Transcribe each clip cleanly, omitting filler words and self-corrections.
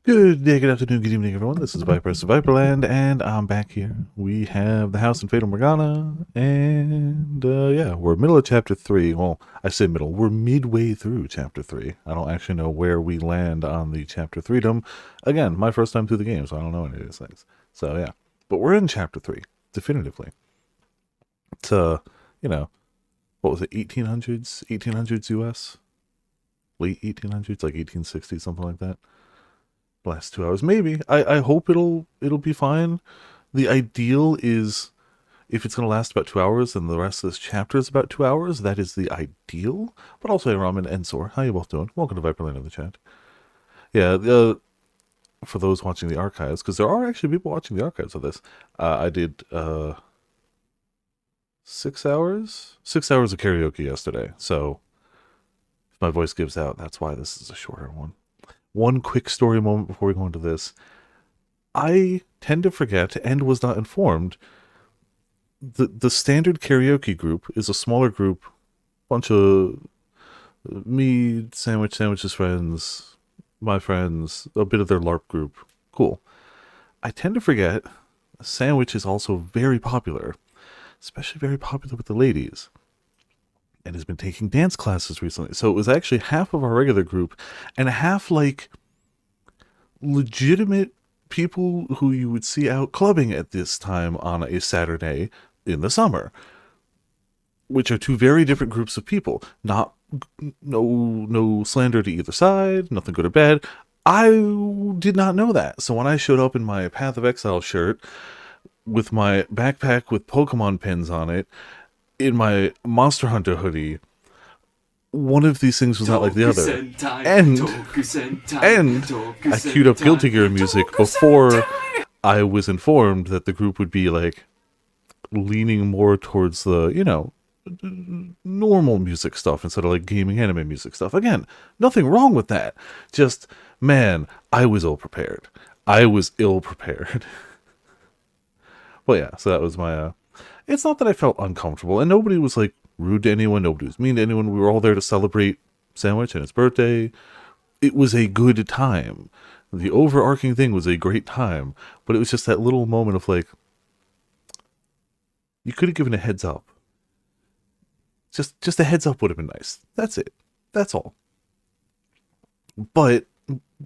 Good day, good afternoon, good evening, everyone. This is Viper of Viperland, and I'm back here. We have the house in Fata Morgana, and yeah, we're middle of chapter 3. Well, I say middle. We're midway through chapter 3. I don't actually know where we land on the chapter 3dom. Again, my first time through the game, so I don't know any of these things. So yeah, but we're in chapter 3, definitively. It's, you know, what was it, 1800s? 1800s US? Late 1800s, like 1860, something like that. Last 2 hours, maybe. I hope it'll be fine. The ideal is if it's going to last about 2 hours and the rest of this chapter is about 2 hours, that is the ideal. But also, hey, Ramen and Sor, how you both doing? Welcome to Viperland in the chat. Yeah, for those watching the archives, because there are actually people watching the archives of this, I did 6 hours? 6 hours of karaoke yesterday. So if my voice gives out, that's why this is a shorter one. One quick story moment before we go into this. I tend to forget and was not informed. The standard karaoke group is a smaller group, bunch of me, sandwich's friends, my friends, a bit of their LARP group. Cool. I tend to forget Sandwich is also very popular, especially very popular with the ladies, and has been taking dance classes recently. So it was actually half of our regular group and half like legitimate people who you would see out clubbing at this time on a Saturday in the summer, which are two very different groups of people. Not no slander to either side, nothing good or bad. I did not know that. So when I showed up in my Path of Exile shirt with my backpack with Pokemon pins on it, in my Monster Hunter hoodie, one of these things was not like the other. And I queued up Guilty Gear music before I was informed that the group would be like leaning more towards the, normal music stuff instead of like gaming anime music stuff. Again, nothing wrong with that. Just, man, I was ill prepared. I was ill prepared. Well, yeah, so that was my, it's not that I felt uncomfortable, and nobody was like rude to anyone, nobody was mean to anyone. We were all there to celebrate Sandwich and his birthday. It was a good time. The overarching thing was a great time, but it was just that little moment of like, you could have given a heads up. Just a heads up would have been nice. That's it. That's all. But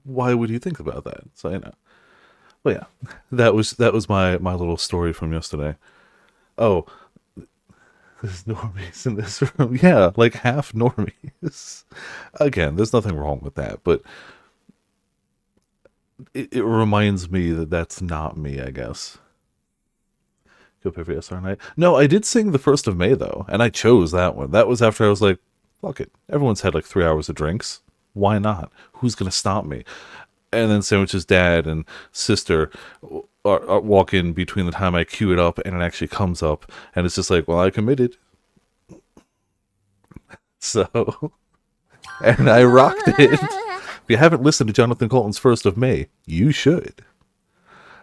why would you think about that? So Well, yeah, that was my little story from yesterday. Oh, there's normies in this room. Yeah, like half normies. Again, there's nothing wrong with that, but it reminds me that that's not me, I guess. Go pay for SR night. No, I did sing the 1st of May, though, and I chose that one. That was after I was like, fuck it. Everyone's had like 3 hours of drinks. Why not? Who's going to stop me? And then Sandwich's dad and sister walk in between the time I queue it up and it actually comes up. And it's just like, well, I committed. So, and I rocked it. If you haven't listened to Jonathan Colton's 1st of May, you should.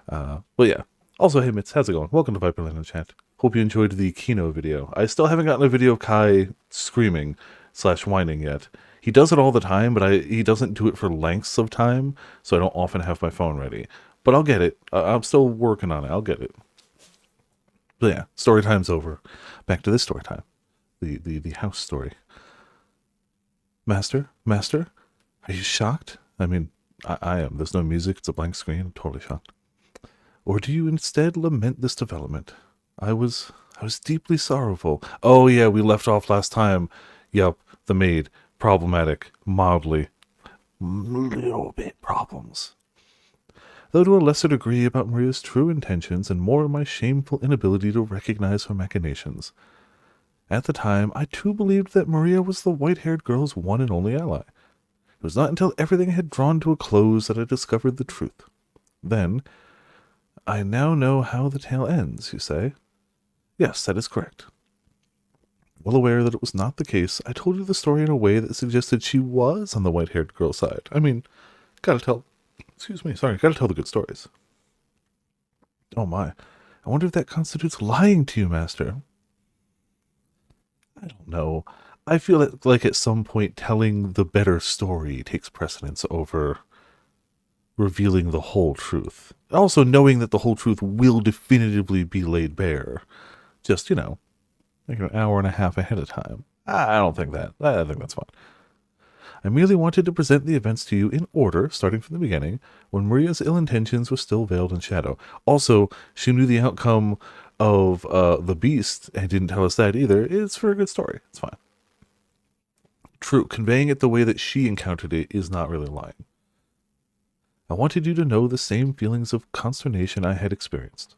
Well, yeah. Also, hey, Mitz, how's it going? Welcome to Viperland in the chat. Hope you enjoyed the Kino video. I still haven't gotten a video of Kai screaming / whining yet. He does it all the time, but he doesn't do it for lengths of time, so I don't often have my phone ready. But I'll get it. I'm still working on it. I'll get it. But yeah, story time's over. Back to this story time. The house story. Master, are you shocked? I mean, I am. There's no music. It's a blank screen. I'm totally shocked. Or do you instead lament this development? I was deeply sorrowful. Oh yeah, we left off last time. Yup, the maid. Problematic. Mildly. Little bit problems. Though to a lesser degree about Maria's true intentions and more my shameful inability to recognize her machinations. At the time, I too believed that Maria was the white-haired girl's one and only ally. It was not until everything had drawn to a close that I discovered the truth. Then, I now know how the tale ends, you say? Yes, that is correct. Well aware that it was not the case, I told you the story in a way that suggested she was on the white-haired girl's side. I mean, gotta tell the good stories. Oh my, I wonder if that constitutes lying to you, Master. I don't know. I feel like at some point telling the better story takes precedence over revealing the whole truth. Also knowing that the whole truth will definitively be laid bare. Just, like an hour and a half ahead of time. I don't think that. I think that's fine. I merely wanted to present the events to you in order, starting from the beginning, when Maria's ill intentions were still veiled in shadow. Also, she knew the outcome of the beast and didn't tell us that either. It's for a good story. It's fine. True, conveying it the way that she encountered it is not really lying. I wanted you to know the same feelings of consternation I had experienced.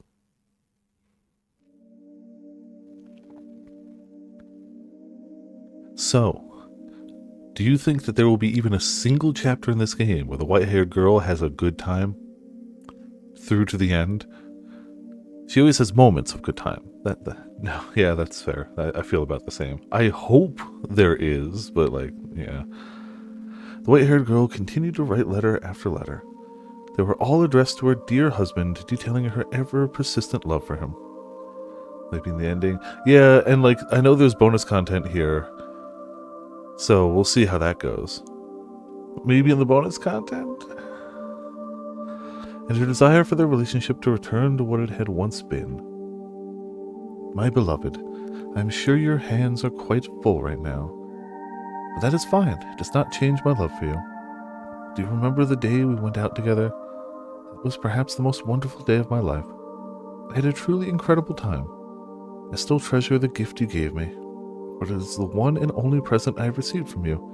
So, do you think that there will be even a single chapter in this game where the white-haired girl has a good time through to the end? She always has moments of good time. No, yeah, that's fair. I feel about the same. I hope there is, but yeah. The white-haired girl continued to write letter after letter. They were all addressed to her dear husband, detailing her ever-persistent love for him. Maybe in the ending. Yeah, and I know there's bonus content here, so we'll see how that goes. Maybe in the bonus content? And her desire for their relationship to return to what it had once been. My beloved, I'm sure your hands are quite full right now. But that is fine. It does not change my love for you. Do you remember the day we went out together? It was perhaps the most wonderful day of my life. I had a truly incredible time. I still treasure the gift you gave me, but it is the one and only present I have received from you.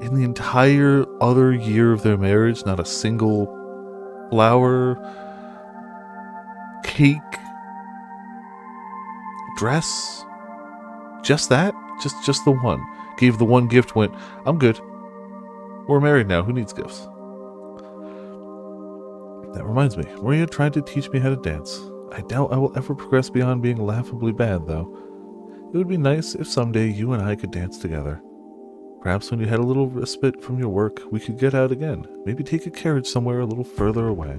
In the entire other year of their marriage, not a single flower, cake, dress, just that? Just the one. Gave the one gift, went, I'm good. We're married now, who needs gifts? That reminds me, Maria tried to teach me how to dance. I doubt I will ever progress beyond being laughably bad, though. It would be nice if someday you and I could dance together. Perhaps when you had a little respite from your work, we could get out again. Maybe take a carriage somewhere a little further away.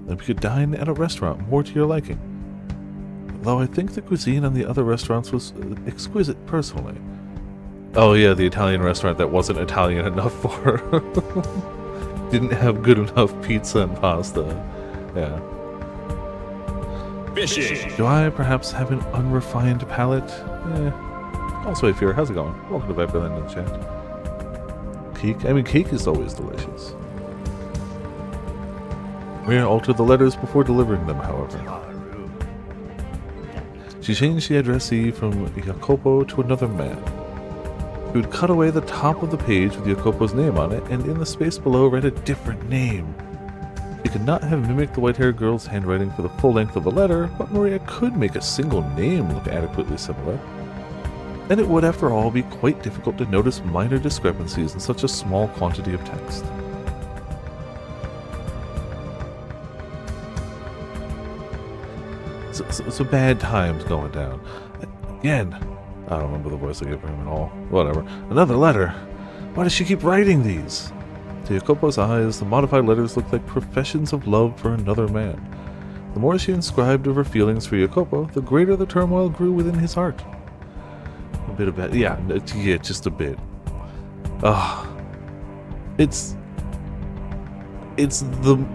Then we could dine at a restaurant more to your liking. Though I think the cuisine on the other restaurants was exquisite personally. Oh yeah, the Italian restaurant that wasn't Italian enough for her. Didn't have good enough pizza and pasta. Yeah. Fishy. Do I perhaps have an unrefined palate? Also, if you're, how's it going? Welcome to Viperland in the chat. Cake is always delicious. Maria altered the letters before delivering them, however. She changed the addressee from Jacopo to another man. He would cut away the top of the page with Jacopo's name on it, and in the space below read a different name. He could not have mimicked the white-haired girl's handwriting for the full length of a letter, but Maria could make a single name look adequately similar. And it would, after all, be quite difficult to notice minor discrepancies in such a small quantity of text. So bad times going down. Again, I don't remember the voice I gave him at all. Whatever. Another letter. Why does she keep writing these? To Jacopo's eyes, the modified letters looked like professions of love for another man. The more she inscribed of her feelings for Jacopo, the greater the turmoil grew within his heart. A bit of that, yeah, just a bit. It's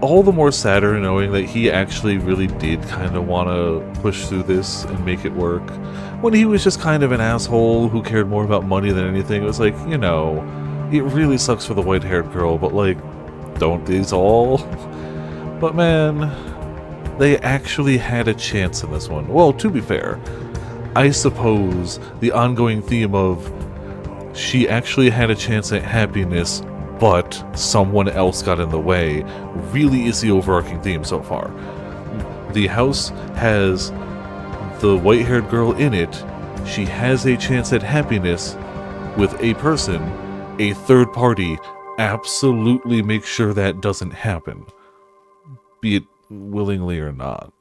all the more sadder knowing that he actually really did kind of want to push through this and make it work. When he was just kind of an asshole who cared more about money than anything, it was like, it really sucks for the white-haired girl, but don't these all? But man, they actually had a chance in this one. Well, to be fair, I suppose the ongoing theme of she actually had a chance at happiness, but someone else got in the way, really is the overarching theme so far. The house has the white-haired girl in it. She has a chance at happiness with a person. A third party absolutely makes sure that doesn't happen, be it willingly or not.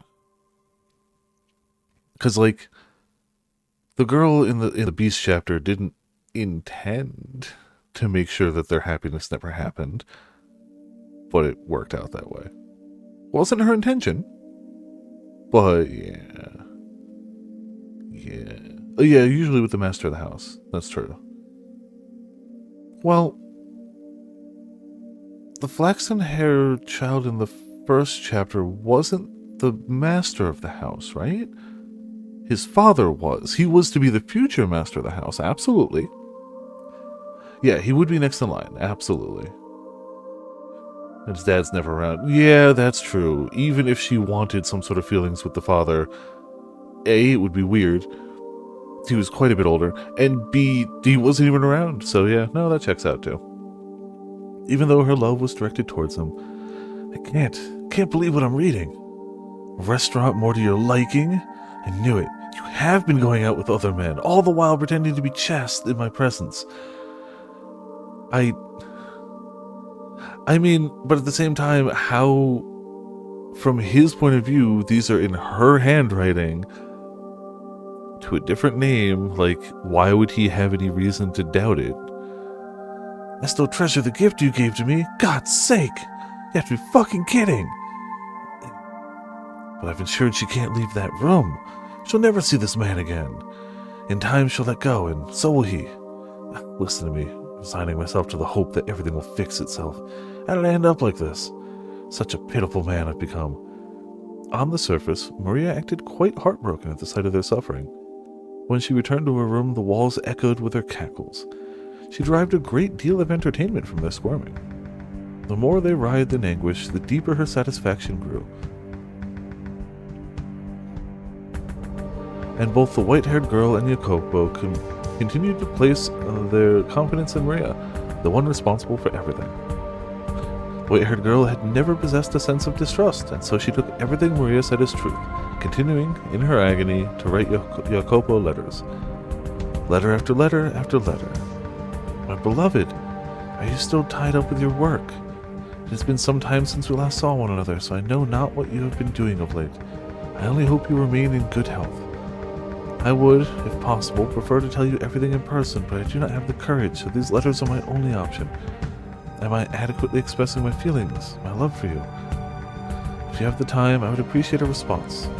Because, the girl in the Beast chapter didn't intend to make sure that their happiness never happened, but it worked out that way. Wasn't her intention, but yeah, usually with the master of the house, that's true. Well, the flaxen-haired child in the first chapter wasn't the master of the house, right? His father was. He was to be the future master of the house, absolutely. Yeah, he would be next in line, absolutely. And his dad's never around. Yeah, that's true. Even if she wanted some sort of feelings with the father, A, it would be weird. He was quite a bit older. And B, he wasn't even around. So yeah, no, that checks out too. Even though her love was directed towards him. I can't believe what I'm reading. A restaurant more to your liking? I knew it. You have been going out with other men, all the while pretending to be chaste in my presence. I mean, but at the same time, how, from his point of view, these are in her handwriting to a different name, like, why would he have any reason to doubt it? I still treasure the gift you gave to me. God's sake! You have to be fucking kidding! But I've ensured she can't leave that room. She'll never see this man again. In time, she'll let go, and so will he. Listen to me, resigning myself to the hope that everything will fix itself. How did I end up like this? Such a pitiful man I've become. On the surface, Maria acted quite heartbroken at the sight of their suffering. When she returned to her room, the walls echoed with her cackles. She derived a great deal of entertainment from their squirming. The more they writhed in anguish, the deeper her satisfaction grew. And both the white-haired girl and Jacopo continued to place their confidence in Maria, the one responsible for everything. The white-haired girl had never possessed a sense of distrust, and so she took everything Maria said as truth, continuing, in her agony, to write Jacopo letters. Letter after letter after letter. My beloved, are you still tied up with your work? It has been some time since we last saw one another, so I know not what you have been doing of late. I only hope you remain in good health. I would, if possible, prefer to tell you everything in person, but I do not have the courage, so these letters are my only option. Am I adequately expressing my feelings, my love for you? If you have the time, I would appreciate a response.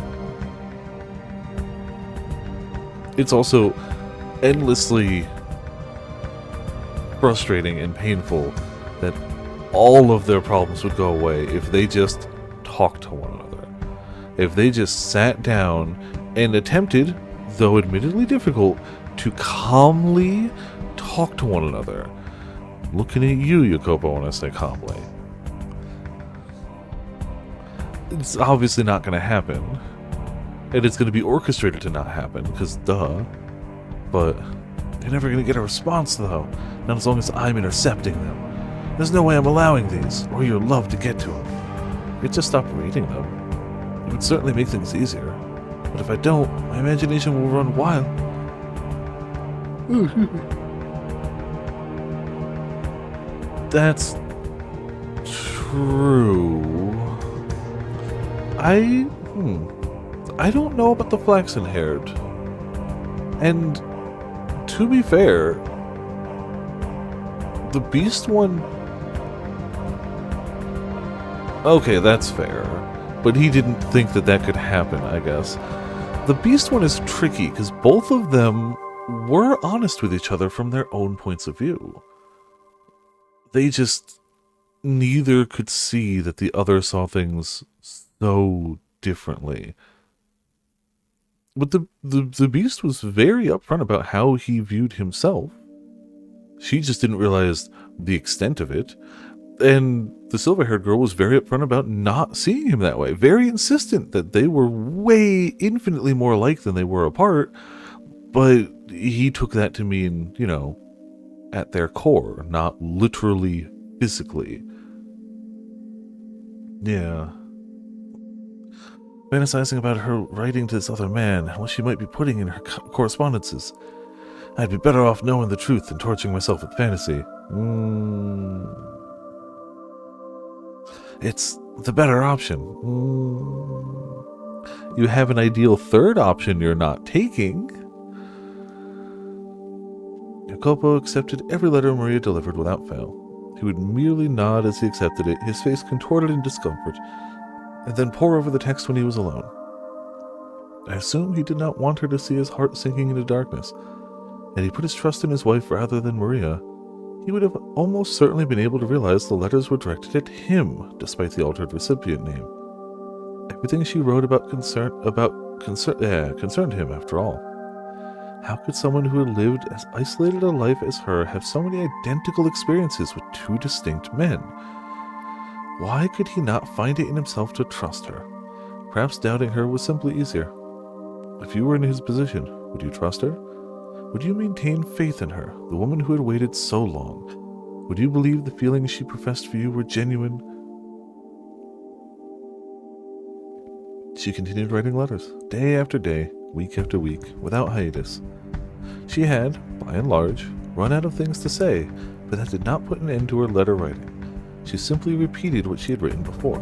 It's also endlessly frustrating and painful that all of their problems would go away if they just talked to one another. If they just sat down and attempted, though admittedly difficult, to calmly talk to one another. I'm looking at you, Jacopo, when I say calmly. It's obviously not going to happen. And it's going to be orchestrated to not happen, because duh. But they're never going to get a response, though. Not as long as I'm intercepting them. There's no way I'm allowing these, or your love to get to them. You could just stop reading them. It would certainly make things easier. But if I don't, my imagination will run wild. That's true. I don't know about the flaxen-haired. And to be fair, the beast one... Okay, that's fair. But he didn't think that that could happen, I guess. The beast one is tricky, because both of them were honest with each other from their own points of view. They just... neither could see that the other saw things so differently. But the beast was very upfront about how he viewed himself. She just didn't realize the extent of it. And the silver-haired girl was very upfront about not seeing him that way. Very insistent that they were way infinitely more alike than they were apart. But he took that to mean, you know, at their core, not literally physically. Yeah. Fantasizing about her writing to this other man, what she might be putting in her correspondences. I'd be better off knowing the truth than torturing myself with fantasy. It's the better option. You have an ideal third option you're not taking. Jacopo accepted every letter Maria delivered without fail. He would merely nod as he accepted it, his face contorted in discomfort, and then pore over the text when he was alone. I assume he did not want her to see his heart sinking into darkness, and he put his trust in his wife rather than Maria. he would have almost certainly been able to realize the letters were directed at him, despite the altered recipient name. Everything she wrote concerned him, after all. How could someone who had lived as isolated a life as her have so many identical experiences with two distinct men? Why could he not find it in himself to trust her? Perhaps doubting her was simply easier. If you were in his position, would you trust her? Would you maintain faith in her, the woman who had waited so long? Would you believe the feelings she professed for you were genuine? She continued writing letters, day after day, week after week, without hiatus. She had, by and large, run out of things to say, but that did not put an end to her letter writing. She simply repeated what she had written before.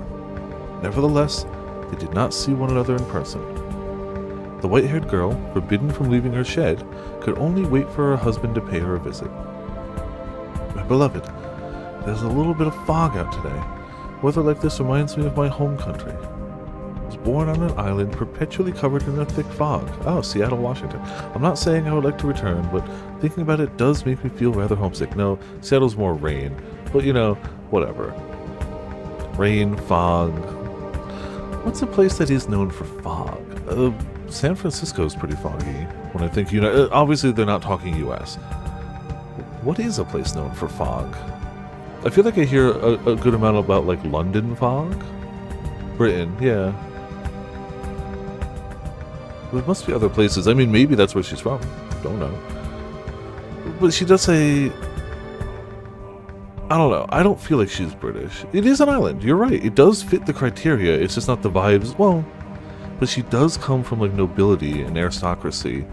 Nevertheless, they did not see one another in person. The white-haired girl, forbidden from leaving her shed, could only wait for her husband to pay her a visit. My beloved, there's a little bit of fog out today. Weather like this reminds me of my home country. I was born on an island perpetually covered in a thick fog. Oh, Seattle, Washington. I'm not saying I would like to return, but thinking about it does make me feel rather homesick. No, Seattle's more rain, but whatever. Rain, fog. What's a place that is known for fog? San Francisco's pretty foggy. When I think, obviously they're not talking U.S. What is a place known for fog? I feel like I hear a good amount about, like, London fog? Britain, yeah. There must be other places. I mean, maybe that's where she's from. Don't know. But she does say... I don't know. I don't feel like she's British. It is an island. You're right. It does fit the criteria. It's just not the vibes. Well, but she does come from, like, nobility and aristocracy.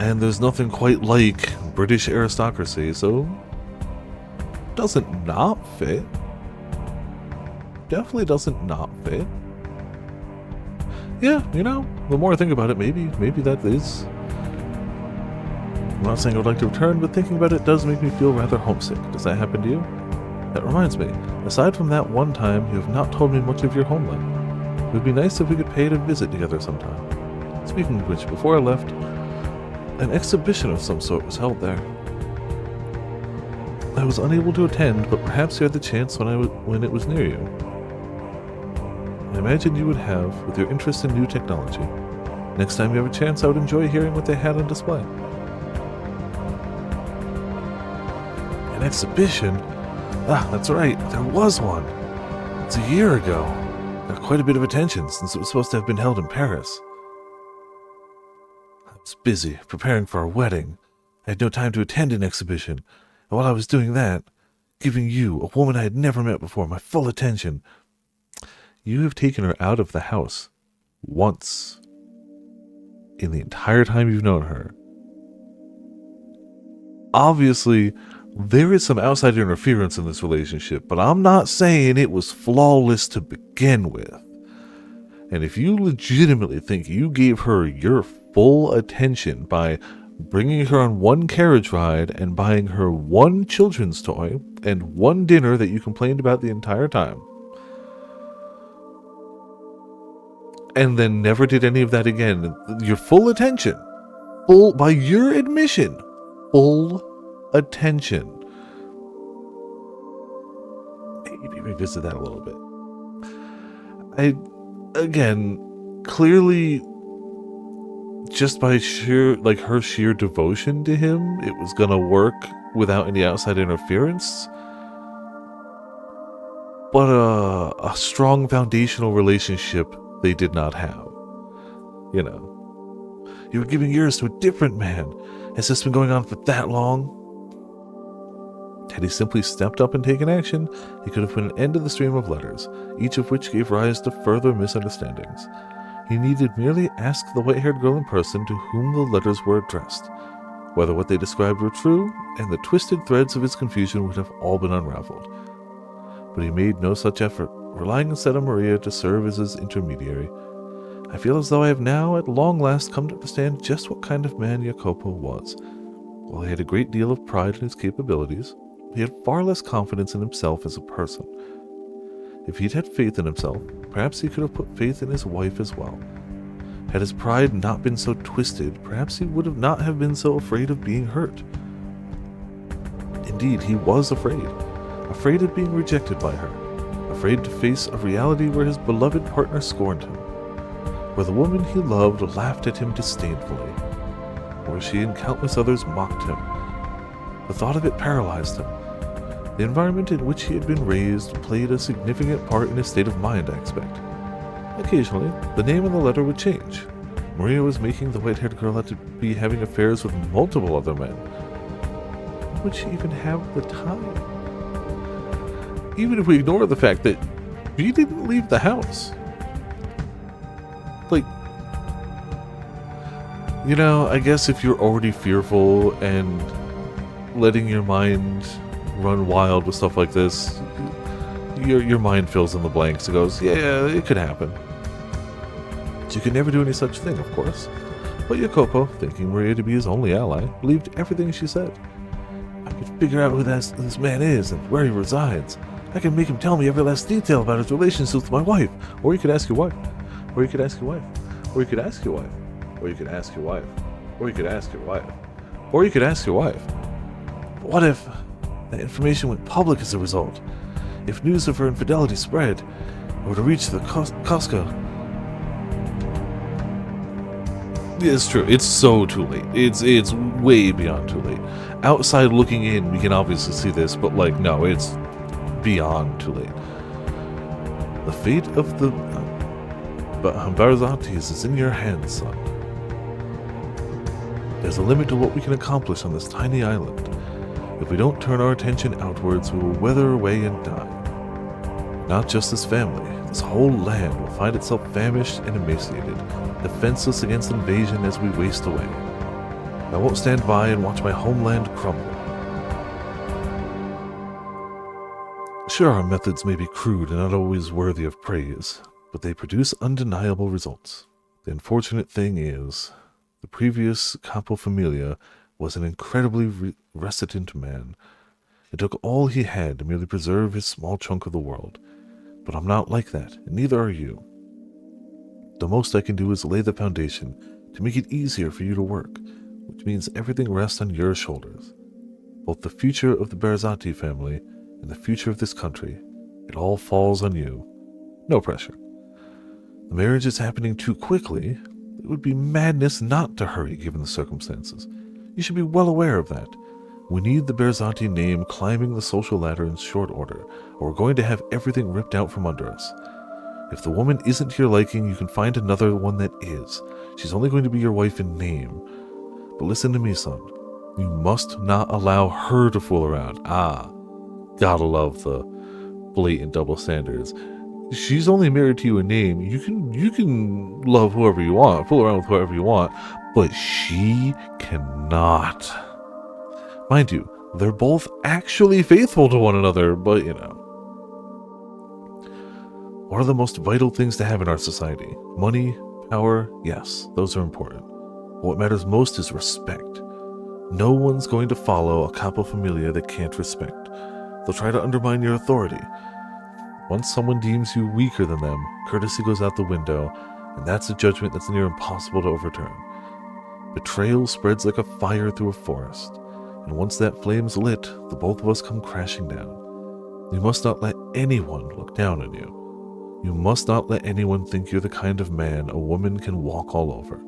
And there's nothing quite like British aristocracy, so... doesn't not fit. Definitely doesn't not fit. Yeah, the more I think about it, maybe that is... I'm not saying I would like to return, but thinking about it does make me feel rather homesick. Does that happen to you? That reminds me, aside from that one time, you have not told me much of your home life. It would be nice if we could pay it a visit together sometime. Speaking of which, before I left, an exhibition of some sort was held there. I was unable to attend, but perhaps you had the chance when it was near you. I imagine you would have, with your interest in new technology. Next time you have a chance, I would enjoy hearing what they had on display. An exhibition? Ah, that's right, there was one. It's a year ago. Got quite a bit of attention since it was supposed to have been held in Paris. I was busy preparing for our wedding. I had no time to attend an exhibition, and while I was doing that, giving you, a woman I had never met before, my full attention. You have taken her out of the house once in the entire time you've known her. Obviously, there is some outside interference in this relationship, but I'm not saying it was flawless to begin with. And if you legitimately think you gave her your full attention by bringing her on one carriage ride and buying her one children's toy and one dinner that you complained about the entire time, and then never did any of that again, your full attention, by your admission, full attention. Maybe revisit that a little bit. Clearly, just by her sheer devotion to him, it was gonna work without any outside interference. But a strong foundational relationship they did not have. You were giving yours to a different man. Has this been going on for that long? Had he simply stepped up and taken action, he could have put an end to the stream of letters, each of which gave rise to further misunderstandings. He needed merely ask the white-haired girl in person to whom the letters were addressed, whether what they described were true, and the twisted threads of his confusion would have all been unraveled. But he made no such effort, relying instead on Maria to serve as his intermediary. I feel as though I have now at long last come to understand just what kind of man Jacopo was. While he had a great deal of pride in his capabilities, he had far less confidence in himself as a person. If he'd had faith in himself, perhaps he could have put faith in his wife as well. Had his pride not been so twisted, perhaps he would not have been so afraid of being hurt. Indeed, he was afraid. Afraid of being rejected by her. Afraid to face a reality where his beloved partner scorned him. Where the woman he loved laughed at him disdainfully. Where she and countless others mocked him. The thought of it paralyzed him. The environment in which he had been raised played a significant part in his state of mind, I expect. Occasionally, the name on the letter would change. Maria was making the white-haired girl out to be having affairs with multiple other men. Would she even have the time? Even if we ignore the fact that she didn't leave the house. Like, you know, I guess if you're already fearful and letting your mind run wild with stuff like this, your mind fills in the blanks and goes, yeah, it could happen. You could never do any such thing, of course. But Jacopo, thinking Maria to be his only ally, believed everything she said. I could figure out who this man is and where he resides. I can make him tell me every last detail about his relationship with my wife. Or you could ask your wife. Or you could ask your wife. Or you could ask your wife. Or you could ask your wife. Or you could ask your wife. Or you could ask your wife. But what if that information went public as a result? If news of her infidelity spread, or to reach the Costco? It's true. It's so too late. It's way beyond too late. Outside looking in, we can obviously see this, but like, no, it's beyond too late. The fate of the Barzantes is in your hands, son. There's a limit to what we can accomplish on this tiny island. If we don't turn our attention outwards, we will wither away and die. Not just this family, this whole land will find itself famished and emaciated, defenseless against invasion as we waste away. I won't stand by and watch my homeland crumble. Sure, our methods may be crude and not always worthy of praise, but they produce undeniable results. The unfortunate thing is, the previous Capo Familia was an incredibly reticent man. It took all he had to merely preserve his small chunk of the world. But I'm not like that, and neither are you. The most I can do is lay the foundation to make it easier for you to work, which means everything rests on your shoulders. Both the future of the Barzanti family and the future of this country, it all falls on you. No pressure. The marriage is happening too quickly. It would be madness not to hurry given the circumstances. You should be well aware of that. We need the Barzanti name climbing the social ladder in short order, or we're going to have everything ripped out from under us. If the woman isn't to your liking, you can find another one that is. She's only going to be your wife in name. But listen to me, son. You must not allow her to fool around. Gotta love the blatant double standards. She's only married to you in name. You can love whoever you want, fool around with whoever you want, but she cannot. Mind you, they're both actually faithful to one another, but you know. What are the most vital things to have in our society? Money, power, yes, those are important. But what matters most is respect. No one's going to follow a capo familia that can't respect. They'll try to undermine your authority. Once someone deems you weaker than them, courtesy goes out the window, and that's a judgment that's near impossible to overturn. Betrayal spreads like a fire through a forest, and once that flame's lit, the both of us come crashing down. You must not let anyone look down on you. You must not let anyone think you're the kind of man a woman can walk all over.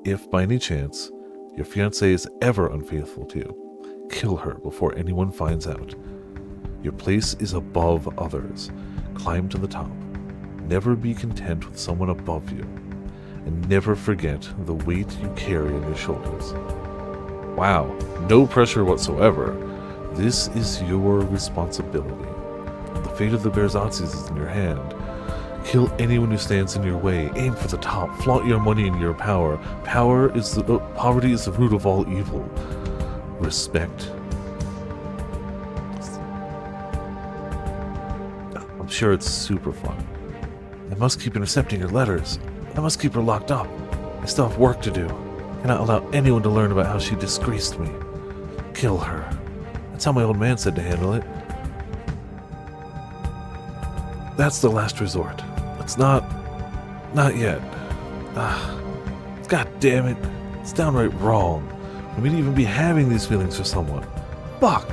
If, by any chance, your fiancée is ever unfaithful to you, kill her before anyone finds out. Your place is above others. Climb to the top. Never be content with someone above you. And never forget the weight you carry on your shoulders. Wow, no pressure whatsoever. This is your responsibility. The fate of the Barzantis is in your hand. Kill anyone who stands in your way. Aim for the top. Flaunt your money and your power. Poverty is the root of all evil. Respect. I'm sure it's super fun. I must keep intercepting her letters. I must keep her locked up. I still have work to do. I cannot allow anyone to learn about how she disgraced me. Kill her. That's how my old man said to handle it. That's the last resort. It's not yet. God damn it. It's downright wrong for me to even be having these feelings for someone. Fuck.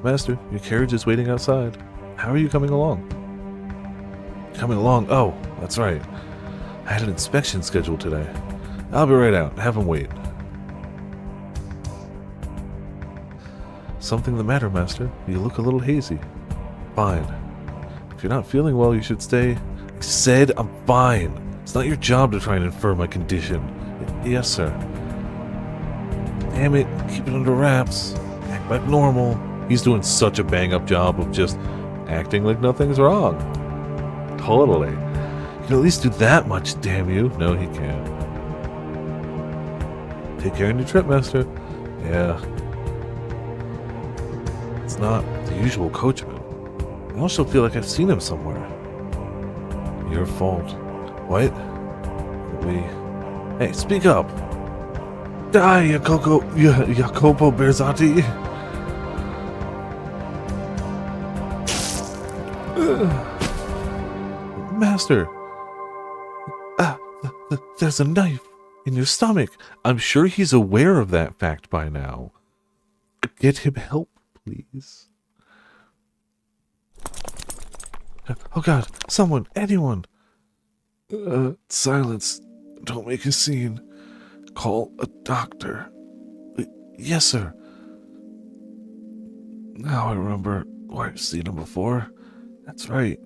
Master, your carriage is waiting outside. How are you coming along? Coming along? Oh, that's right. I had an inspection scheduled today. I'll be right out. Have him wait. Something the matter, Master? You look a little hazy. Fine. If you're not feeling well, you should stay. I said I'm fine. It's not your job to try and infer my condition. Yes, sir. Damn it, keep it under wraps. Act like normal. He's doing such a bang-up job of just acting like nothing's wrong. Totally. You can at least do that much, damn you. No, he can't. Take care on your trip, Master. Yeah. It's not the usual coachman. I also feel like I've seen him somewhere. Your fault. What? Hey, speak up! Die, Jacopo Berzati! Master! There's a knife in your stomach. I'm sure he's aware of that fact by now. Get him help, please. Oh god, someone, anyone! Silence. Don't make a scene. Call a doctor. Yes, sir. Now I remember where I've seen him before. That's right.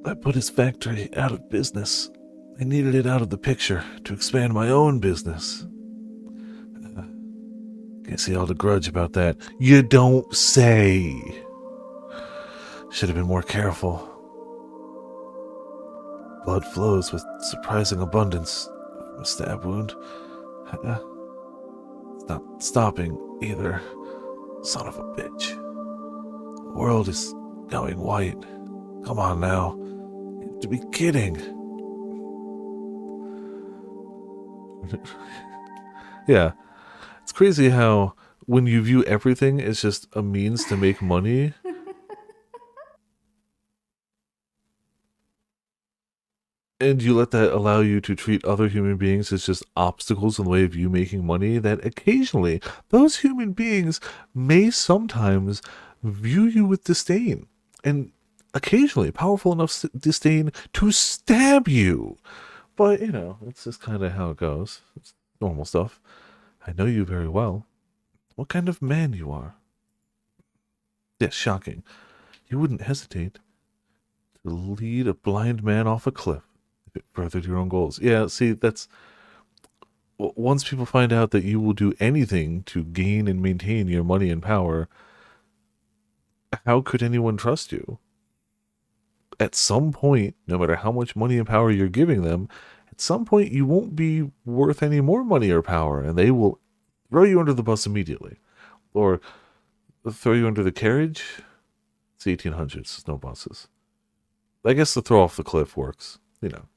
I put his factory out of business. I needed it out of the picture to expand my own business. Guess he held a grudge about that. You don't say. Should have been more careful. Blood flows with surprising abundance from a stab wound. It's not stopping either. Son of a bitch. The world is going white. Come on now. You have to be kidding. Yeah. It's crazy how when you view everything as just a means to make money, and you let that allow you to treat other human beings as just obstacles in the way of you making money, that occasionally those human beings may sometimes view you with disdain. And occasionally powerful enough disdain to stab you. But, you know, it's just kind of how it goes. It's normal stuff. I know you very well. What kind of man you are. Yes, shocking. You wouldn't hesitate to lead a blind man off a cliff if it furthered your own goals. Yeah, see, that's... Once people find out that you will do anything to gain and maintain your money and power, how could anyone trust you? At some point, no matter how much money and power you're giving them, at some point you won't be worth any more money or power, and they will throw you under the bus immediately. Or throw you under the carriage. It's 1800s, there's no buses. I guess the throw off the cliff works, you know.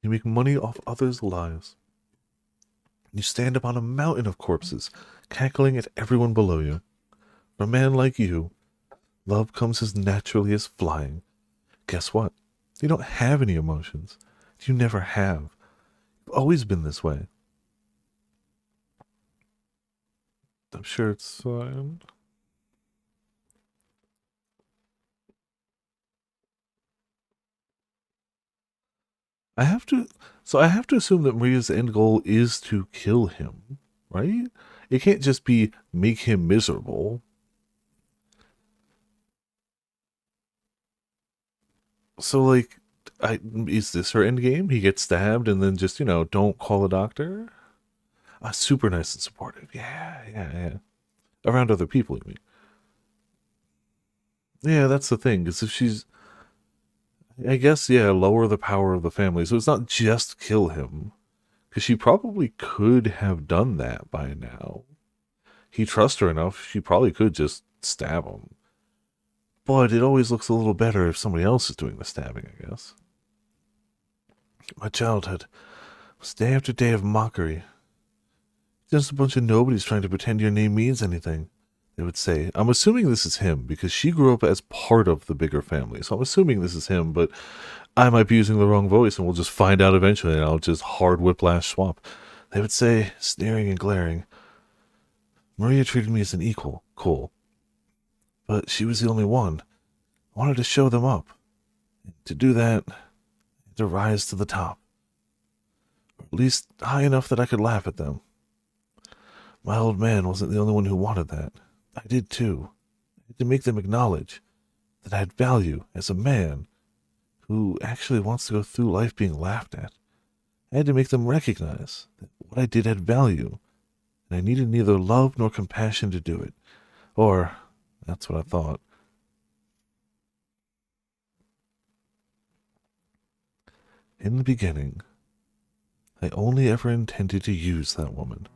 You make money off others' lives. You stand upon a mountain of corpses, cackling at everyone below you. For a man like you, love comes as naturally as flying. Guess what? You don't have any emotions. You never have. You've always been this way. I'm sure it's fine. I have to... So I have to assume that Maria's end goal is to kill him, right? It can't just be make him miserable. So, like, is this her end game? He gets stabbed and then just, you know, don't call a doctor? Super nice and supportive. Yeah. Around other people, you mean? Yeah, that's the thing. Because if she's... I guess, yeah, lower the power of the family. So it's not just kill him. Because she probably could have done that by now. He trusts her enough, she probably could just stab him. But it always looks a little better if somebody else is doing the stabbing, I guess. My childhood was day after day of mockery. Just a bunch of nobodies trying to pretend your name means anything, they would say. I'm assuming this is him, because she grew up as part of the bigger family. So I'm assuming this is him, but I might be using the wrong voice, and we'll just find out eventually, and I'll just hard whiplash swap. They would say, sneering and glaring, Maria treated me as an equal, cool. But she was the only one. I wanted to show them up. To do that, to rise to the top. Or at least high enough that I could laugh at them. My old man wasn't the only one who wanted that. I did too. I had to make them acknowledge that I had value as a man who actually wants to go through life being laughed at. I had to make them recognize that what I did had value, and I needed neither love nor compassion to do it. Or, that's what I thought. In the beginning, I only ever intended to use that woman.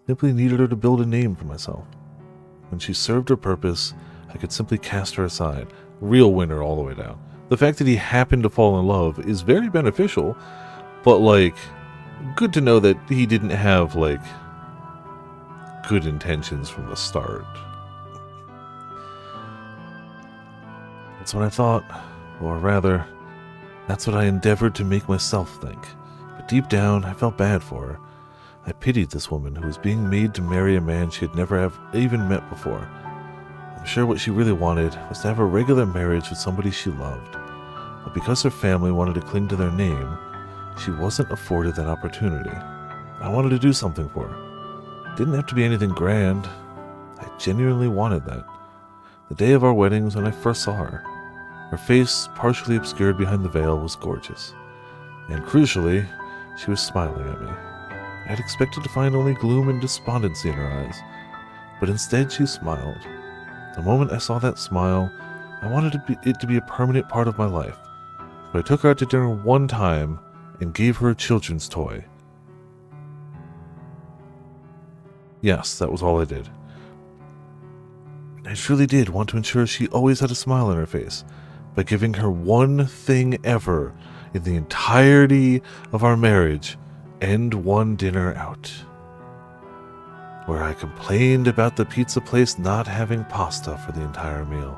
Simply needed her to build a name for myself. When she served her purpose, I could simply cast her aside. Real winner all the way down. The fact that he happened to fall in love is very beneficial, but, like, good to know that he didn't have, like, good intentions from the start. That's what I thought, or rather, that's what I endeavored to make myself think. But deep down, I felt bad for her. I pitied this woman who was being made to marry a man she had never even met before. I'm sure what she really wanted was to have a regular marriage with somebody she loved. But because her family wanted to cling to their name, she wasn't afforded that opportunity. I wanted to do something for her. It didn't have to be anything grand. I genuinely wanted that. The day of our weddings, when I first saw her, her face, partially obscured behind the veil, was gorgeous. And crucially, she was smiling at me. I had expected to find only gloom and despondency in her eyes, but instead she smiled. The moment I saw that smile, I wanted it to be a permanent part of my life. So I took her out to dinner one time and gave her a children's toy. Yes, that was all I did. I truly did want to ensure she always had a smile on her face by giving her one thing ever in the entirety of our marriage and one dinner out, where I complained about the pizza place not having pasta for the entire meal.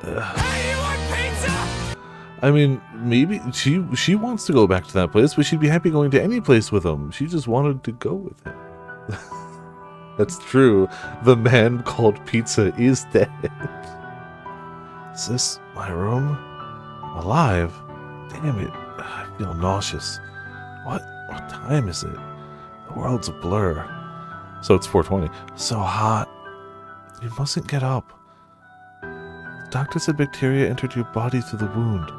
Hey, you want pizza? I mean, maybe she wants to go back to that place, but she'd be happy going to any place with him. She just wanted to go with him. That's true. The man called Pizza is dead. Is this my room? Alive? Damn it. I feel nauseous. What time is it? The world's a blur. So it's 4:20. So hot. You mustn't get up. The doctor said bacteria entered your body through the wound.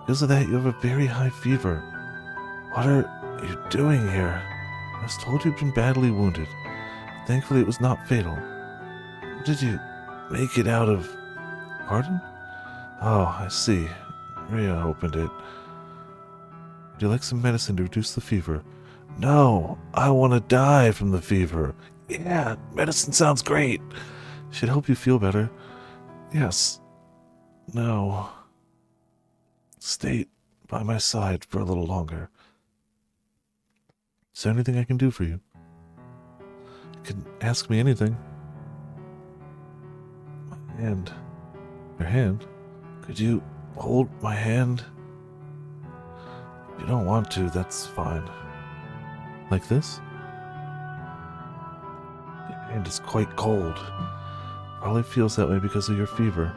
Because of that, you have a very high fever. What are you doing here? I was told you'd been badly wounded. Thankfully, it was not fatal. How did you make it out of... Pardon? Oh, I see. Maria opened it. Would you like some medicine to reduce the fever? No, I want to die from the fever. Yeah, medicine sounds great. Should help you feel better. Yes. No. Stay by my side for a little longer. Is there anything I can do for you? You can ask me anything. My hand. Your hand? Could you hold my hand? If you don't want to, that's fine. Like this? Your hand is quite cold. Probably feels that way because of your fever.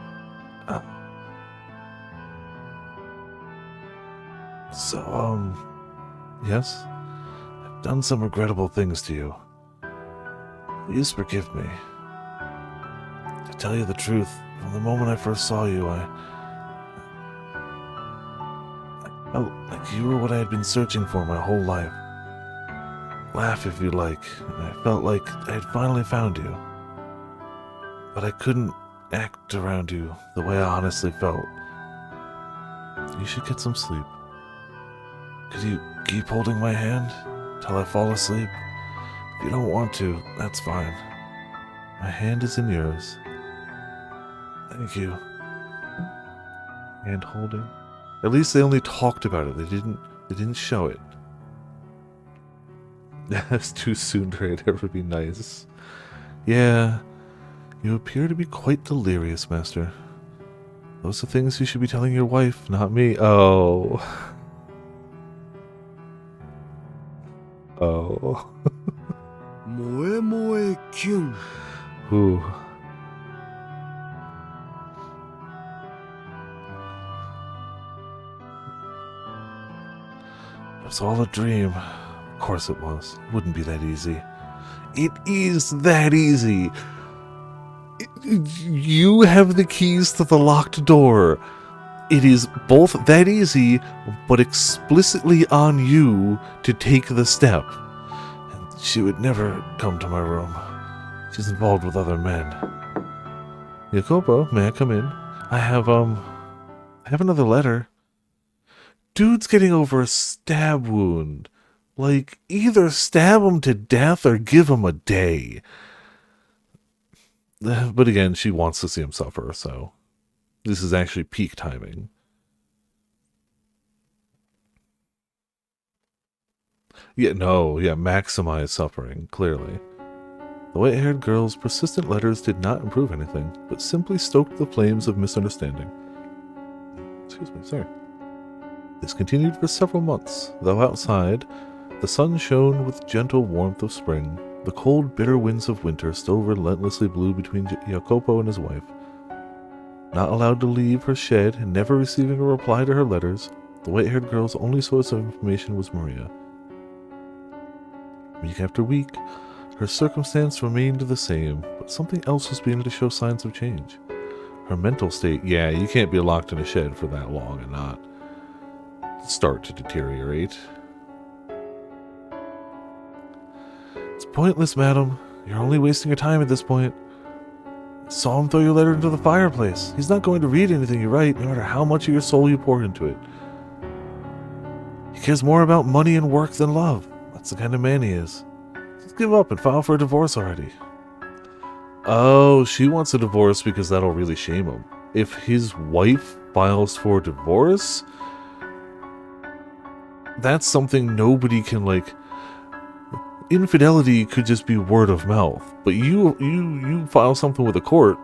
Yes? I've done some regrettable things to you. Please forgive me. To tell you the truth, from the moment I first saw you, I felt like you were what I had been searching for my whole life. Laugh if you like, and I felt like I had finally found you. But I couldn't act around you the way I honestly felt. You should get some sleep. Could you keep holding my hand till I fall asleep? If you don't want to, that's fine. My hand is in yours. Thank you. Hand holding. At least they only talked about it. They didn't show it. That's too soon for it to ever be nice. Yeah, You appear to be quite delirious, Master. Those are things you should be telling your wife, not me. Oh. Oh. Moe moe kyun. Ooh. It was all a dream. Of course it was. It wouldn't be that easy. It is that easy. You have the keys to the locked door. It is both that easy, but explicitly on you to take the step. And she would never come to my room. She's involved with other men. Jacopo, may I come in? I have another letter. Dude's getting over a stab wound. Like, either stab him to death or give him a day. But again, she wants to see him suffer, so this is actually peak timing. Yeah, maximize suffering, clearly. The white-haired girl's persistent letters did not improve anything, but simply stoked the flames of misunderstanding. Excuse me, sorry. This continued for several months, though outside, the sun shone with gentle warmth of spring. The cold, bitter winds of winter still relentlessly blew between Jacopo and his wife. Not allowed to leave her shed and never receiving a reply to her letters, the white-haired girl's only source of information was Maria. Week after week, her circumstance remained the same, but something else was beginning to show signs of change. Her mental state, you can't be locked in a shed for that long and not start to deteriorate. It's pointless, madam. You're only wasting your time at this point. Saw him throw your letter into the fireplace. He's not going to read anything you write, no matter how much of your soul you pour into it. He cares more about money and work than love. That's the kind of man he is. Just give up and file for a divorce already. Oh, she wants a divorce because that'll really shame him. If his wife files for divorce, that's something nobody can, like... Infidelity could just be word of mouth, but you file something with a court,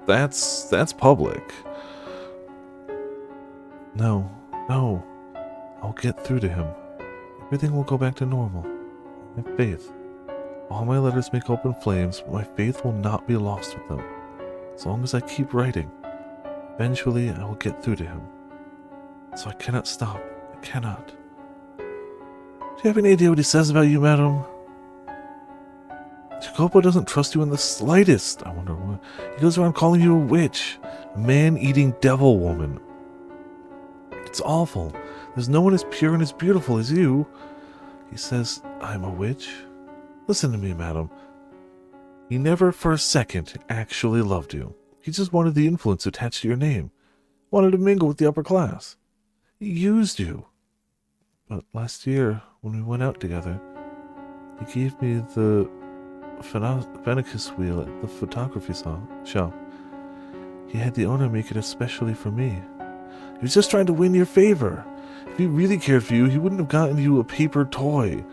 that's public. No, I'll get through to him. Everything will go back to normal. I have faith. All my letters may go up in flames, but my faith will not be lost with them. As long as I keep writing, eventually I will get through to him. So I cannot stop. I cannot. Do you have any idea what he says about you, madam? Jacopo doesn't trust you in the slightest. I wonder why. He goes around calling you a witch. A man-eating devil woman. It's awful. There's no one as pure and as beautiful as you. He says, I'm a witch. Listen to me, madam. He never for a second actually loved you. He just wanted the influence attached to your name. Wanted to mingle with the upper class. He used you. But last year, when we went out together, he gave me the Fenicus wheel at the photography shop. He had the owner make it especially for me. He was just trying to win your favor. If he really cared for you, he wouldn't have gotten you a paper toy.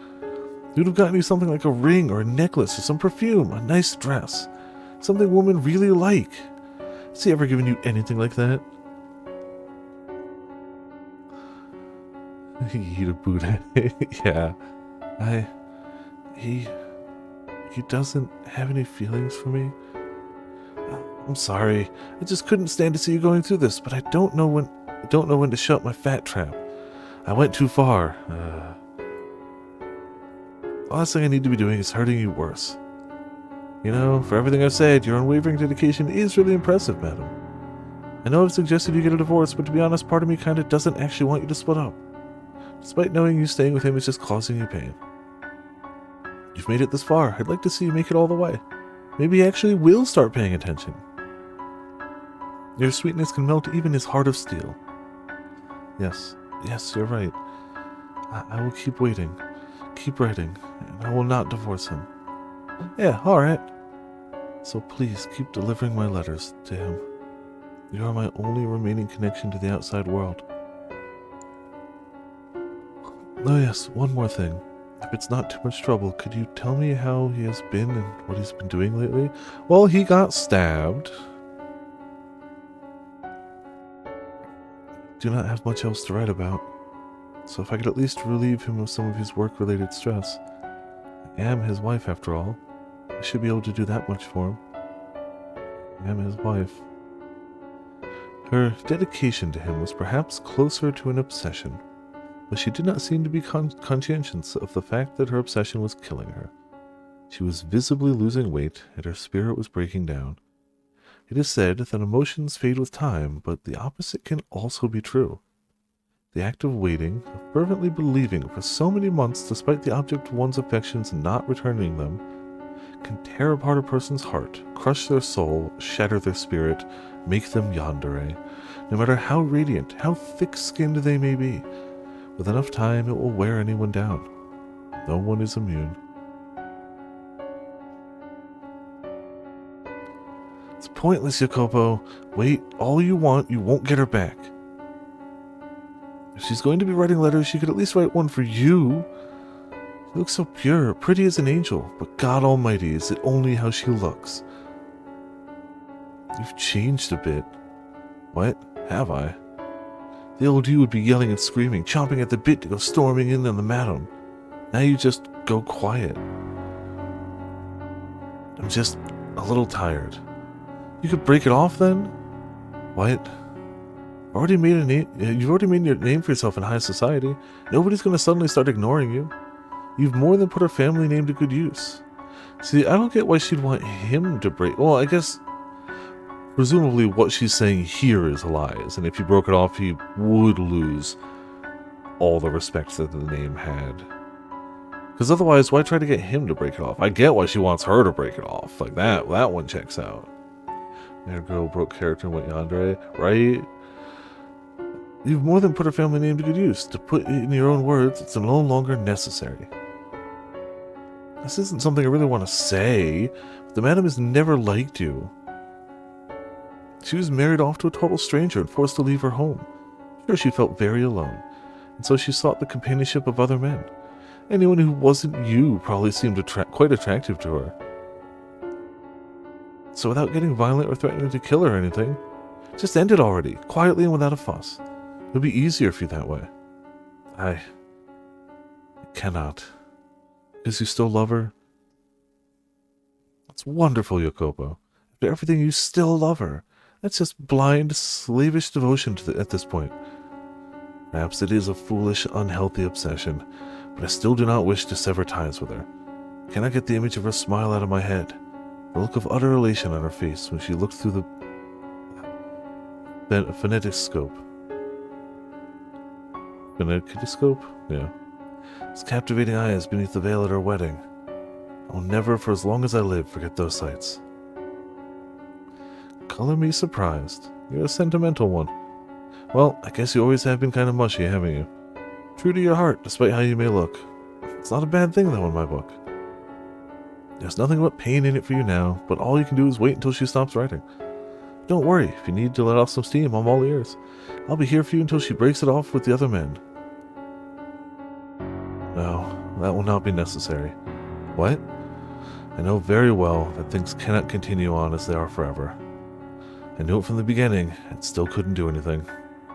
He would have gotten you something like a ring or a necklace or some perfume, a nice dress. Something women really like. Has he ever given you anything like that? Eat a boot at it. Yeah. He doesn't have any feelings for me. I'm sorry. I just couldn't stand to see you going through this, but I don't know when to shut my fat trap. I went too far. The last thing I need to be doing is hurting you worse. You know, for everything I've said, your unwavering dedication is really impressive, madam. I know I've suggested you get a divorce, but to be honest, part of me kinda doesn't actually want you to split up. Despite knowing you staying with him is just causing you pain. You've made it this far. I'd like to see you make it all the way. Maybe he actually will start paying attention. Your sweetness can melt even his heart of steel. Yes, you're right. I will keep waiting, keep writing, and I will not divorce him. Yeah, alright. So please keep delivering my letters to him. You are my only remaining connection to the outside world. Oh yes, one more thing. If it's not too much trouble, could you tell me how he has been and what he's been doing lately? Well, he got stabbed. Do not have much else to write about. So if I could at least relieve him of some of his work-related stress. I am his wife, after all. I should be able to do that much for him. I am his wife. Her dedication to him was perhaps closer to an obsession, but she did not seem to be conscientious of the fact that her obsession was killing her. She was visibly losing weight, and her spirit was breaking down. It is said that emotions fade with time, but the opposite can also be true. The act of waiting, of fervently believing for so many months despite the object of one's affections not returning them, can tear apart a person's heart, crush their soul, shatter their spirit, make them yandere. No matter how radiant, how thick-skinned they may be, with enough time it will wear anyone down. No one is immune. It's pointless, Jacopo. Wait all you want, you won't get her back. If she's going to be writing letters, she could at least write one for you. She looks so pure, pretty as an angel, but God Almighty, is it only how she looks? You've changed a bit. What? Have I? The old you would be yelling and screaming, chomping at the bit to go storming in on the madam. Now you just go quiet. I'm just a little tired. You could break it off then? What? You've already made your name for yourself in high society. Nobody's going to suddenly start ignoring you. You've more than put her family name to good use. See, I don't get why she'd want him to break... Well, I guess... Presumably what she's saying here is lies, and if he broke it off, he would lose all the respect that the name had. Because otherwise, why try to get him to break it off? I get why she wants her to break it off. Like, that one checks out. Their girl broke character and went yandere, right? You've more than put her family name to good use. To put it in your own words, it's no longer necessary. This isn't something I really want to say, but the madam has never liked you. She was married off to a total stranger and forced to leave her home. Sure, she felt very alone, and so she sought the companionship of other men. Anyone who wasn't you probably seemed quite attractive to her. So without getting violent or threatening to kill her or anything, just end it already, quietly and without a fuss. It'll be easier for you that way. I cannot. Because you still love her? That's wonderful, Jacopo. After everything, you still love her. That's just blind, slavish devotion at this point. Perhaps it is a foolish, unhealthy obsession, but I still do not wish to sever ties with her. I cannot get the image of her smile out of my head. The look of utter elation on her face when she looked through the phonetoscope. Phonetoscope? Yeah. His captivating eyes beneath the veil at her wedding. I will never, for as long as I live, forget those sights. Color me surprised. You're a sentimental one. Well, I guess you always have been kind of mushy, haven't you? True to your heart, despite how you may look. It's not a bad thing, though, in my book. There's nothing but pain in it for you now, but all you can do is wait until she stops writing. Don't worry, if you need to let off some steam, I'm all ears. I'll be here for you until she breaks it off with the other men. No, that will not be necessary. What? I know very well that things cannot continue on as they are forever. I knew it from the beginning, and still couldn't do anything.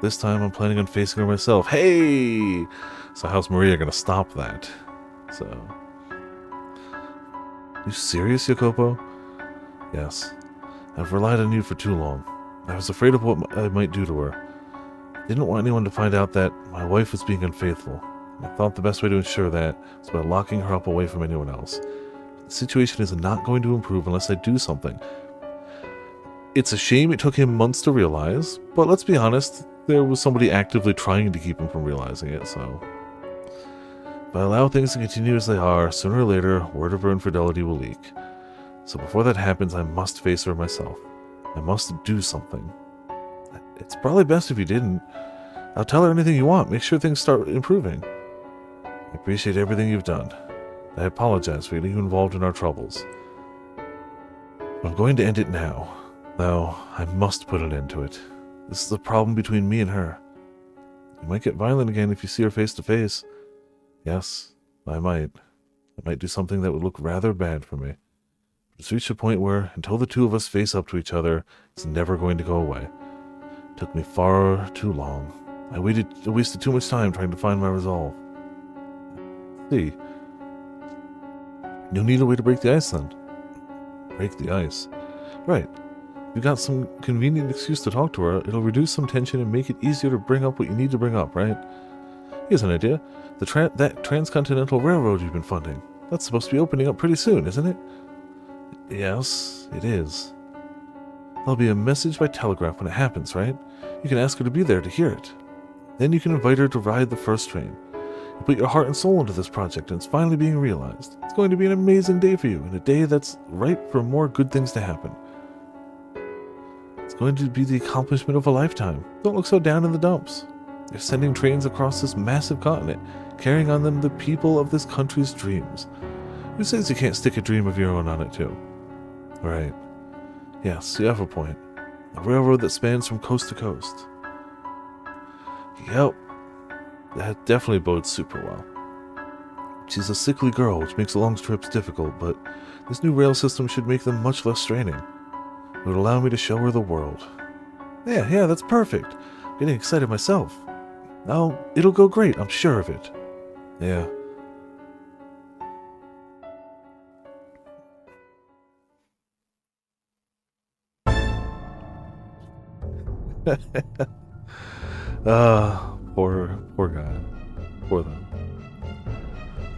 This time I'm planning on facing her myself. Hey! So how's Maria gonna stop that? So... You serious, Jacopo? Yes. I've relied on you for too long. I was afraid of what I might do to her. I didn't want anyone to find out that my wife was being unfaithful. I thought the best way to ensure that was by locking her up away from anyone else. The situation is not going to improve unless I do something. It's a shame it took him months to realize, but let's be honest, there was somebody actively trying to keep him from realizing it, so... If I allow things to continue as they are, sooner or later, word of her infidelity will leak. So before that happens, I must face her myself. I must do something. It's probably best if you didn't. I'll tell her anything you want, make sure things start improving. I appreciate everything you've done. I apologize for getting you involved in our troubles. I'm going to end it now, though I must put an end to it. This is a problem between me and her. You might get violent again if you see her face to face. Yes, I might do something that would look rather bad for me. It's reached a point where, until the two of us face up to each other, it's never going to go away. It took me far too long. I wasted too much time trying to find my resolve. See, you'll need a way to break the ice then. Break the ice. Right. If you got some convenient excuse to talk to her, it'll reduce some tension and make it easier to bring up what you need to bring up, right? Here's an idea. That transcontinental railroad you've been funding. That's supposed to be opening up pretty soon, isn't it? Yes, it is. There'll be a message by telegraph when it happens, right? You can ask her to be there to hear it. Then you can invite her to ride the first train. You put your heart and soul into this project, and it's finally being realized. It's going to be an amazing day for you, and a day that's ripe for more good things to happen. It's going to be the accomplishment of a lifetime. Don't look so down in the dumps. They're sending trains across this massive continent, carrying on them the people of this country's dreams. Who says you can't stick a dream of your own on it, too? Right. Yes, you have a point. A railroad that spans from coast to coast. Yep. That definitely bodes super well. She's a sickly girl, which makes long trips difficult, but this new rail system should make them much less straining. It would allow me to show her the world. Yeah, that's perfect. I'm getting excited myself. Now, it'll go great, I'm sure of it. Yeah. Poor guy. Poor them.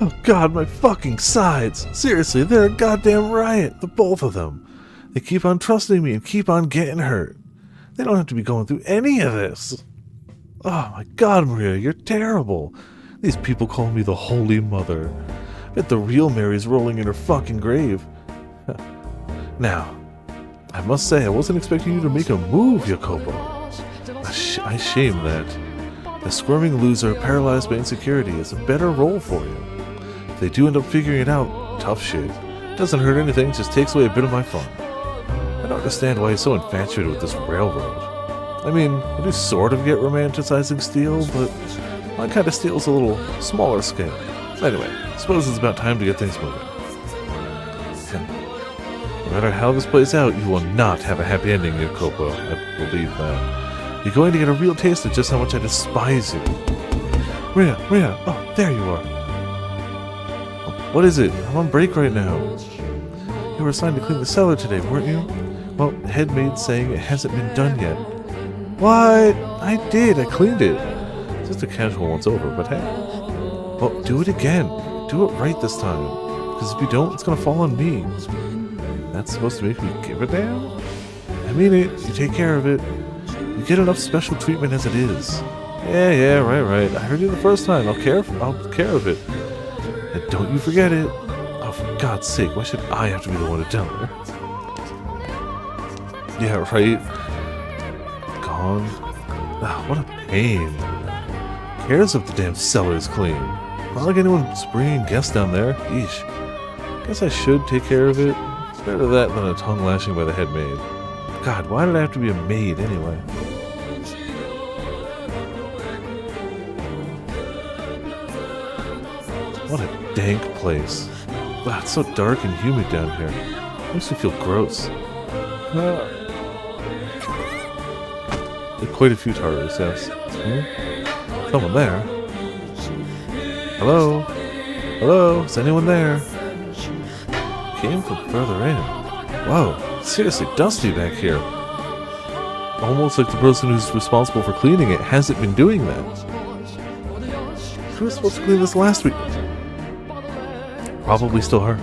Oh god, my fucking sides! Seriously, they're a goddamn riot, the both of them. They keep on trusting me and keep on getting hurt. They don't have to be going through any of this. Oh my god, Maria, you're terrible. These people call me the Holy Mother. Bet the real Mary's rolling in her fucking grave. Now, I must say, I wasn't expecting you to make a move, Jacopo. I shame that. The squirming loser paralyzed by insecurity is a better role for you. If they do end up figuring it out, tough shit. Doesn't hurt anything, just takes away a bit of my fun. I don't understand why he's so infatuated with this railroad. I mean, I do sort of get romanticizing steel, but my kind of steel is a little smaller scale. Anyway, I suppose it's about time to get things moving. No matter how this plays out, you will not have a happy ending, Jacopo. I believe that. You're going to get a real taste of just how much I despise you. Maria, oh, there you are. What is it? I'm on break right now. You were assigned to clean the cellar today, weren't you? Well, the head maid's saying it hasn't been done yet. What? I did, I cleaned it. Just a casual once over, but hey. Well, do it again. Do it right this time. Because if you don't, it's going to fall on me. That's supposed to make me give a damn? I mean it. You take care of it. You get enough special treatment as it is. Yeah, right. I heard you the first time. I'll care of it. And don't you forget it. Oh, for God's sake, why should I have to be the one to tell her? Yeah, right. Gone. Ah, what a pain. Who cares if the damn cellar's clean? Not like anyone's bringing guests down there. Eesh. Guess I should take care of it. Better that than a tongue lashing by the head maid. God, why did I have to be a maid anyway? What a dank place. Wow, it's so dark and humid down here. Makes me feel gross. Quite a few Tartars, yes. Someone there. Hello? Hello? Is anyone there? Came from further in. Whoa, seriously dusty back here. Almost like the person who's responsible for cleaning it hasn't been doing that. Who was supposed to clean this last week? Probably still her.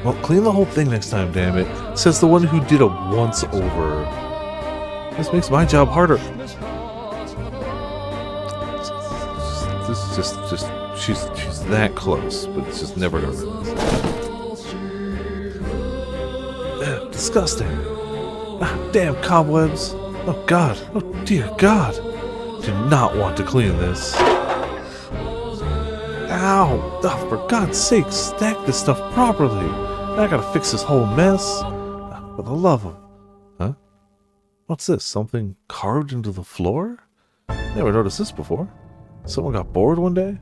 Well, clean the whole thing next time, damn it. Says the one who did a once over. This makes my job harder. She's that close, but it's just never gonna realize. Disgusting. Ah, damn cobwebs. Oh God. Oh dear God. Do not want to clean this. Ow! Oh, for God's sake, stack this stuff properly. I gotta fix this whole mess. For the love of... Huh? What's this? Something carved into the floor? Never noticed this before. Someone got bored one day?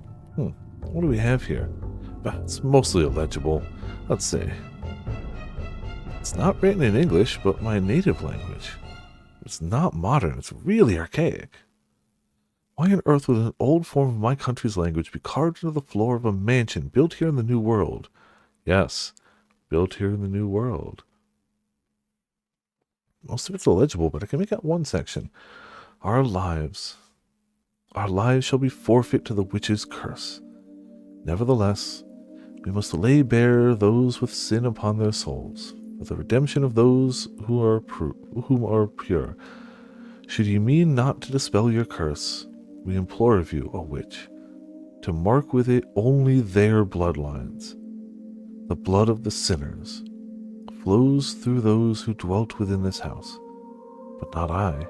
What do we have here? It's mostly illegible. Let's see. It's not written in English, but my native language. It's not modern, it's really archaic. Why on earth would an old form of my country's language be carved into the floor of a mansion built here in the New World? Yes, built here in the New World. Most of it's illegible, but I can make out one section. Our lives shall be forfeit to the witch's curse. Nevertheless, we must lay bare those with sin upon their souls, for the redemption of those whom are pure. Should ye mean not to dispel your curse, we implore of you, O witch, to mark with it only their bloodlines. The blood of the sinners flows through those who dwelt within this house, but not I.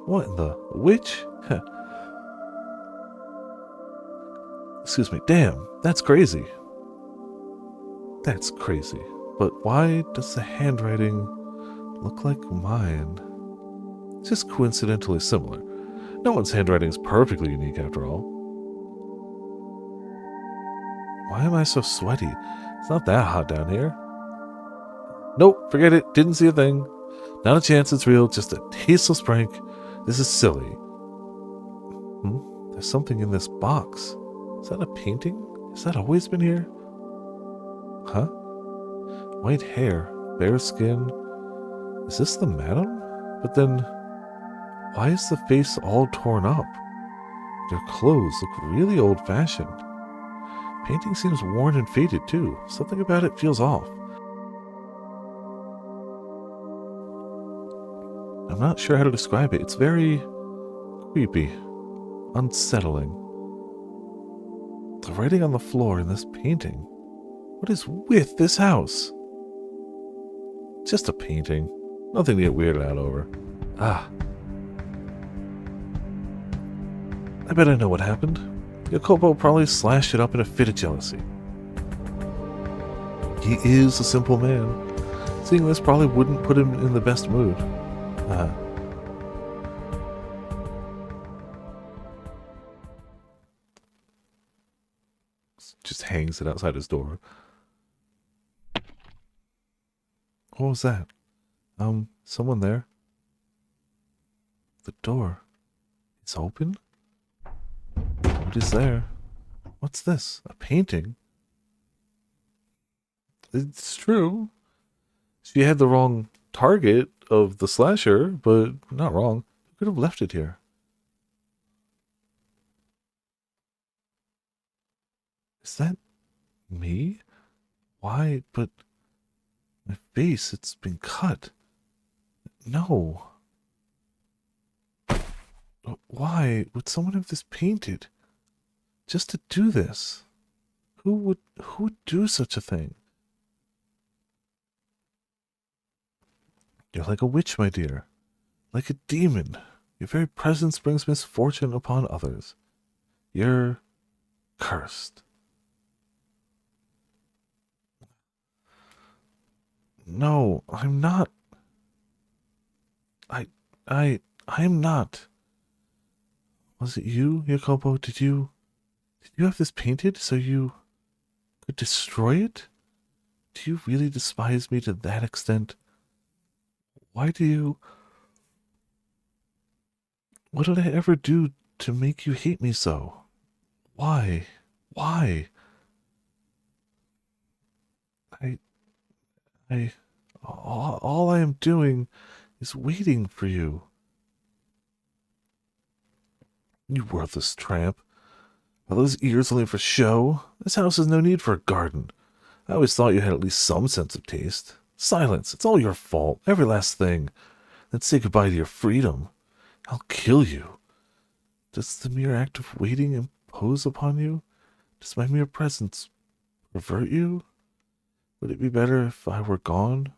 What in the witch? Excuse me. Damn, that's crazy. That's crazy. But why does the handwriting look like mine? It's just coincidentally similar. No one's handwriting is perfectly unique after all. Why am I so sweaty? It's not that hot down here. Nope, forget it. Didn't see a thing. Not a chance it's real, just a tasteless prank. This is silly. There's something in this box. Is that a painting? Has that always been here? Huh? White hair, bare skin. Is this the madam? But then, why is the face all torn up? Their clothes look really old-fashioned. Painting seems worn and faded too. Something about it feels off. I'm not sure how to describe it. It's very creepy, unsettling. The writing on the floor in this painting. What is with this house? Just a painting. Nothing to get weirded out over. I bet I know what happened. Jacopo probably slashed it up in a fit of jealousy. He is a simple man. Seeing this probably wouldn't put him in the best mood. Just hangs it outside his door. What was that? Someone there? The door. It's open? What is there? What's this? A painting? It's true. She had the wrong target of the slasher, but not wrong. Who could have left it here? Is that me? Why? But my face, it's been cut. No. Why would someone have this painted? Just to do this? Who would do such a thing? You're like a witch, my dear. Like a demon. Your very presence brings misfortune upon others. You're cursed. No, I'm not. I'm not. Was it you, Jacopo? Did you have this painted so you could destroy it? Do you really despise me to that extent? Why do you... What did I ever do to make you hate me so? Why? Why? All I am doing is waiting for you. You worthless tramp. Are those ears only for show? This house has no need for a garden. I always thought you had at least some sense of taste. Silence. It's all your fault. Every last thing. Then say goodbye to your freedom. I'll kill you. Does the mere act of waiting impose upon you? Does my mere presence pervert you? Would it be better if I were gone?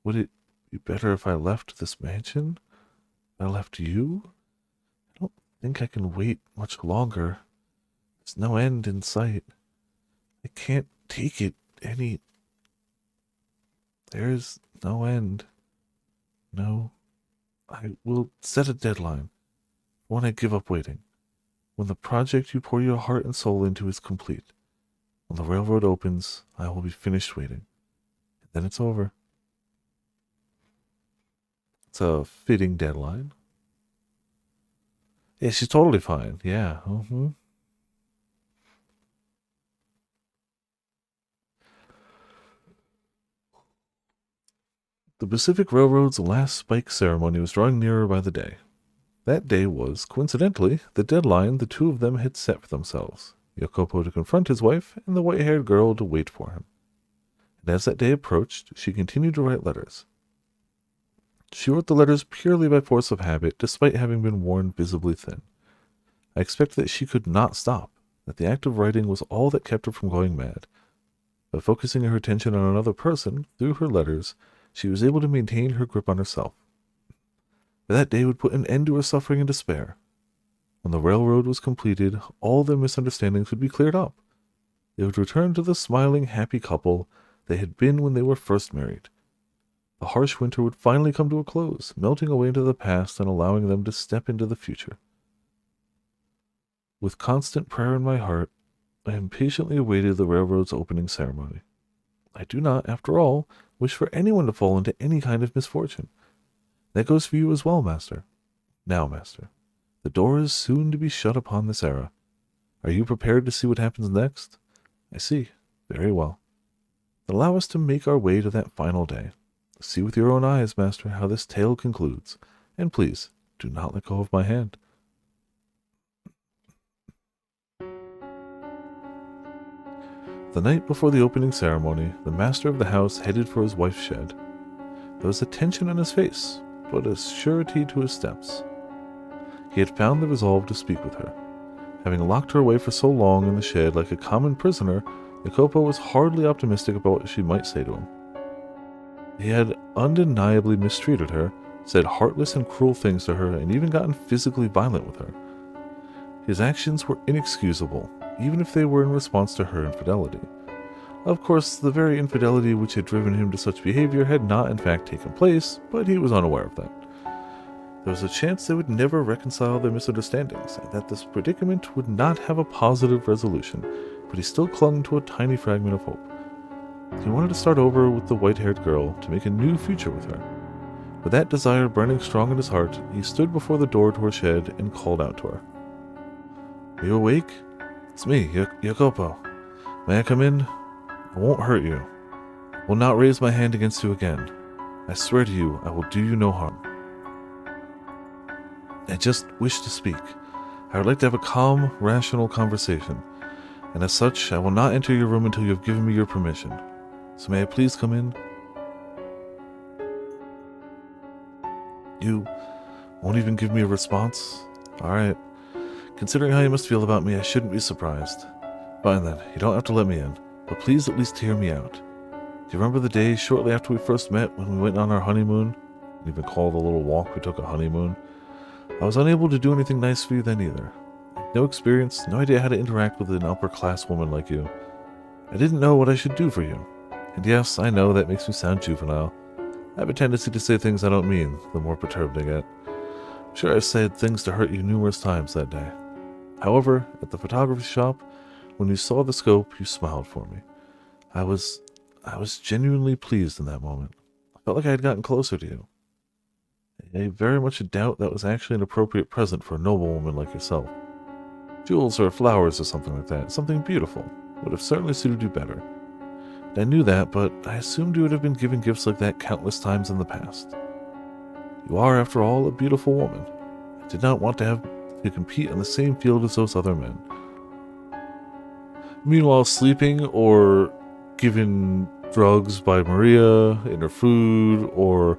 Would it be better if I left this mansion? If I left you? I don't think I can wait much longer. There's no end in sight. I can't take it any... There's no end. No. I will set a deadline when I give up waiting. When the project you pour your heart and soul into is complete, when the railroad opens, I will be finished waiting. And then it's over. It's a fitting deadline. Yeah, she's totally fine. Yeah. The Pacific Railroad's last spike ceremony was drawing nearer by the day. That day was, coincidentally, the deadline the two of them had set for themselves. Jacopo to confront his wife, and the white-haired girl to wait for him. And as that day approached, she continued to write letters. She wrote the letters purely by force of habit, despite having been worn visibly thin. I expect that she could not stop, that the act of writing was all that kept her from going mad. By focusing her attention on another person, through her letters, she was able to maintain her grip on herself. But that day would put an end to her suffering and despair. When the railroad was completed, all their misunderstandings would be cleared up. They would return to the smiling, happy couple they had been when they were first married. The harsh winter would finally come to a close, melting away into the past and allowing them to step into the future. With constant prayer in my heart, I impatiently awaited the railroad's opening ceremony. I do not, after all, wish for anyone to fall into any kind of misfortune. That goes for you as well, Master. Now, Master, the door is soon to be shut upon this era. Are you prepared to see what happens next? I see. Very well. Then allow us to make our way to that final day. See with your own eyes, Master, how this tale concludes. And please, do not let go of my hand. The night before the opening ceremony, the master of the house headed for his wife's shed. There was a tension on his face, but a surety to his steps. He had found the resolve to speak with her. Having locked her away for so long in the shed like a common prisoner, Jacopo was hardly optimistic about what she might say to him. He had undeniably mistreated her, said heartless and cruel things to her, and even gotten physically violent with her. His actions were inexcusable, even if they were in response to her infidelity. Of course, the very infidelity which had driven him to such behavior had not in fact taken place, but he was unaware of that. There was a chance they would never reconcile their misunderstandings, and that this predicament would not have a positive resolution, but he still clung to a tiny fragment of hope. He wanted to start over with the white-haired girl, to make a new future with her. With that desire burning strong in his heart, he stood before the door to her shed and called out to her. Are you awake? It's me, Jacopo. May I come in? I won't hurt you. I will not raise my hand against you again. I swear to you, I will do you no harm. I just wish to speak. I would like to have a calm, rational conversation, and as such, I will not enter your room until you have given me your permission. So may I please come in? You won't even give me a response? Alright. Considering how you must feel about me, I shouldn't be surprised. Fine then, you don't have to let me in, but please at least hear me out. Do you remember the day shortly after we first met when we went on our honeymoon? You even call the little walk we took a honeymoon. I was unable to do anything nice for you then either. No experience, no idea how to interact with an upper-class woman like you. I didn't know what I should do for you. And yes, I know that makes me sound juvenile. I have a tendency to say things I don't mean, the more perturbed I get. I'm sure I've said things to hurt you numerous times that day. However, at the photography shop, when you saw the scope, you smiled for me. I was genuinely pleased in that moment. I felt like I had gotten closer to you. I very much doubt that was actually an appropriate present for a noblewoman like yourself. Jewels or flowers or something like that, something beautiful, would have certainly suited you better. And I knew that, but I assumed you would have been given gifts like that countless times in the past. You are, after all, a beautiful woman. I did not want to have to compete on the same field as those other men. Meanwhile, sleeping or given drugs by Maria in her food or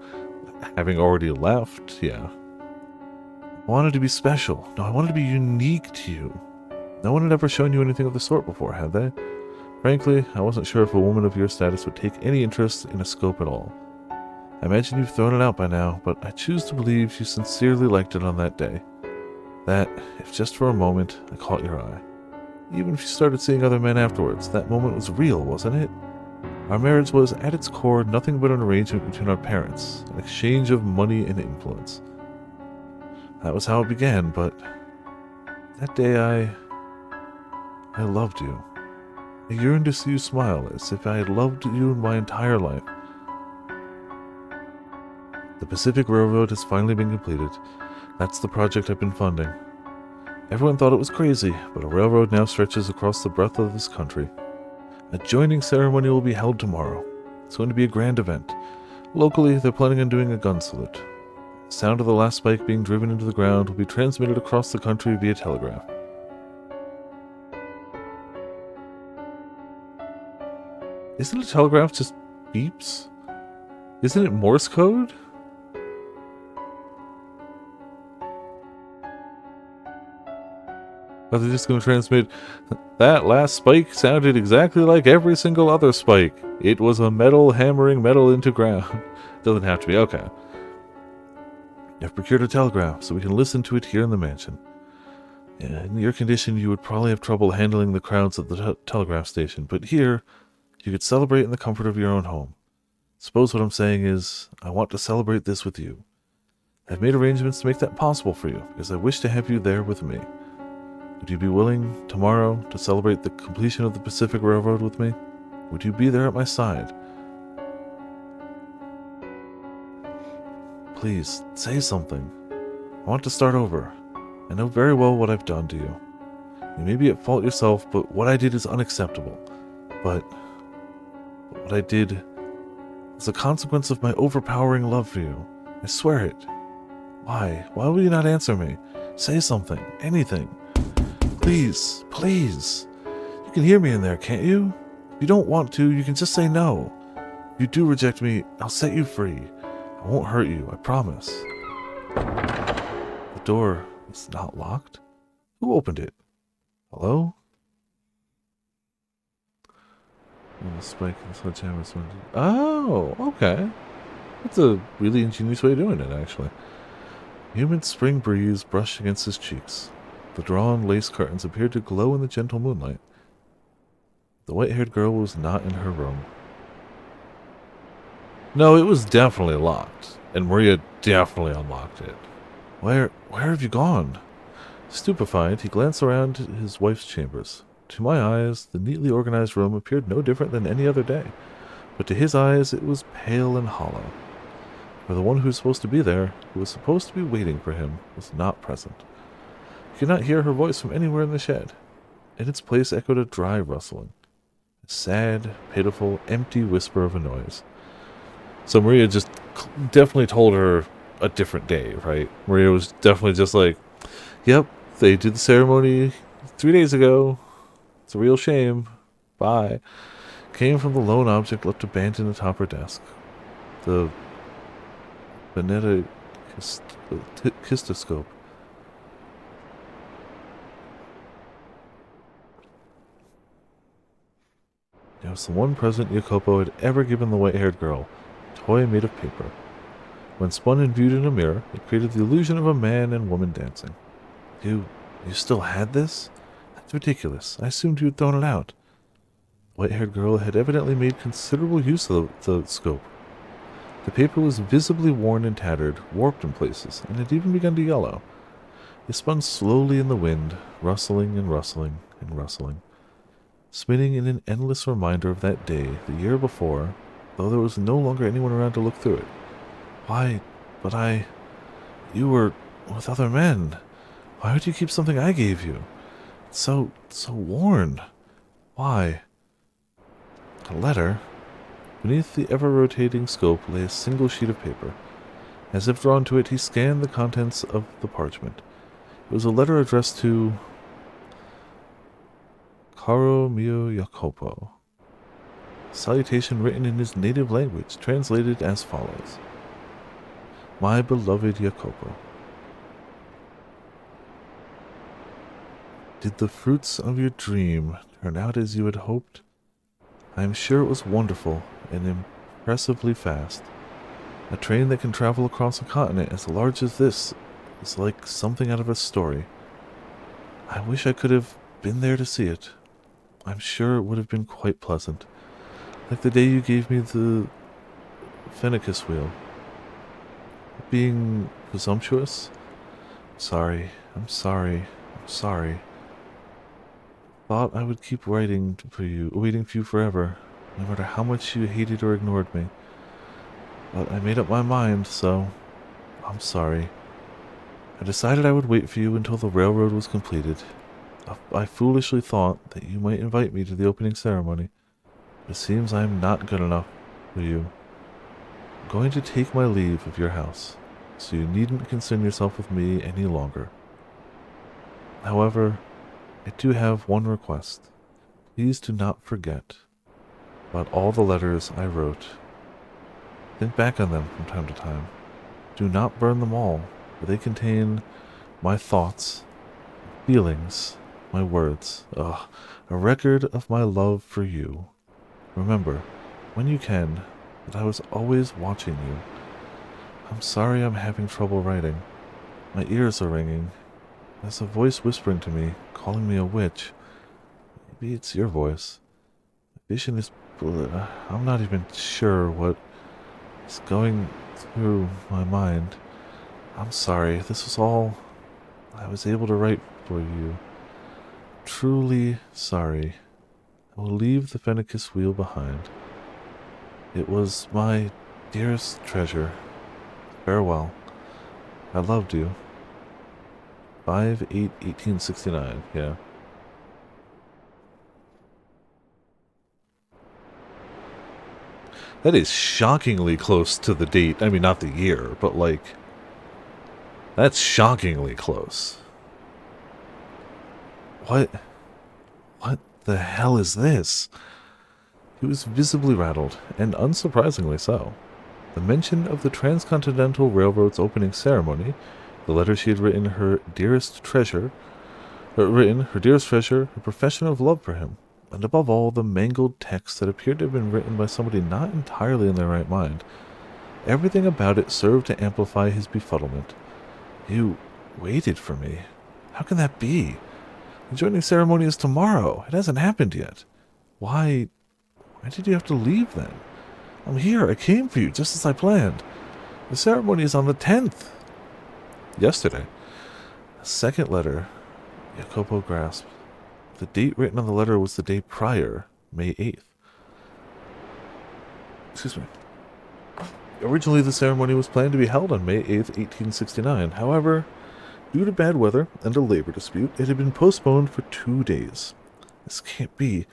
having already left, yeah. I wanted to be special. No, I wanted to be unique to you. No one had ever shown you anything of the sort before, had they? Frankly, I wasn't sure if a woman of your status would take any interest in a scope at all. I imagine you've thrown it out by now, but I choose to believe you sincerely liked it on that day. That, if just for a moment, I caught your eye. Even if you started seeing other men afterwards, that moment was real, wasn't it? Our marriage was, at its core, nothing but an arrangement between our parents, an exchange of money and influence. That was how it began, but That day I loved you. I yearned to see you smile as if I had loved you my entire life. The Pacific Railroad has finally been completed. That's the project I've been funding. Everyone thought it was crazy, but a railroad now stretches across the breadth of this country. A joining ceremony will be held tomorrow. It's going to be a grand event. Locally, they're planning on doing a gun salute. The sound of the last spike being driven into the ground will be transmitted across the country via telegraph. Isn't a telegraph just beeps? Isn't it Morse code? Are they just going to transmit, that last spike sounded exactly like every single other spike. It was a metal hammering metal into ground. Doesn't have to be. Okay. I've procured a telegraph so we can listen to it here in the mansion. In your condition, you would probably have trouble handling the crowds at the telegraph station, but here, you could celebrate in the comfort of your own home. Suppose what I'm saying is, I want to celebrate this with you. I've made arrangements to make that possible for you, because I wish to have you there with me. Would you be willing, tomorrow, to celebrate the completion of the Pacific Railroad with me? Would you be there at my side? Please, say something. I want to start over. I know very well what I've done to you. You may be at fault yourself, but what I did is unacceptable. But what I did is a consequence of my overpowering love for you. I swear it. Why? Why will you not answer me? Say something. Anything. Please. Please. You can hear me in there, can't you? If you don't want to, you can just say no. If you do reject me, I'll set you free. I won't hurt you, I promise. The door is not locked? Who opened it? Hello? And the spike and sledgehammer. Oh, okay. That's a really ingenious way of doing it, actually. Humid spring breeze brushed against his cheeks. The drawn lace curtains appeared to glow in the gentle moonlight. The white-haired girl was not in her room. No, it was definitely locked, and Maria definitely unlocked it. Where have you gone? Stupefied, he glanced around his wife's chambers. To my eyes, the neatly organized room appeared no different than any other day, but to his eyes it was pale and hollow. For the one who was supposed to be there, who was supposed to be waiting for him, was not present. He could not hear her voice from anywhere in the shed. In its place echoed a dry rustling. A sad, pitiful, empty whisper of a noise. So Maria just definitely told her a different day, right? Maria was definitely just like, yep, they did the ceremony 3 days ago. It's a real shame. Bye. Came from the lone object left abandoned atop her desk. The Kistoscope. It was the one present Jacopo had ever given the white-haired girl, a toy made of paper. When spun and viewed in a mirror, it created the illusion of a man and woman dancing. You still had this? That's ridiculous. I assumed you had thrown it out. The white-haired girl had evidently made considerable use of the scope. The paper was visibly worn and tattered, warped in places, and had even begun to yellow. It spun slowly in the wind, rustling and rustling and rustling, spinning in an endless reminder of that day, the year before, though there was no longer anyone around to look through it. Why, but you were with other men. Why would you keep something I gave you? It's so worn. Why? A letter. Beneath the ever-rotating scope lay a single sheet of paper. As if drawn to it, he scanned the contents of the parchment. It was a letter addressed to Caro mio Jacopo. A salutation written in his native language, translated as follows. My beloved Jacopo. Did the fruits of your dream turn out as you had hoped? I am sure it was wonderful and impressively fast. A train that can travel across a continent as large as this is like something out of a story. I wish I could have been there to see it. I'm sure it would have been quite pleasant. Like the day you gave me the Fennicus wheel. Being presumptuous? I'm sorry. I'm sorry. Thought I would keep waiting for you forever, no matter how much you hated or ignored me. But I made up my mind, so I'm sorry. I decided I would wait for you until the railroad was completed. I foolishly thought that you might invite me to the opening ceremony, but it seems I am not good enough for you. I'm going to take my leave of your house, so you needn't concern yourself with me any longer. However, I do have one request. Please do not forget about all the letters I wrote. Think back on them from time to time. Do not burn them all, for they contain my thoughts, feelings, my words. Ugh, a record of my love for you. Remember, when you can, that I was always watching you. I'm sorry I'm having trouble writing. My ears are ringing. There's a voice whispering to me, calling me a witch. Maybe it's your voice. My vision is blurred. I'm not even sure what is going through my mind. I'm sorry. This was all I was able to write for you. Truly sorry. I will leave the Fennicus wheel behind. It was my dearest treasure. Farewell. I loved you. 5/8/1869. Yeah. That is shockingly close to the date. I mean, not the year, but like, that's shockingly close. What? What the hell is this? He was visibly rattled, and unsurprisingly so. The mention of the Transcontinental Railroad's opening ceremony, the letter she had written her dearest treasure, her profession of love for him, and above all, the mangled text that appeared to have been written by somebody not entirely in their right mind. Everything about it served to amplify his befuddlement. You waited for me? How can that be? The joining ceremony is tomorrow. It hasn't happened yet. Why did you have to leave then? I'm here. I came for you, just as I planned. The ceremony is on the 10th. Yesterday. A second letter. Jacopo grasped. The date written on the letter was the day prior, May 8th. Excuse me. Originally, the ceremony was planned to be held on May 8th, 1869. However, due to bad weather and a labor dispute, it had been postponed for 2 days. This can't be.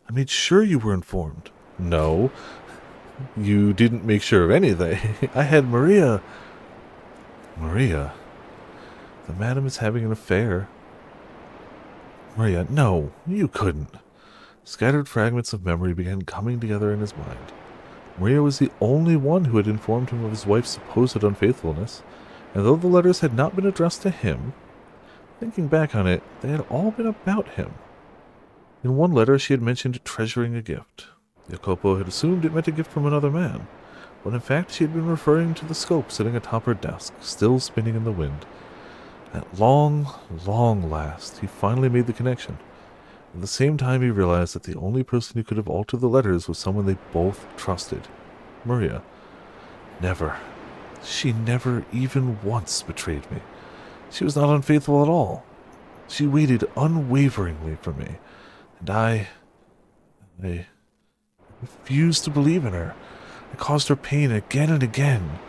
I made sure you were informed. No, you didn't make sure of anything. I had Maria. Maria? The madam is having an affair. Maria, no, you couldn't. Scattered fragments of memory began coming together in his mind. Maria was the only one who had informed him of his wife's supposed unfaithfulness, and though the letters had not been addressed to him, thinking back on it, they had all been about him. In one letter she had mentioned treasuring a gift. Jacopo had assumed it meant a gift from another man, when in fact she had been referring to the scope sitting atop her desk, still spinning in the wind. At long, long last, he finally made the connection. At the same time, he realized that the only person who could have altered the letters was someone they both trusted. Maria. Never. She never even once betrayed me. She was not unfaithful at all. She waited unwaveringly for me, and I refused to believe in her. I caused her pain again and again.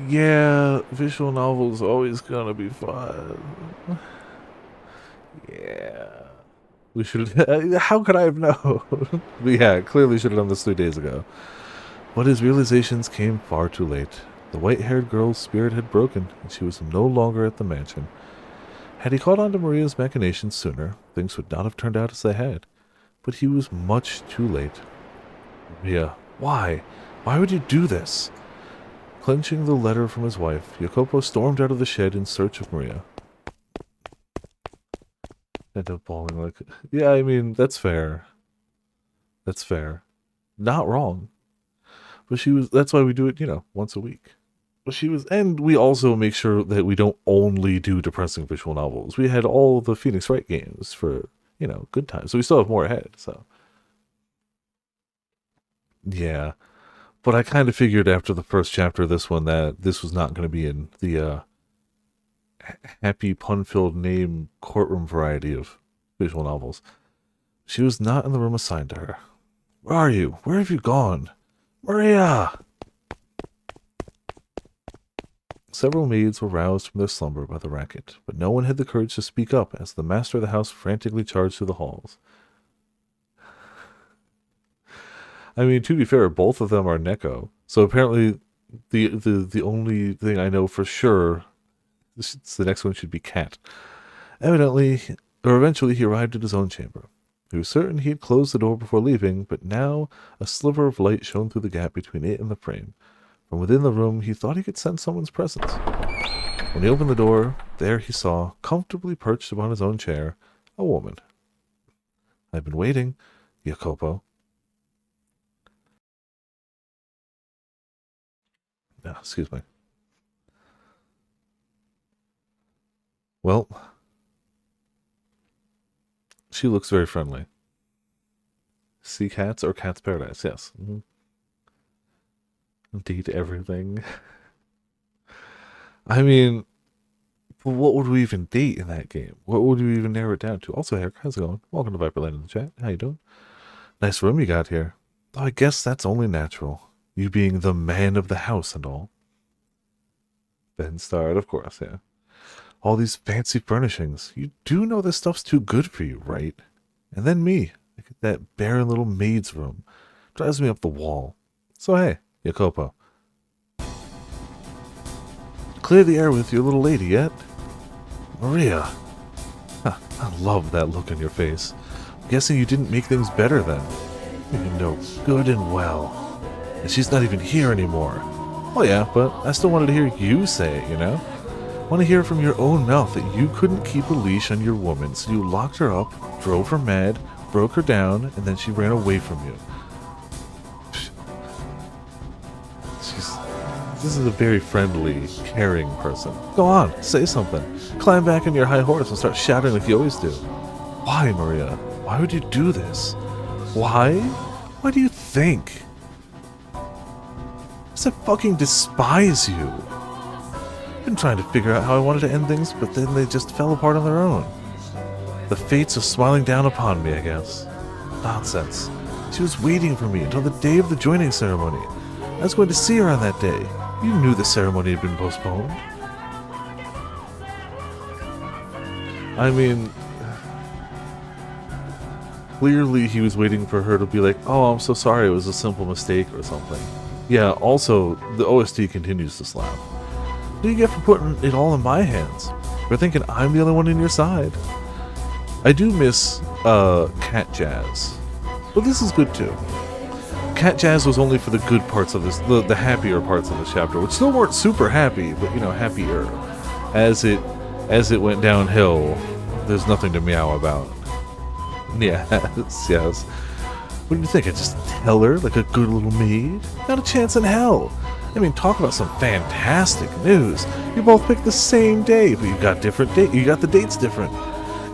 Yeah, visual novels always gonna be fun. Yeah. We should. How could I have known? But yeah, clearly should have done this 3 days ago. But his realizations came far too late. The white-haired girl's spirit had broken, and she was no longer at the mansion. Had he caught on to Maria's machinations sooner, things would not have turned out as they had. But he was much too late. Maria, why? Why would you do this? Clenching the letter from his wife, Jacopo stormed out of the shed in search of Maria. End up bawling like... Yeah, I mean, that's fair. That's fair. Not wrong. But she was... That's why we do it, once a week. But she was... And we also make sure that we don't only do depressing visual novels. We had all the Phoenix Wright games for, good times. So we still have more ahead, so... Yeah. But I kind of figured after the first chapter of this one that this was not going to be in the happy pun-filled name courtroom variety of visual novels. She was not in the room assigned to her. Where are you? Where have you gone? Maria! Several maids were roused from their slumber by the racket, but no one had the courage to speak up as the master of the house frantically charged through the halls. I mean, to be fair, both of them are Neko, so apparently the only thing I know for sure is the next one should be Cat. Eventually he arrived at his own chamber. He was certain he had closed the door before leaving, but now a sliver of light shone through the gap between it and the frame. From within the room, he thought he could sense someone's presence. When he opened the door, there he saw, comfortably perched upon his own chair, a woman. I've been waiting, Jacopo. Excuse me. Well, she looks very friendly. Sea cats or cat's paradise, yes. Indeed, everything. I mean, what would we even date in that game? What would we even narrow it down to? Also, Eric, how's it going? Welcome to Viperland in the chat. How you doing? Nice room you got here. Oh, I guess that's only natural. You being the man of the house and all. Ben starred, of course, yeah. All these fancy furnishings. You do know this stuff's too good for you, right? And then me. I get that barren little maid's room. Drives me up the wall. So hey, Jacopo. Clear the air with your little lady yet? Maria. Huh, I love that look on your face. I'm guessing you didn't make things better then. You know good and well. And she's not even here anymore. Oh yeah, but I still wanted to hear you say it, you know? I want to hear from your own mouth that you couldn't keep a leash on your woman, so you locked her up, drove her mad, broke her down, and then she ran away from you. This is a very friendly, caring person. Go on, say something. Climb back on your high horse and start shouting like you always do. Why, Maria? Why would you do this? Why? Why do you think? Because I fucking despise you. I've been trying to figure out how I wanted to end things, but then they just fell apart on their own. The fates are smiling down upon me, I guess. Nonsense. She was waiting for me until the day of the joining ceremony. I was going to see her on that day. You knew the ceremony had been postponed. I mean, clearly he was waiting for her to be like, oh, I'm so sorry, it was a simple mistake or something. Yeah, also, the OST continues to slap. What do you get for putting it all in my hands? For thinking I'm the only one in your side. I do miss Cat Jazz, but this is good too. Cat Jazz was only for the good parts of this, the happier parts of this chapter, which still weren't super happy, but you know, happier. As it went downhill, there's nothing to meow about. Yes. What do you think? I just tell her like a good little maid? Not a chance in hell. I mean, talk about some fantastic news. You both picked the same day, but you got different date. You got the dates different.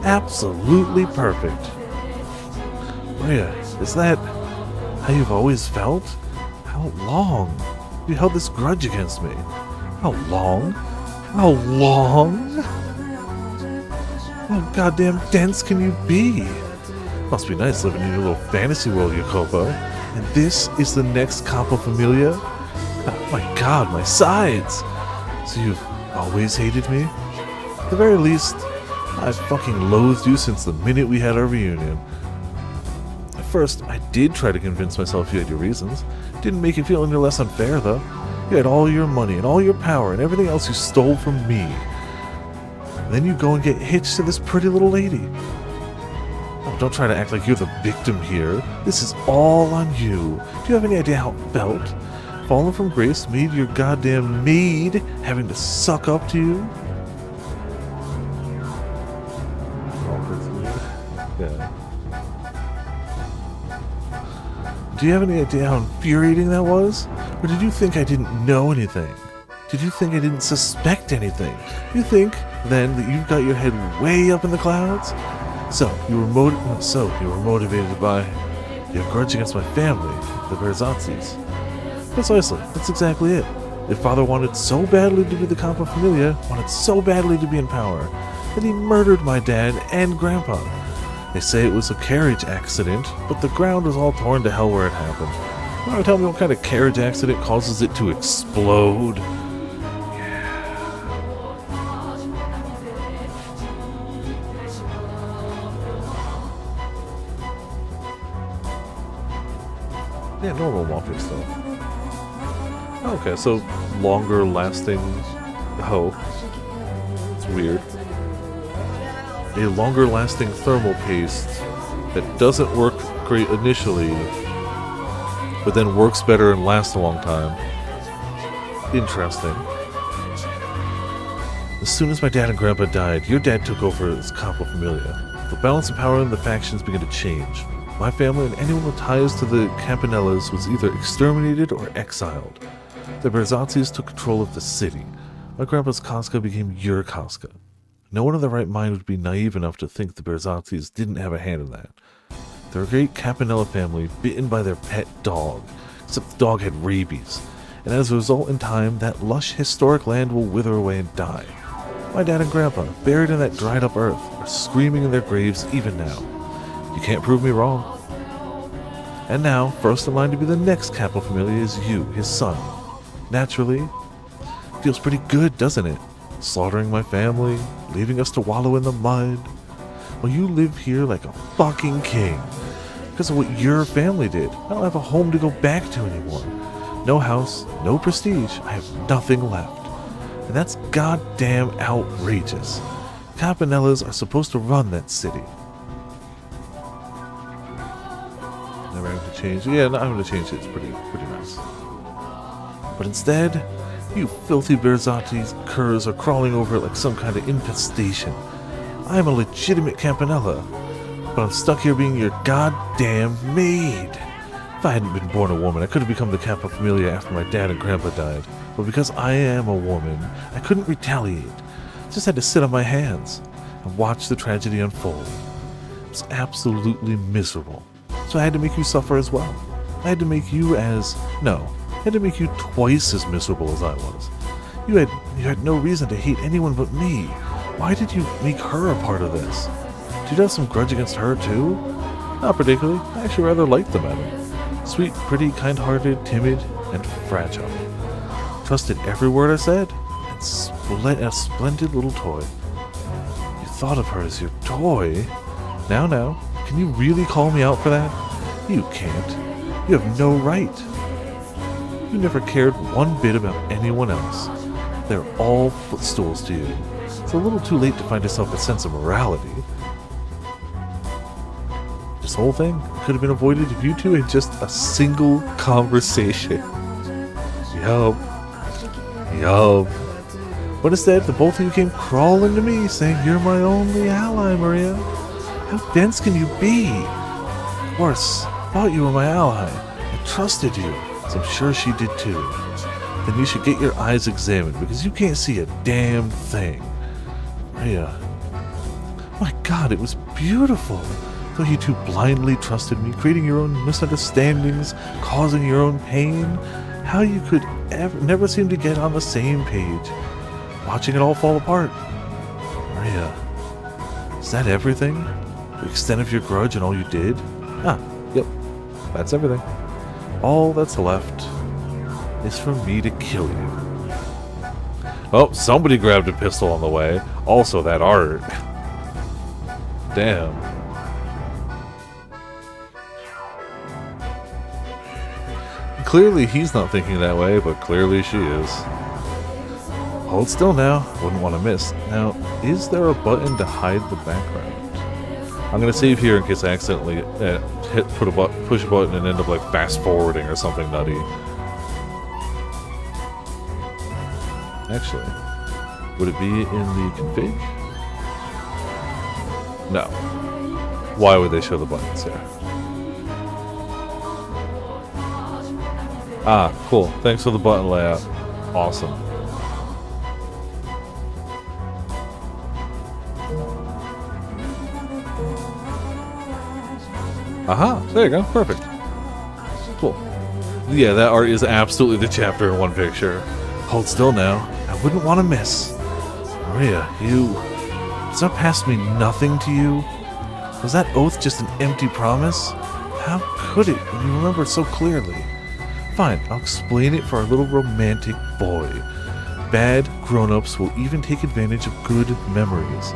Absolutely perfect. Maria, is that how you've always felt? How long have you held this grudge against me? How long? How long? How goddamn dense can you be? Must be nice living in your little fantasy world, Jacopo. And this is the next Capo Familia? Oh my god, my sides! So you've always hated me? At the very least, I've fucking loathed you since the minute we had our reunion. At first, I did try to convince myself you had your reasons. Didn't make you feel any less unfair, though. You had all your money and all your power and everything else you stole from me. And then you go and get hitched to this pretty little lady. Oh, don't try to act like you're the victim here. This is all on you. Do you have any idea how it felt? Falling from grace made your goddamn maid having to suck up to you? Yeah. Do you have any idea how infuriating that was? Or did you think I didn't know anything? Did you think I didn't suspect anything? You think, then, that you've got your head way up in the clouds? So you were motivated by your grudge against my family, the Verzazzis. Precisely, that's exactly it. Your father wanted so badly to be the Campa Familia, wanted so badly to be in power, that he murdered my dad and grandpa. They say it was a carriage accident, but the ground was all torn to hell where it happened. You want to tell me what kind of carriage accident causes it to explode? Yeah, normal walking stuff. Okay, so longer lasting. Oh, it's weird. A longer lasting thermal paste that doesn't work great initially, but then works better and lasts a long time. Interesting. As soon as my dad and grandpa died, your dad took over as Campo Familia. The balance of power in the factions began to change. My family and anyone with ties to the Campanellas was either exterminated or exiled. The Berzazzis took control of the city. My grandpa's Casca became your Casca. No one in their right mind would be naive enough to think the Berzazzis didn't have a hand in that. They're a great Campanella family bitten by their pet dog, except the dog had rabies, and as a result in time, that lush historic land will wither away and die. My dad and grandpa, buried in that dried up earth, are screaming in their graves even now. You can't prove me wrong. And now, first in line to be the next Campo Familia is you, his son. Naturally, feels pretty good, doesn't it? Slaughtering my family, leaving us to wallow in the mud. Well, you live here like a fucking king. Because of what your family did. I don't have a home to go back to anymore. No house, no prestige. I have nothing left. And that's goddamn outrageous. Campanellas are supposed to run that city. Never have to change. Yeah, no, I'm going to change it. It's pretty nice. But instead, you filthy Berzati's curs are crawling over it like some kind of infestation. I am a legitimate Campanella, but I'm stuck here being your goddamn maid. If I hadn't been born a woman, I could have become the Campa Familia after my dad and grandpa died. But because I am a woman, I couldn't retaliate. Just had to sit on my hands and watch the tragedy unfold. It was absolutely miserable. So I had to make you suffer as well. I had to make you I had to make you twice as miserable as I was. You had no reason to hate anyone but me. Why did you make her a part of this? Did you have some grudge against her too? Not particularly. I actually rather liked the madam. Sweet, pretty, kind-hearted, timid, and fragile. Trusted every word I said, and a splendid little toy. You thought of her as your toy? Now, can you really call me out for that? You can't. You have no right. You never cared one bit about anyone else. They're all footstools to you. It's a little too late to find yourself a sense of morality. This whole thing could have been avoided if you two had just a single conversation. Yup. But instead, the both of you came crawling to me, saying, "You're my only ally, Maria." How dense can you be? Of course, I thought you were my ally. I trusted you, as I'm sure she did too. Then you should get your eyes examined, because you can't see a damn thing. Maria. My God, it was beautiful. Though you two blindly trusted me, creating your own misunderstandings, causing your own pain, how you could never seem to get on the same page, watching it all fall apart. Maria, is that everything? The extent of your grudge and all you did? Yep, that's everything. All that's left is for me to kill you. Oh, somebody grabbed a pistol on the way. Also that art. Damn. Clearly he's not thinking that way, but clearly she is. Hold still now. Wouldn't want to miss. Now, is there a button to hide the background? I'm going to save here in case I accidentally push a button and end up like fast forwarding or something nutty. Actually, would it be in the config? No. Why would they show the buttons here? Ah, cool. Thanks for the button layout. Awesome. Aha! There you go. Perfect. Cool. Yeah, that art is absolutely the chapter in one picture. hold still now. I wouldn't want to miss. Maria, does our past mean nothing to you? Was that oath just an empty promise? How could it when you remember it so clearly? Fine, I'll explain it for our little romantic boy. Bad grown-ups will even take advantage of good memories.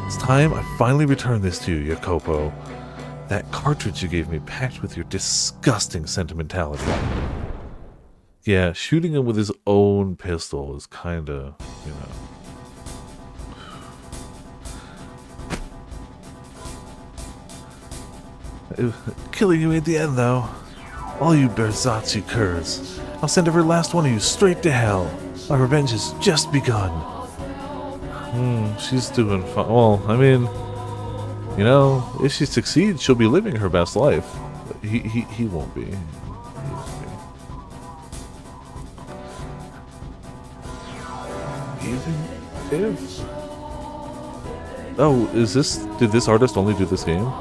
It's time I finally return this to you, Jacopo. That cartridge you gave me packed with your disgusting sentimentality. Yeah, shooting him with his own pistol is kinda, Killing you at the end, though. All you Berzazzi curs. I'll send every last one of you straight to hell. My revenge has just begun. She's doing fine. Well, I mean, if she succeeds, she'll be living her best life. He won't be. Even if... Oh, did this artist only do this game?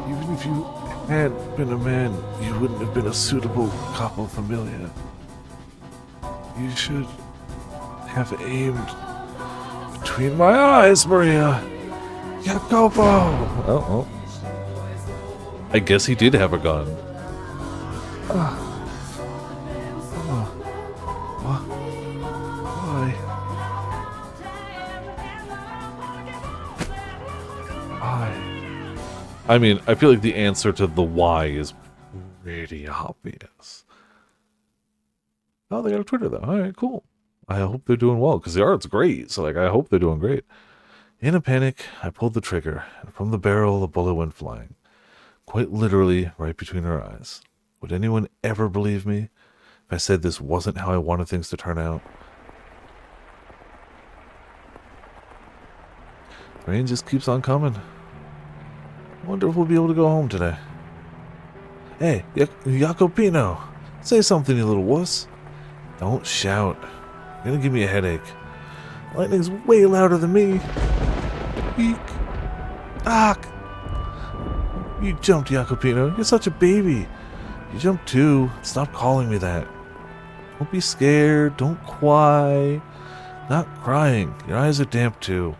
Even if you had been a man, you wouldn't have been a suitable capo familia. You should have aimed between my eyes, Maria. Jacopo! Oh. I guess he did have a gun. Why? I mean, I feel like the answer to the why is pretty obvious. Oh, they got a Twitter, though. All right, cool. I hope they're doing well, because the art's great, so, I hope they're doing great. In a panic, I pulled the trigger, and from the barrel, a bullet went flying. Quite literally, right between her eyes. Would anyone ever believe me if I said this wasn't how I wanted things to turn out? The rain just keeps on coming. I wonder if we'll be able to go home today. Hey, Jacopino, say something, you little wuss. Don't shout. You're gonna give me a headache. Lightning's way louder than me. Eek. Ah! You jumped, Jacopino. You're such a baby. You jumped too. Stop calling me that. Don't be scared. Don't cry. Not crying. Your eyes are damp too.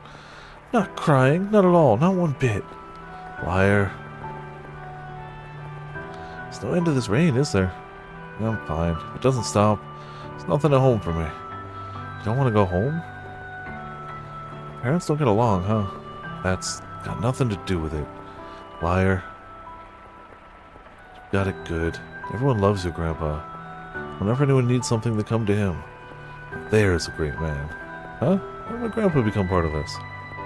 Not crying. Not at all. Not one bit. Liar. There's no end to this rain, is there? I'm fine. If it doesn't stop, there's nothing at home for me. You don't want to go home? Parents don't get along, huh? That's got nothing to do with it. Liar. You got it good. Everyone loves your grandpa. Whenever anyone needs something, they come to him. There's a great man. Huh? Why did my grandpa become part of this?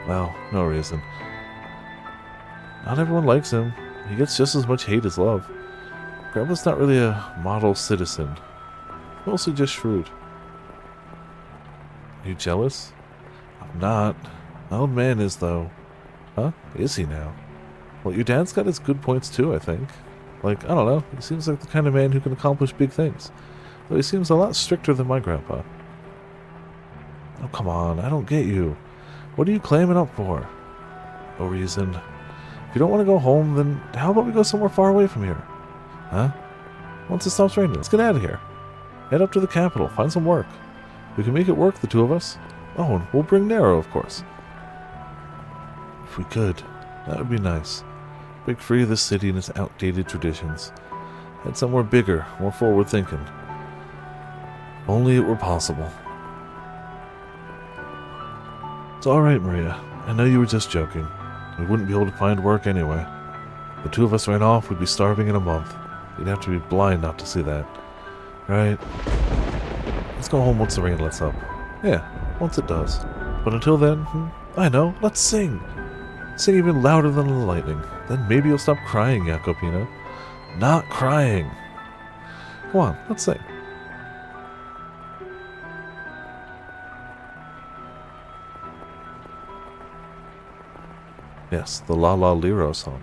Well, no reason. Not everyone likes him. He gets just as much hate as love. Grandpa's not really a model citizen. Mostly just shrewd. Are you jealous? I'm not. My old man is, though. Huh? Is he now? Well, your dad's got his good points, too, I think. I don't know. He seems like the kind of man who can accomplish big things. Though he seems a lot stricter than my grandpa. Oh, come on. I don't get you. What are you clamming up for? No reason. If you don't want to go home, then how about we go somewhere far away from here? Huh? Once it stops raining, let's get out of here. Head up to the capital, find some work. We can make it work, the two of us. Oh, and we'll bring Nero, of course. If we could, that would be nice. Break free of this city and its outdated traditions. Head somewhere bigger, more forward-thinking. If only it were possible. It's alright, Maria. I know you were just joking. We wouldn't be able to find work anyway. If the two of us ran off, we'd be starving in a month. You'd have to be blind not to see that. Right? Let's go home once the rain lets up. Yeah, once it does. But until then, I know, let's sing. Sing even louder than the lightning. Then maybe you'll stop crying, Jacopino. Not crying. Come on, let's sing. Yes, the La La Liro song.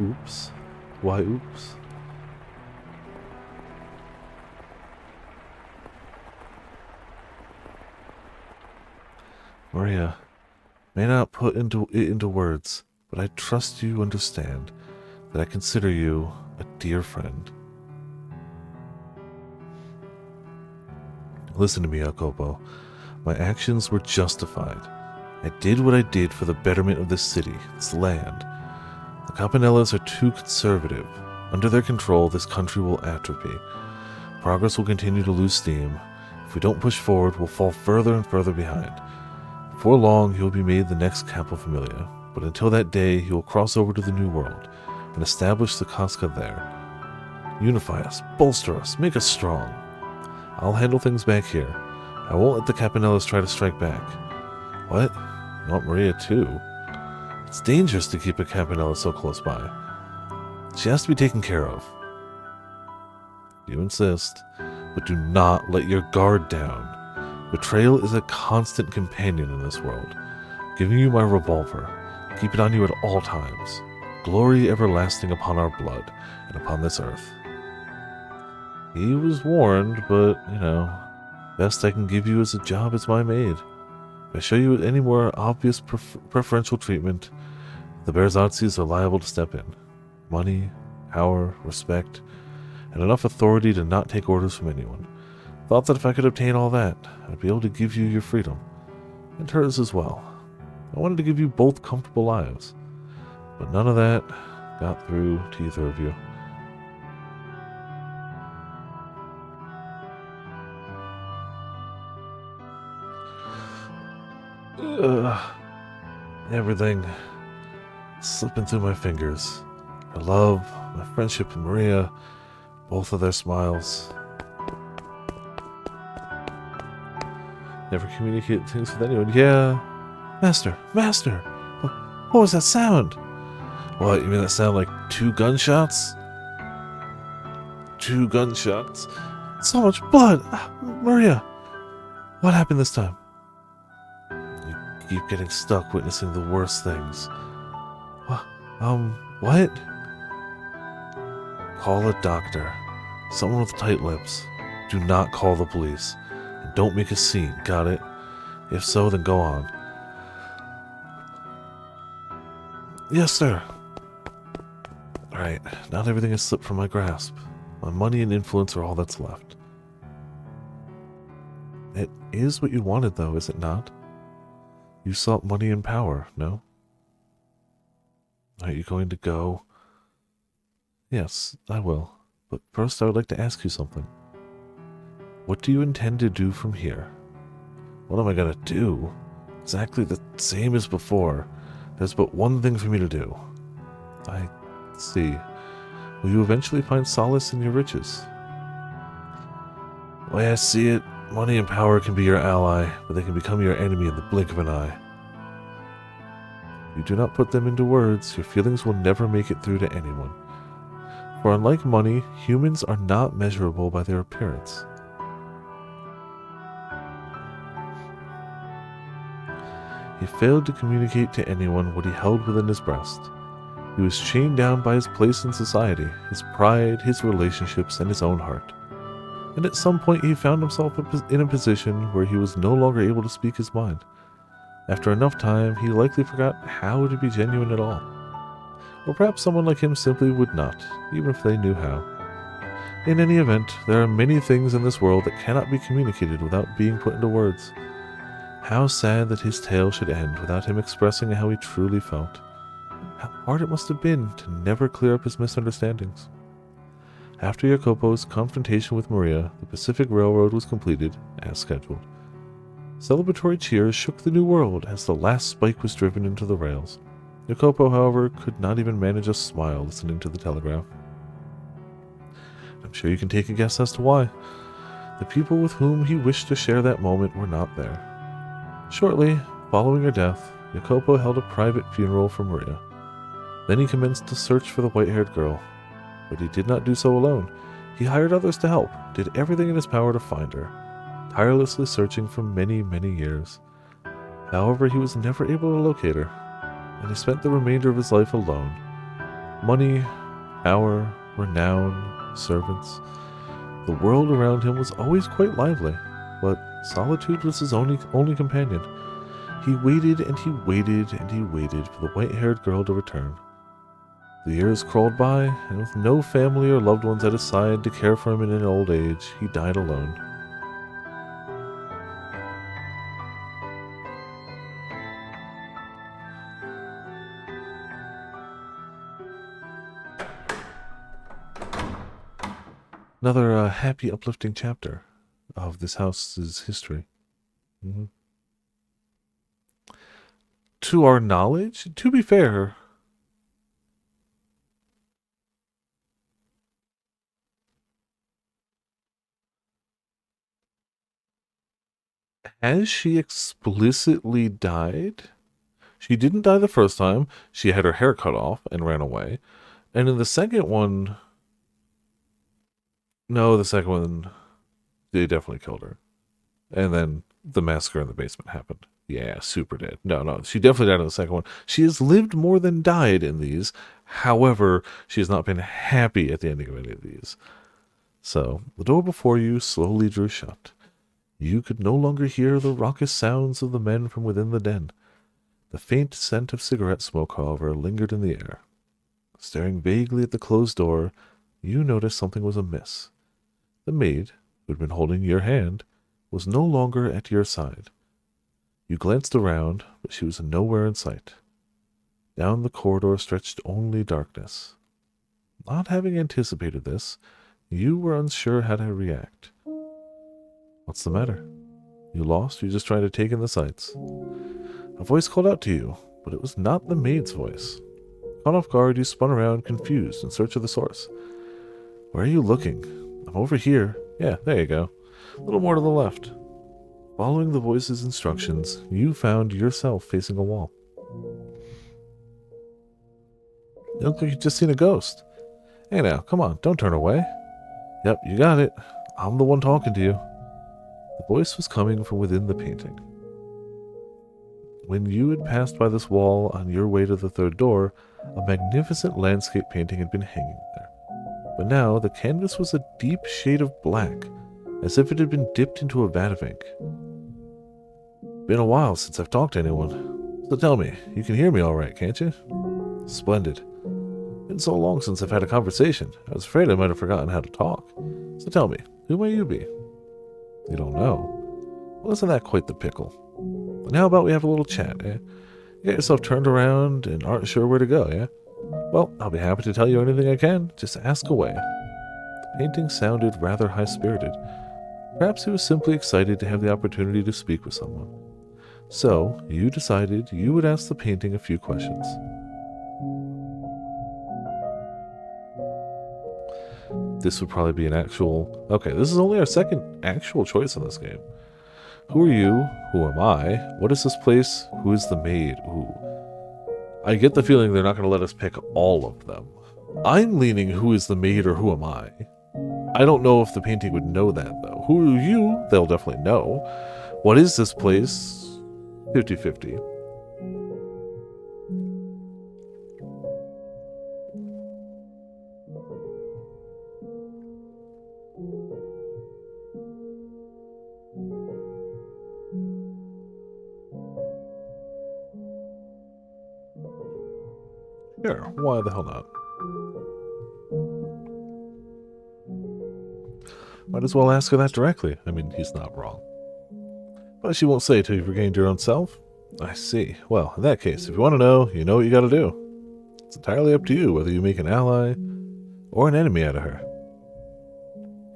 Oops. Why oops? Maria, may not put it into words, but I trust you understand that I consider you a dear friend. Listen to me, Jacopo. My actions were justified. I did what I did for the betterment of this city, this land. The Campanellas are too conservative. Under their control, this country will atrophy. Progress will continue to lose steam. If we don't push forward, we'll fall further and further behind. Before long, he will be made the next Capo Familia, but until that day, he will cross over to the New World and establish the Casca there. Unify us, bolster us, make us strong. I'll handle things back here. I won't let the Campanellas try to strike back. What? You want Maria too? It's dangerous to keep a Campanella so close by. She has to be taken care of. You insist, but do not let your guard down. Betrayal is a constant companion in this world. Giving you my revolver, keep it on you at all times. Glory everlasting upon our blood and upon this earth. He was warned, but, best I can give you is a job as my maid. If I show you any more obvious preferential treatment, the Berzazis are liable to step in. Money, power, respect, and enough authority to not take orders from anyone. Thought that if I could obtain all that, I'd be able to give you your freedom. And hers as well. I wanted to give you both comfortable lives. But none of that got through to either of you. Everything slipping through my fingers. Her love, my friendship with Maria, both of their smiles. Never communicate things with anyone. Yeah. Master! What was that sound? What, you mean that sound like 2 gunshots? 2 gunshots? So much blood! Maria! What happened this time? You keep getting stuck witnessing the worst things. What? Call a doctor. Someone with tight lips. Do not call the police. And don't make a scene, got it? If so, then go on. Yes, sir. Alright, now that everything has slipped from my grasp. My money and influence are all that's left. It is what you wanted, though, is it not? You sought money and power, no? Are you going to go? Yes, I will. But first I would like to ask you something. What do you intend to do from here? What am I gonna do? Exactly the same as before. There's but one thing for me to do. I see. Will you eventually find solace in your riches? The way I see it, money and power can be your ally, but they can become your enemy in the blink of an eye. If you do not put them into words, your feelings will never make it through to anyone. For unlike money, humans are not measurable by their appearance. He failed to communicate to anyone what he held within his breast. He was chained down by his place in society, his pride, his relationships, and his own heart. And at some point he found himself in a position where he was no longer able to speak his mind. After enough time, he likely forgot how to be genuine at all. Or perhaps someone like him simply would not, even if they knew how. In any event, there are many things in this world that cannot be communicated without being put into words. How sad that his tale should end without him expressing how he truly felt. How hard it must have been to never clear up his misunderstandings. After Jacopo's confrontation with Maria, the Pacific Railroad was completed, as scheduled. Celebratory cheers shook the new world as the last spike was driven into the rails. Jacopo, however, could not even manage a smile listening to the telegraph. I'm sure you can take a guess as to why. The people with whom he wished to share that moment were not there. Shortly following her death, Jacopo held a private funeral for Maria. Then he commenced to search for the white-haired girl. But he did not do so alone. He hired others to help, did everything in his power to find her, tirelessly searching for many, many years. However, he was never able to locate her, and he spent the remainder of his life alone. Money, power, renown, servants. The world around him was always quite lively, but solitude was his only companion. He waited and he waited and he waited for the white-haired girl to return. The years crawled by, and with no family or loved ones at his side to care for him in an old age, he died alone. Another happy, uplifting chapter of this house's history. Mhm. To our knowledge, to be fair, has she explicitly died? She didn't die the first time. She had her hair cut off and ran away. And in the second one, no, the second one, they definitely killed her. And then the massacre in the basement happened. Yeah, super dead. No, no, she definitely died in the second one. She has lived more than died in these. However, she has not been happy at the ending of any of these. So, the door before you slowly drew shut. You could no longer hear the raucous sounds of the men from within the den. The faint scent of cigarette smoke, however, lingered in the air. Staring vaguely at the closed door, you noticed something was amiss. The maid, who had been holding your hand, was no longer at your side. You glanced around, but she was nowhere in sight. Down the corridor stretched only darkness. Not having anticipated this, you were unsure how to react. What's the matter? You lost? You just trying to take in the sights? A voice called out to you, but it was not the maid's voice. Caught off guard, you spun around, confused, in search of the source. Where are you looking? I'm over here. Yeah, there you go. A little more to the left. Following the voice's instructions, you found yourself facing a wall. You look like you've just seen a ghost. Hey now, come on, don't turn away. Yep, you got it. I'm the one talking to you. The voice was coming from within the painting. When you had passed by this wall on your way to the third door, a magnificent landscape painting had been hanging there. But now the canvas was a deep shade of black, as if it had been dipped into a vat of ink. Been a while since I've talked to anyone. So tell me, you can hear me all right, can't you? Splendid. Been so long since I've had a conversation. I was afraid I might have forgotten how to talk. So tell me, who may you be? You don't know. Well, isn't that quite the pickle? And how about we have a little chat, eh? You get yourself turned around and aren't sure where to go, yeah? Well, I'll be happy to tell you anything I can. Just ask away. The painting sounded rather high-spirited. Perhaps he was simply excited to have the opportunity to speak with someone. So, you decided you would ask the painting a few questions. This would probably be an actual... Okay, this is only our second actual choice in this game. Who are you? Who am I? What is this place? Who is the maid? Ooh. I get the feeling they're not going to let us pick all of them. I'm leaning who is the maid or who am I? I don't know if the painting would know that, though. Who are you? They'll definitely know. What is this place? 50-50. Sure, why the hell not? Might as well ask her that directly. I mean, he's not wrong. But she won't say till you've regained your own self? I see. Well, in that case, if you want to know, you know what you gotta do. It's entirely up to you whether you make an ally or an enemy out of her.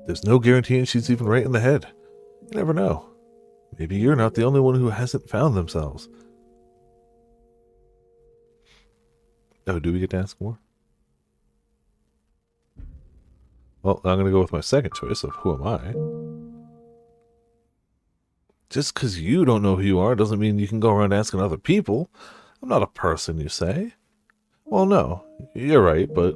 There's no guaranteeing she's even right in the head. You never know. Maybe you're not the only one who hasn't found themselves. Oh, do we get to ask more? Well, I'm going to go with my second choice of who am I. Just because you don't know who you are doesn't mean you can go around asking other people. I'm not a person, you say? Well, no, you're right, but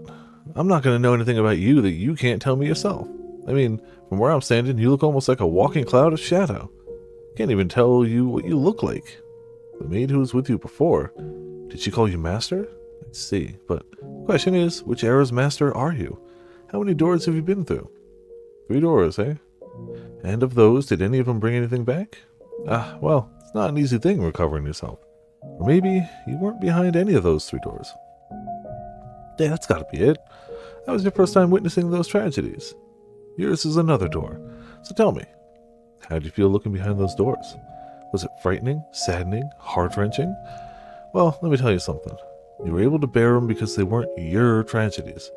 I'm not going to know anything about you that you can't tell me yourself. I mean, from where I'm standing, you look almost like a walking cloud of shadow. Can't even tell you what you look like. The maid who was with you before, did she call you master? I see, but the question is, which era's master are you? How many doors have you been through? 3 doors, eh? And of those, did any of them bring anything back? Ah, well, it's not an easy thing recovering yourself. Or maybe you weren't behind any of those 3 doors. Yeah, that's gotta be it. That was your first time witnessing those tragedies. Yours is another door. So tell me, how did you feel looking behind those doors? Was it frightening, saddening, heart-wrenching? Well, let me tell you something. You were able to bear them because they weren't your tragedies.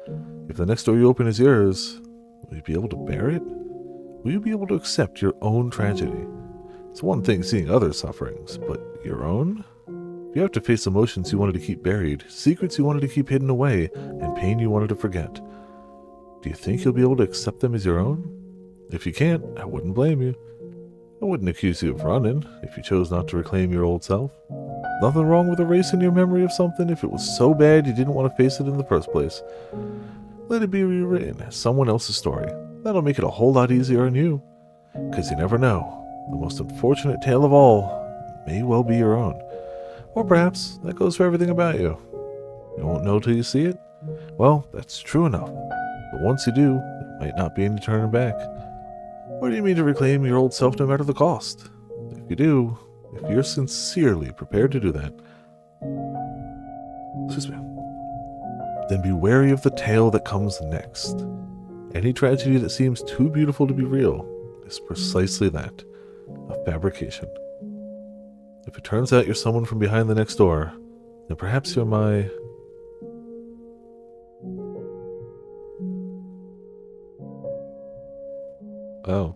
If the next door you open is yours, Will you be able to bear it? Will you be able to accept your own tragedy? It's one thing seeing others' sufferings, but your own? If you have to face emotions you wanted to keep buried, secrets you wanted to keep hidden away, and pain you wanted to forget, do you think you'll be able to accept them as your own? If you can't, I wouldn't blame you. I wouldn't accuse you of running if you chose not to reclaim your old self. Nothing wrong with erasing your memory of something if it was so bad you didn't want to face it in the first place. Let it be rewritten as someone else's story. That'll make it a whole lot easier on you. Because you never know. The most unfortunate tale of all may well be your own. Or perhaps that goes for everything about you. You won't know till you see it? Well, that's true enough. But once you do, there might not be any turning back. Or do you mean to reclaim your old self no matter the cost? If you do, if you're sincerely prepared to do that, excuse me, then be wary of the tale that comes next. Any tragedy that seems too beautiful to be real is precisely that, a fabrication. If it turns out you're someone from behind the next door, then perhaps you're my... Oh.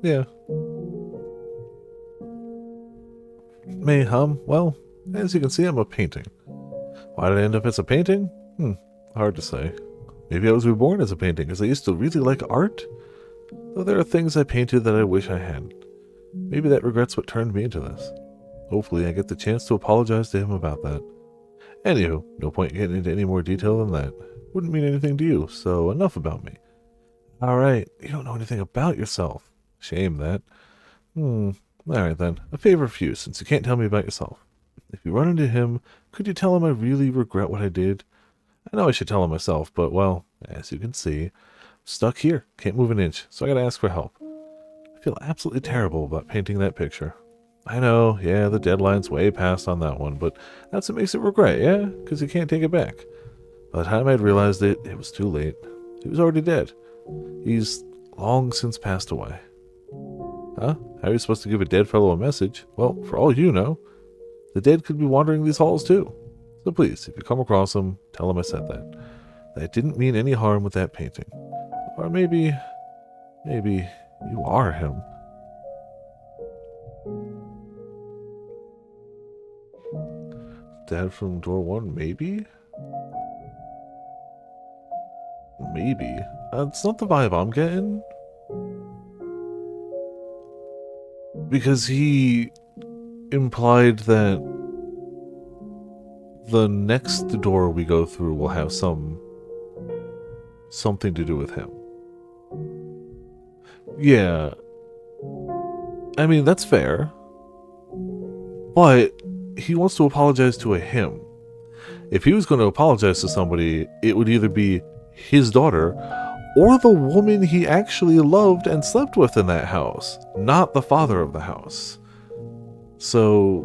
Yeah. Mayhem. Well, as you can see, I'm a painting. Why did I end up as a painting? Hard to say. Maybe I was reborn as a painting because I used to really like art. Though there are things I painted that I wish I hadn't. Maybe that regret's what turned me into this. Hopefully I get the chance to apologize to him about that. Anywho, no point getting into any more detail than that. Wouldn't mean anything to you, so enough about me. Alright, you don't know anything about yourself. Shame that. Alright then, a favor for you, since you can't tell me about yourself. If you run into him, could you tell him I really regret what I did? I know I should tell him myself, but well, as you can see, I'm stuck here, can't move an inch, so I gotta ask for help. I feel absolutely terrible about painting that picture. I know, yeah, the deadline's way past on that one, but that's what makes it regret, yeah? Because you can't take it back. By the time I'd realized it, it was too late. He was already dead. He's long since passed away. Huh? How are you supposed to give a dead fellow a message? Well, for all you know, the dead could be wandering these halls too. So please, if you come across him, tell him I said that. That I didn't mean any harm with that painting. Or maybe you are him. Dad from door one, maybe? Maybe. It's not the vibe I'm getting. Because he implied that the next door we go through will have something to do with him. Yeah. I mean, that's fair. But he wants to apologize to a him. If he was going to apologize to somebody, it would either be his daughter or the woman he actually loved and slept with in that house, not the father of the house. So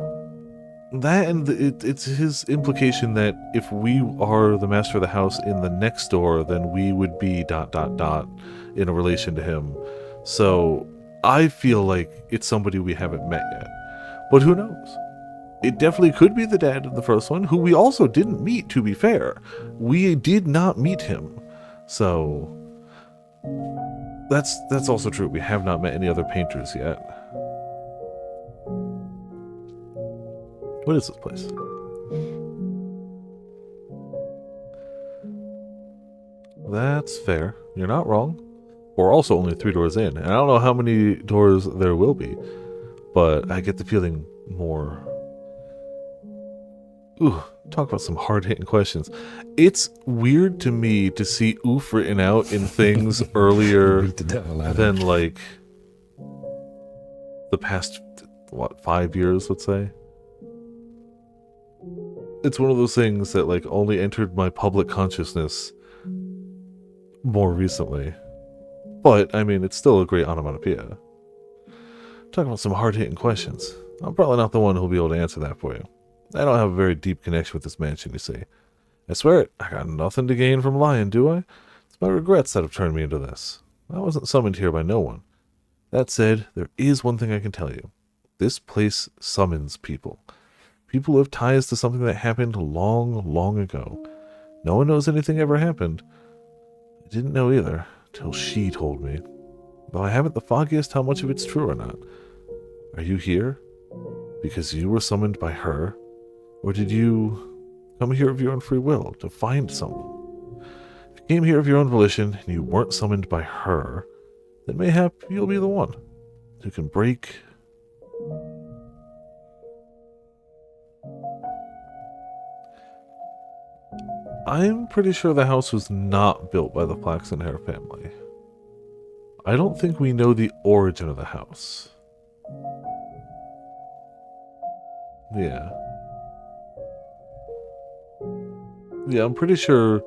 that, and it's his implication that if we are the master of the house in the next door, then we would be ... in a relation to him. So I feel like it's somebody we haven't met yet. But who knows? It definitely could be the dad of the first one, who we also didn't meet, to be fair. We did not meet him. So that's also true. We have not met any other painters yet. What is this place? That's fair. You're not wrong. We're also only 3 doors in, and I don't know how many doors there will be, but I get the feeling more... Ooh, talk about some hard-hitting questions. It's weird to me to see oof written out in things earlier than, like, the past, 5 years, let's say? It's one of those things that, like, only entered my public consciousness more recently. But, I mean, it's still a great onomatopoeia. Talking about some hard-hitting questions. I'm probably not the one who'll be able to answer that for you. I don't have a very deep connection with this mansion, you see. I swear it, I got nothing to gain from lying, do I? It's my regrets that have turned me into this. I wasn't summoned here by no one. That said, there is one thing I can tell you. This place summons people. People who have ties to something that happened long, long ago. No one knows anything ever happened, didn't know either, till she told me. Though I haven't the foggiest how much of it's true or not. Are you here because you were summoned by her? Or did you come here of your own free will to find someone? If you came here of your own volition and you weren't summoned by her, then mayhap you'll be the one who can break... I'm pretty sure the house was not built by the Flaxen Hair family. I don't think we know the origin of the house. Yeah. Yeah, I'm pretty sure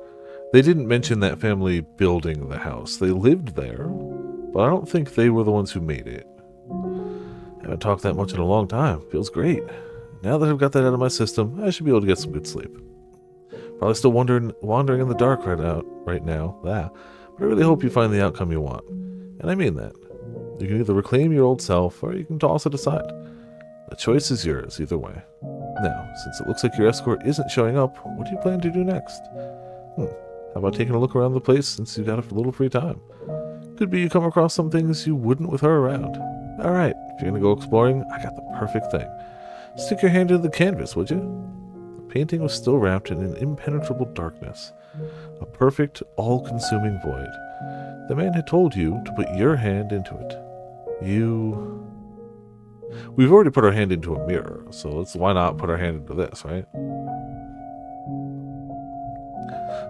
they didn't mention that family building the house. They lived there, but I don't think they were the ones who made it. Haven't talked that much in a long time. Feels great. Now that I've got that out of my system, I should be able to get some good sleep. Probably still wandering in the dark right now. But I really hope you find the outcome you want. And I mean that. You can either reclaim your old self, or you can toss it aside. The choice is yours, either way. Now, since it looks like your escort isn't showing up, what do you plan to do next? How about taking a look around the place since you've got a little free time? Could be you come across some things you wouldn't with her around. Alright, if you're gonna go exploring, I got the perfect thing. Stick your hand into the canvas, would you? The painting was still wrapped in an impenetrable darkness. A perfect, all-consuming void. The man had told you to put your hand into it. We've already put our hand into a mirror, so why not put our hand into this, right?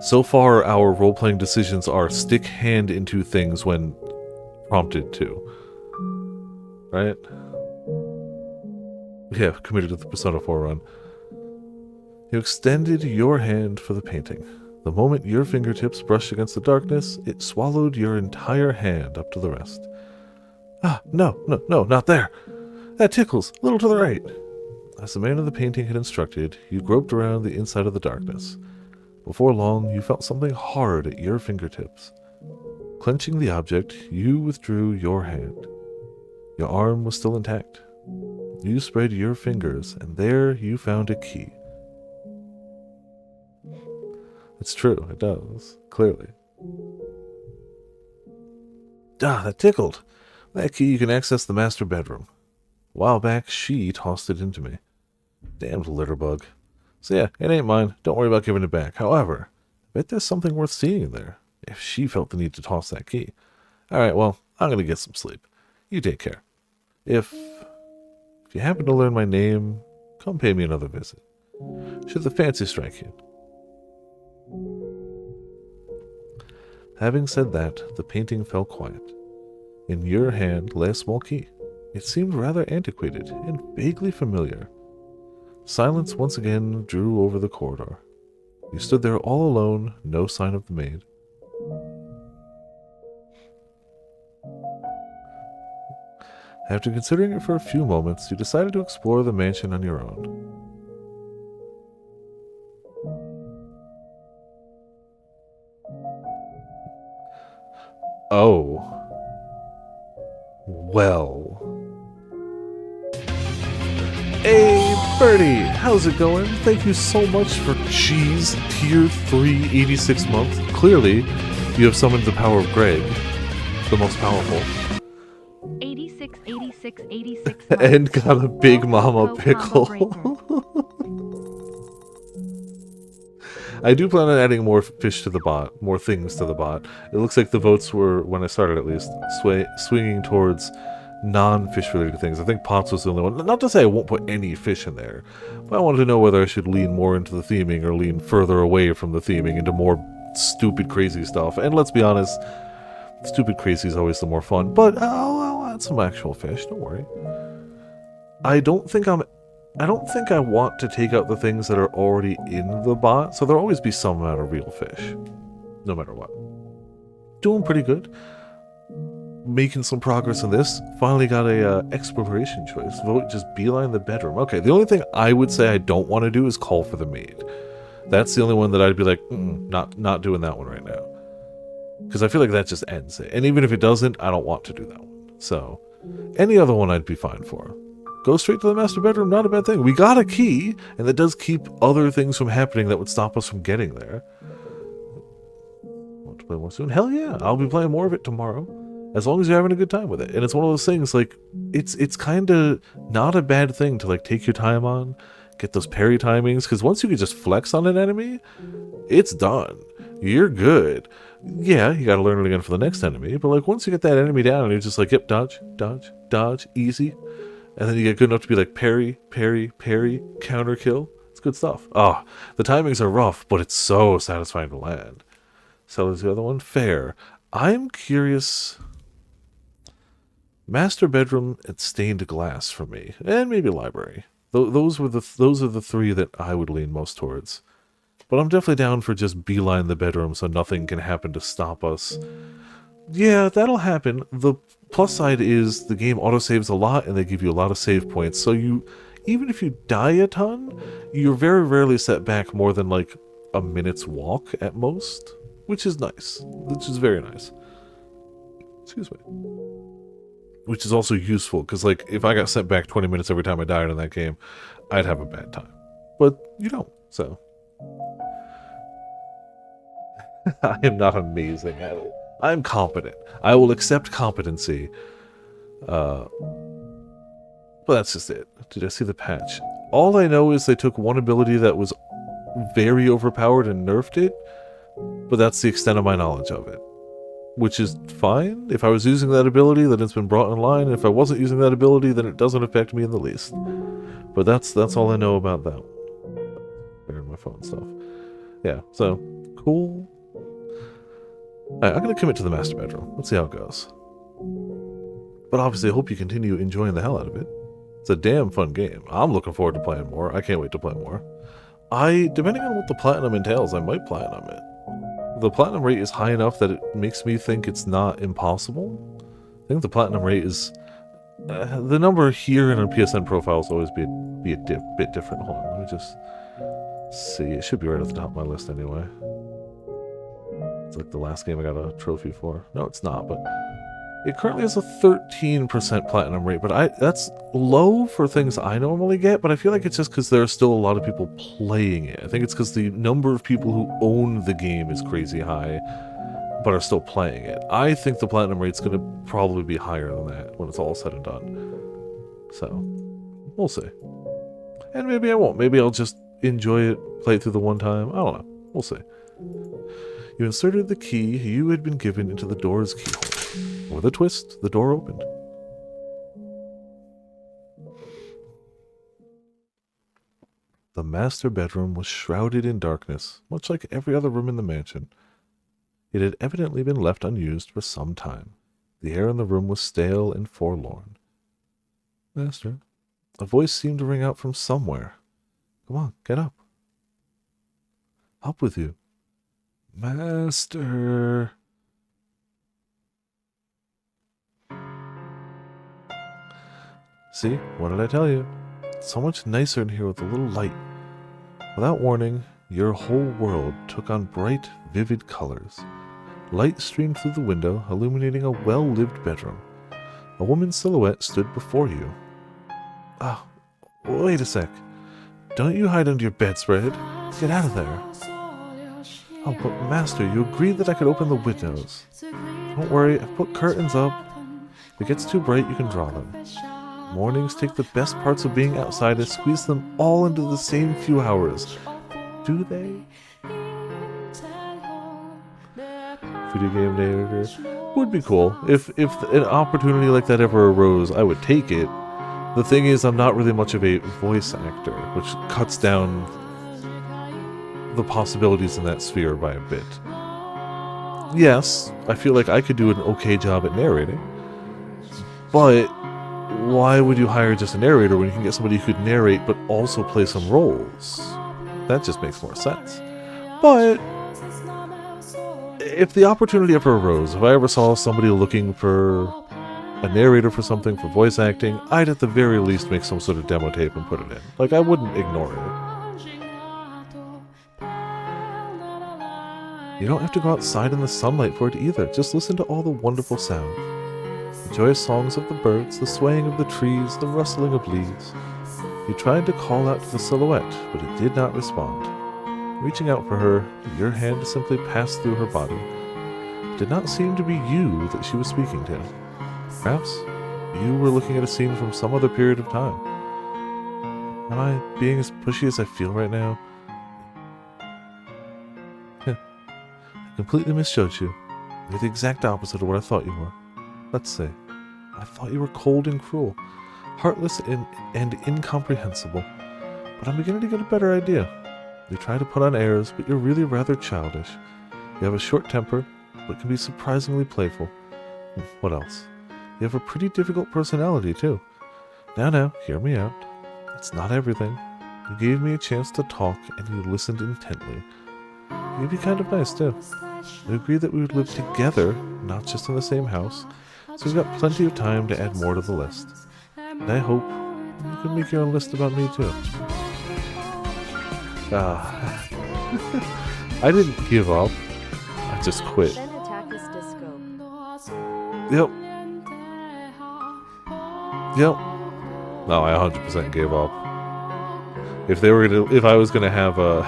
So far, our role-playing decisions are stick hand into things when prompted to. Right? Yeah, committed to the Persona 4 run. You extended your hand for the painting. The moment your fingertips brushed against the darkness, it swallowed your entire hand up to the rest. No, not there. That tickles, a little to the right. As the man of the painting had instructed, you groped around the inside of the darkness. Before long, you felt something hard at your fingertips. Clenching the object, you withdrew your hand. Your arm was still intact. You spread your fingers, and there you found a key. It's true, it does, clearly. That tickled. That key you can access the master bedroom. A while back, she tossed it into me. Damned litterbug. So yeah, it ain't mine. Don't worry about giving it back. However, I bet there's something worth seeing in there, if she felt the need to toss that key. Alright, well, I'm gonna get some sleep. You take care. If you happen to learn my name, come pay me another visit. Should the fancy strike you. Having said that, the painting fell quiet. In your hand lay a small key. It seemed rather antiquated and vaguely familiar. Silence once again drew over the corridor. You stood there all alone, no sign of the maid. After considering it for a few moments, you decided to explore the mansion on your own. Oh. Well. Hey, Birdie! How's it going? Thank you so much for Tier 3 86 months. Clearly, you have summoned the power of Greg, the most powerful. 86 And got a Big Mama pickle. I do plan on adding more fish to the bot, more things to the bot. It looks like the votes were, when I started at least, swinging towards non-fish related things. I think pots was the only one. Not to say I won't put any fish in there, but I wanted to know whether I should lean more into the theming or lean further away from the theming into more stupid, crazy stuff. And let's be honest, stupid, crazy is always the more fun, but I'll add some actual fish, don't worry. I don't think I want to take out the things that are already in the bot, so there'll always be some amount of real fish, no matter what. Doing pretty good. Making some progress in this. Finally got a exploration choice. Vote just beeline the bedroom. Okay, the only thing I would say I don't want to do is call for the maid. That's the only one that I'd be like, not doing that one right now. Because I feel like that just ends it. And even if it doesn't, I don't want to do that one. So, any other one I'd be fine for. Go straight to the master bedroom, not a bad thing. We got a key, and that does keep other things from happening that would stop us from getting there. to play more soon. Hell yeah, I'll be playing more of it tomorrow, as long as you're having a good time with it. And it's one of those things, like, it's kind of not a bad thing to, like, take your time on, get those parry timings, because once you can just flex on an enemy, it's done. You're good. Yeah, you gotta learn it again for the next enemy, but, like, once you get that enemy down and you're just like, yep, dodge, dodge, dodge, easy, and then you get good enough to be like parry, parry, parry, counter kill. It's good stuff. Oh, the timings are rough, but it's so satisfying to land. So is the other one fair? I'm curious. Master bedroom and stained glass for me, and maybe library. Those are the three that I would lean most towards. But I'm definitely down for just beeline the bedroom so nothing can happen to stop us. Yeah, that'll happen. The plus side is the game autosaves a lot and they give you a lot of save points. So even if you die a ton, you're very rarely set back more than like a minute's walk at most, which is nice. Which is very nice. Excuse me. Which is also useful, because like if I got set back 20 minutes every time I died in that game, I'd have a bad time. But you don't, so. I am not amazing at it. I'm competent. I will accept competency. But that's just it. Did I see the patch? All I know is they took one ability that was very overpowered and nerfed it, but that's the extent of my knowledge of it. Which is fine. If I was using that ability, then it's been brought in line, and if I wasn't using that ability, then it doesn't affect me in the least. But that's all I know about that. My phone stuff. Yeah, so, cool. Alright, I'm going to commit to the master bedroom. Let's see how it goes. But obviously, I hope you continue enjoying the hell out of it. It's a damn fun game. I'm looking forward to playing more. I can't wait to play more. Depending on what the platinum entails, I might platinum it. The platinum rate is high enough that it makes me think it's not impossible. I think the platinum rate is... the number here in a PSN profile will always be a bit different. Hold on, let me just see. It should be right at the top of my list anyway. It's like the last game I got a trophy for. No, it's not, but it currently has a 13% platinum rate, but that's low for things I normally get, but I feel like it's just because there are still a lot of people playing it. I think it's because the number of people who own the game is crazy high, but are still playing it. I think the platinum rate's going to probably be higher than that when it's all said and done. So, we'll see. And maybe I won't. Maybe I'll just enjoy it, play it through the one time. I don't know. We'll see. You inserted the key you had been given into the door's keyhole. With a twist, the door opened. The master bedroom was shrouded in darkness, much like every other room in the mansion. It had evidently been left unused for some time. The air in the room was stale and forlorn. Master, a voice seemed to ring out from somewhere. Come on, get up. Up with you. Master. See, what did I tell you? It's so much nicer in here with a little light. Without warning, your whole world took on bright, vivid colors. Light streamed through the window, illuminating a well-lived bedroom. A woman's silhouette stood before you. Ah, wait a sec. Don't you hide under your bedspread. Get out of there. Oh, but Master, you agreed that I could open the windows. Don't worry, I've put curtains up. If it gets too bright, you can draw them. Mornings take the best parts of being outside and squeeze them all into the same few hours. Do they? Video game narrator. Would be cool. If an opportunity like that ever arose, I would take it. The thing is, I'm not really much of a voice actor, which cuts down the possibilities in that sphere by a bit. Yes, I feel like I could do an okay job at narrating, but why would you hire just a narrator when you can get somebody who could narrate but also play some roles? That just makes more sense. But if the opportunity ever arose, if I ever saw somebody looking for a narrator for something, for voice acting, I'd at the very least make some sort of demo tape and put it in. Like, I wouldn't ignore it. You don't have to go outside in the sunlight for it either. Just listen to all the wonderful sounds. The joyous songs of the birds, the swaying of the trees, the rustling of leaves. You tried to call out to the silhouette, but it did not respond. Reaching out for her, your hand simply passed through her body. did not seem to be you that she was speaking to. Perhaps you were looking at a scene from some other period of time. Am I being as pushy as I feel right now? I completely misjudged you. You're the exact opposite of what I thought you were. Let's say, I thought you were cold and cruel, heartless and incomprehensible. But I'm beginning to get a better idea. You try to put on airs, but you're really rather childish. You have a short temper, but can be surprisingly playful. What else? You have a pretty difficult personality, too. Now, hear me out. It's not everything. You gave me a chance to talk, and you listened intently. You'd be kind of nice, too. We agreed that we would live together, not just in the same house, so we've got plenty of time to add more to the list. And I hope you can make your own list about me, too. I didn't give up. I just quit. Yep. No, I 100% gave up. If I was gonna have a,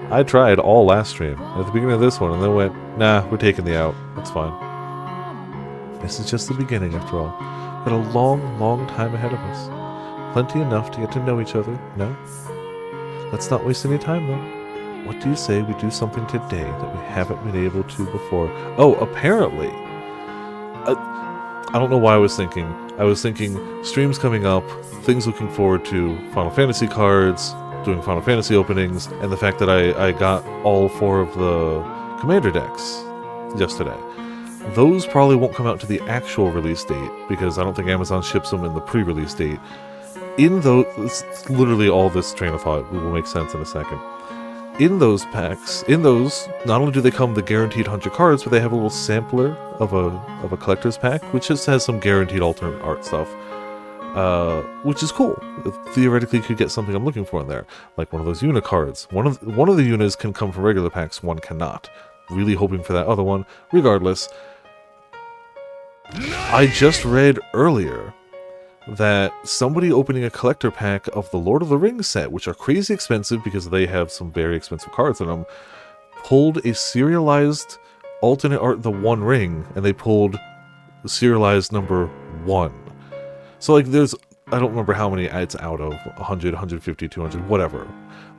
I tried all last stream at the beginning of this one, and then went, nah, we're taking the out. That's fine. This is just the beginning, after all. Got a long, long time ahead of us. Plenty enough to get to know each other, no? Let's not waste any time, then. What do you say we do something today that we haven't been able to before? Oh, apparently. I don't know why I was thinking. Streams coming up, things looking forward to, Final Fantasy cards, doing Final Fantasy openings, and the fact that I got all 4 of the Commander decks yesterday. Those probably won't come out to the actual release date, because I don't think Amazon ships them in the pre-release date. In those, literally all this train of thought will make sense in a second. In those packs, not only do they come the guaranteed 100 cards, but they have a little sampler of a collector's pack, which just has some guaranteed alternate art stuff, which is cool. Theoretically, you could get something I'm looking for in there, like one of those Una cards. One of the Unas can come from regular packs, one cannot. Really hoping for that other one. Regardless, I just read earlier that somebody opening a collector pack of the Lord of the Rings set, which are crazy expensive because they have some very expensive cards in them, pulled a serialized alternate art The One Ring, and they pulled serialized number 1. So, like, I don't remember how many it's out of, 100, 150, 200, whatever,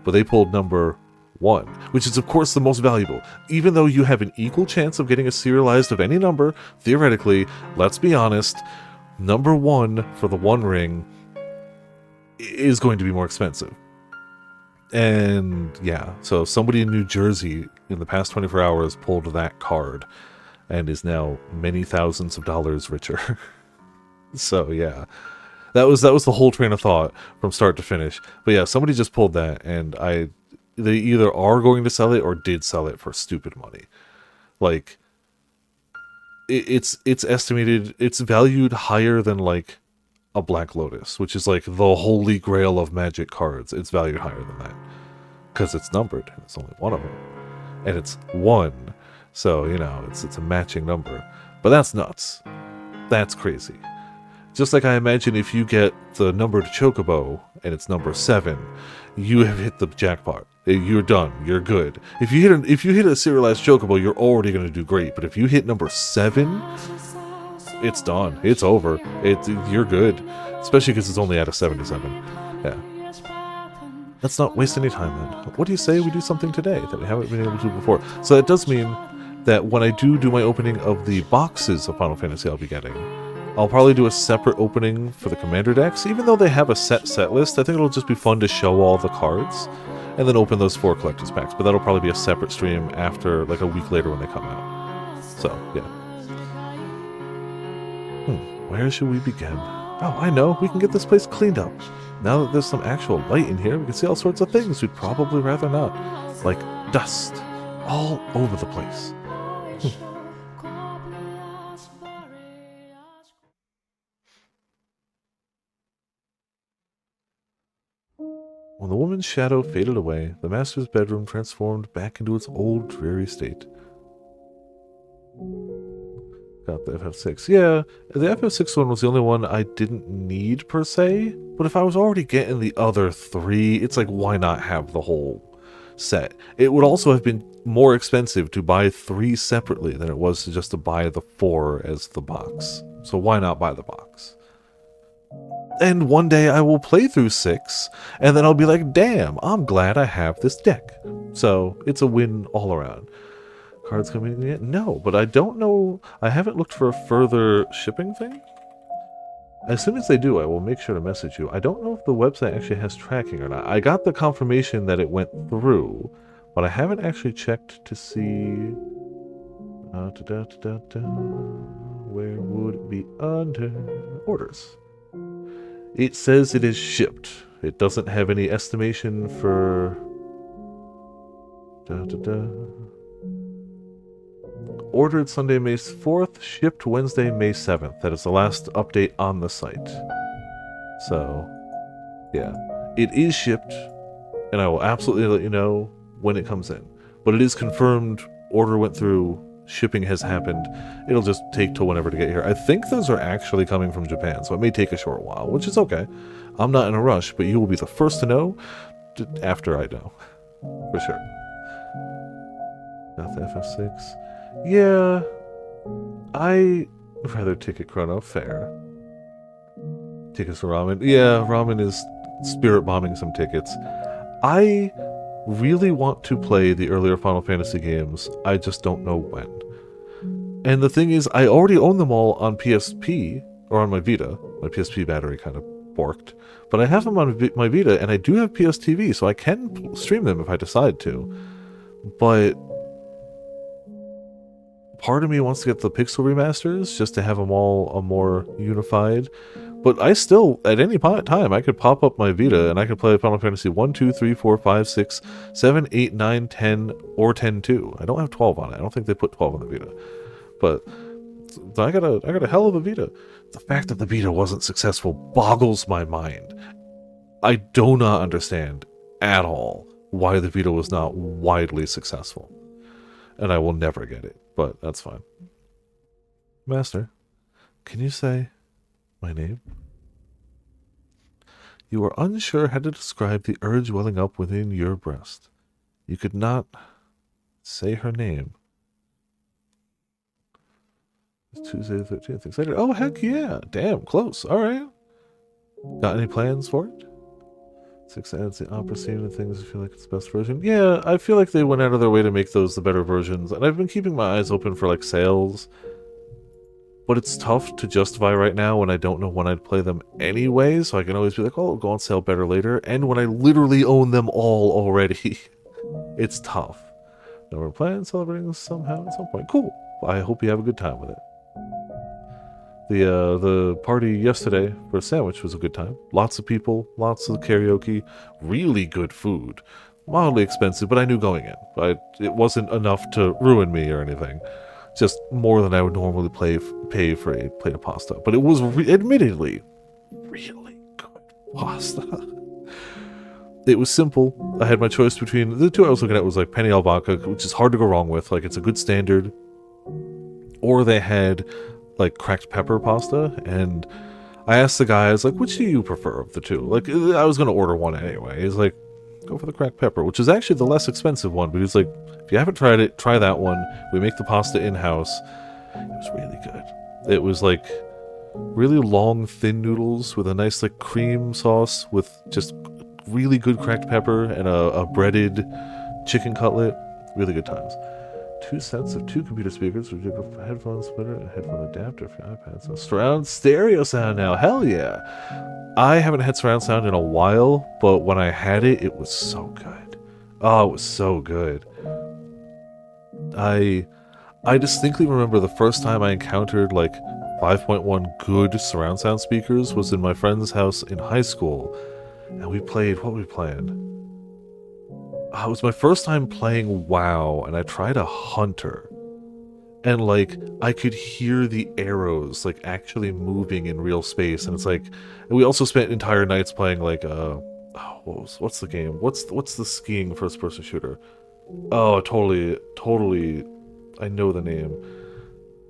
but they pulled number 1, which is of course the most valuable. Even though you have an equal chance of getting a serialized of any number, theoretically, let's be honest, number 1 for the One Ring is going to be more expensive. And yeah, so somebody in New Jersey in the past 24 hours pulled that card and is now many thousands of dollars richer. So yeah, that was the whole train of thought from start to finish. But yeah, somebody just pulled that, and they either are going to sell it or did sell it for stupid money. Like, it's estimated, it's valued higher than like a Black Lotus, which is like the holy grail of Magic cards. It's valued higher than that because it's numbered. It's only one of them, and it's 1, so it's a matching number. But that's nuts. That's crazy. Just like I imagine if you get the numbered Chocobo and it's number 7, you have hit the jackpot. You're done. You're good. If you hit a serialized Chocobo, you're already going to do great. But if you hit number 7, it's done. It's over. You're good. Especially because it's only out of 77. Yeah. Let's not waste any time then. What do you say we do something today that we haven't been able to do before? So that does mean that when I do my opening of the boxes of Final Fantasy I'll be getting, I'll probably do a separate opening for the Commander decks. Even though they have a set list, I think it'll just be fun to show all the cards and then open those 4 collector's packs. But that'll probably be a separate stream after, like, a week later when they come out. So, yeah. Where should we begin? Oh, I know. We can get this place cleaned up. Now that there's some actual light in here, we can see all sorts of things we'd probably rather not. Like dust all over the place. When the woman's shadow faded away, the master's bedroom transformed back into its old dreary state. Got the FF6. Yeah, the FF6 one was the only one I didn't need per se, but if I was already getting the other 3, it's like, why not have the whole set. It would also have been more expensive to buy 3 separately than it was to just to buy the 4 as the box. So why not buy the box? And one day I will play through 6, and then I'll be like, damn, I'm glad I have this deck. So it's a win all around. Cards coming in yet? No, but I don't know. I haven't looked for a further shipping thing. As soon as they do, I will make sure to message you. I don't know if the website actually has tracking or not. I got the confirmation that it went through, but I haven't actually checked to see... where would it be under orders? It says it is shipped. It doesn't have any estimation for... Ordered Sunday, May 4th, shipped Wednesday, May 7th. That is the last update on the site. So, yeah. It is shipped, and I will absolutely let you know when it comes in. But it is confirmed, order went through, shipping has happened. It'll just take till whenever to get here. I think those are actually coming from Japan, so it may take a short while, which is okay. I'm not in a rush, but you will be the first to know after I know. For sure. Not the FF6. Yeah, I rather Ticket Chrono. Fair. Tickets for ramen. Yeah, ramen is spirit bombing some tickets. I really want to play the earlier Final Fantasy games. I just don't know when. And the thing is, I already own them all on PSP, or on my Vita. My PSP battery kind of borked. But I have them on my Vita, and I do have PSTV, so I can stream them if I decide to. But part of me wants to get the pixel remasters just to have them all more unified. But I still, at any time, I could pop up my Vita and I could play Final Fantasy 1, 2, 3, 4, 5, 6, 7, 8, 9, 10, or 10 too. I don't have 12 on it. I don't think they put 12 on the Vita. But I got a hell of a Vita. The fact that the Vita wasn't successful boggles my mind. I do not understand at all why the Vita was not widely successful. And I will never get it, but that's fine. Master, can you say my name? You are unsure how to describe the urge welling up within your breast. You could not say her name. It's Tuesday the 13th. Excited? Oh, heck yeah. Damn, close. All right. Got any plans for it? 6 adds the opera scene and things. I feel like it's the best version. Yeah, I feel like they went out of their way to make those the better versions. And I've been keeping my eyes open for like sales. But it's tough to justify right now when I don't know when I'd play them anyway. So I can always be like, oh, it'll go on sale better later. And when I literally own them all already. It's tough. Now we're planning celebrating somehow at some point. Cool. I hope you have a good time with it. The party yesterday for a sandwich was a good time. Lots of people, lots of karaoke, really good food. Mildly expensive, but I knew going in. It wasn't enough to ruin me or anything. Just more than I would normally pay for a plate of pasta. But it was admittedly really good pasta. It was simple. I had my choice between the two I was looking at was like penne al vodka, which is hard to go wrong with. Like it's a good standard. Or they had like cracked pepper pasta, and I asked the guy, I was like, which do you prefer of the two? Like, I was going to order one anyway. He's like, go for the cracked pepper, which is actually the less expensive one, but he's like, if you haven't tried it, try that one. We make the pasta in-house. It was really good. It was like really long, thin noodles with a nice like cream sauce with just really good cracked pepper and a breaded chicken cutlet. Really good times. 2 sets of 2 computer speakers, a headphone splitter, and a headphone adapter for iPads. So surround stereo sound now. Hell yeah. I haven't had surround sound in a while, but when I had it, it was so good. Oh, it was so good. I distinctly remember the first time I encountered like 5.1 good surround sound speakers was in my friend's house in high school. And we played, what were we playing? It was my first time playing WoW, and I tried a hunter. And, like, I could hear the arrows, like, actually moving in real space. And it's like, and we also spent entire nights playing, like, what's the game? What's the skiing first-person shooter? Oh, totally, I know the name.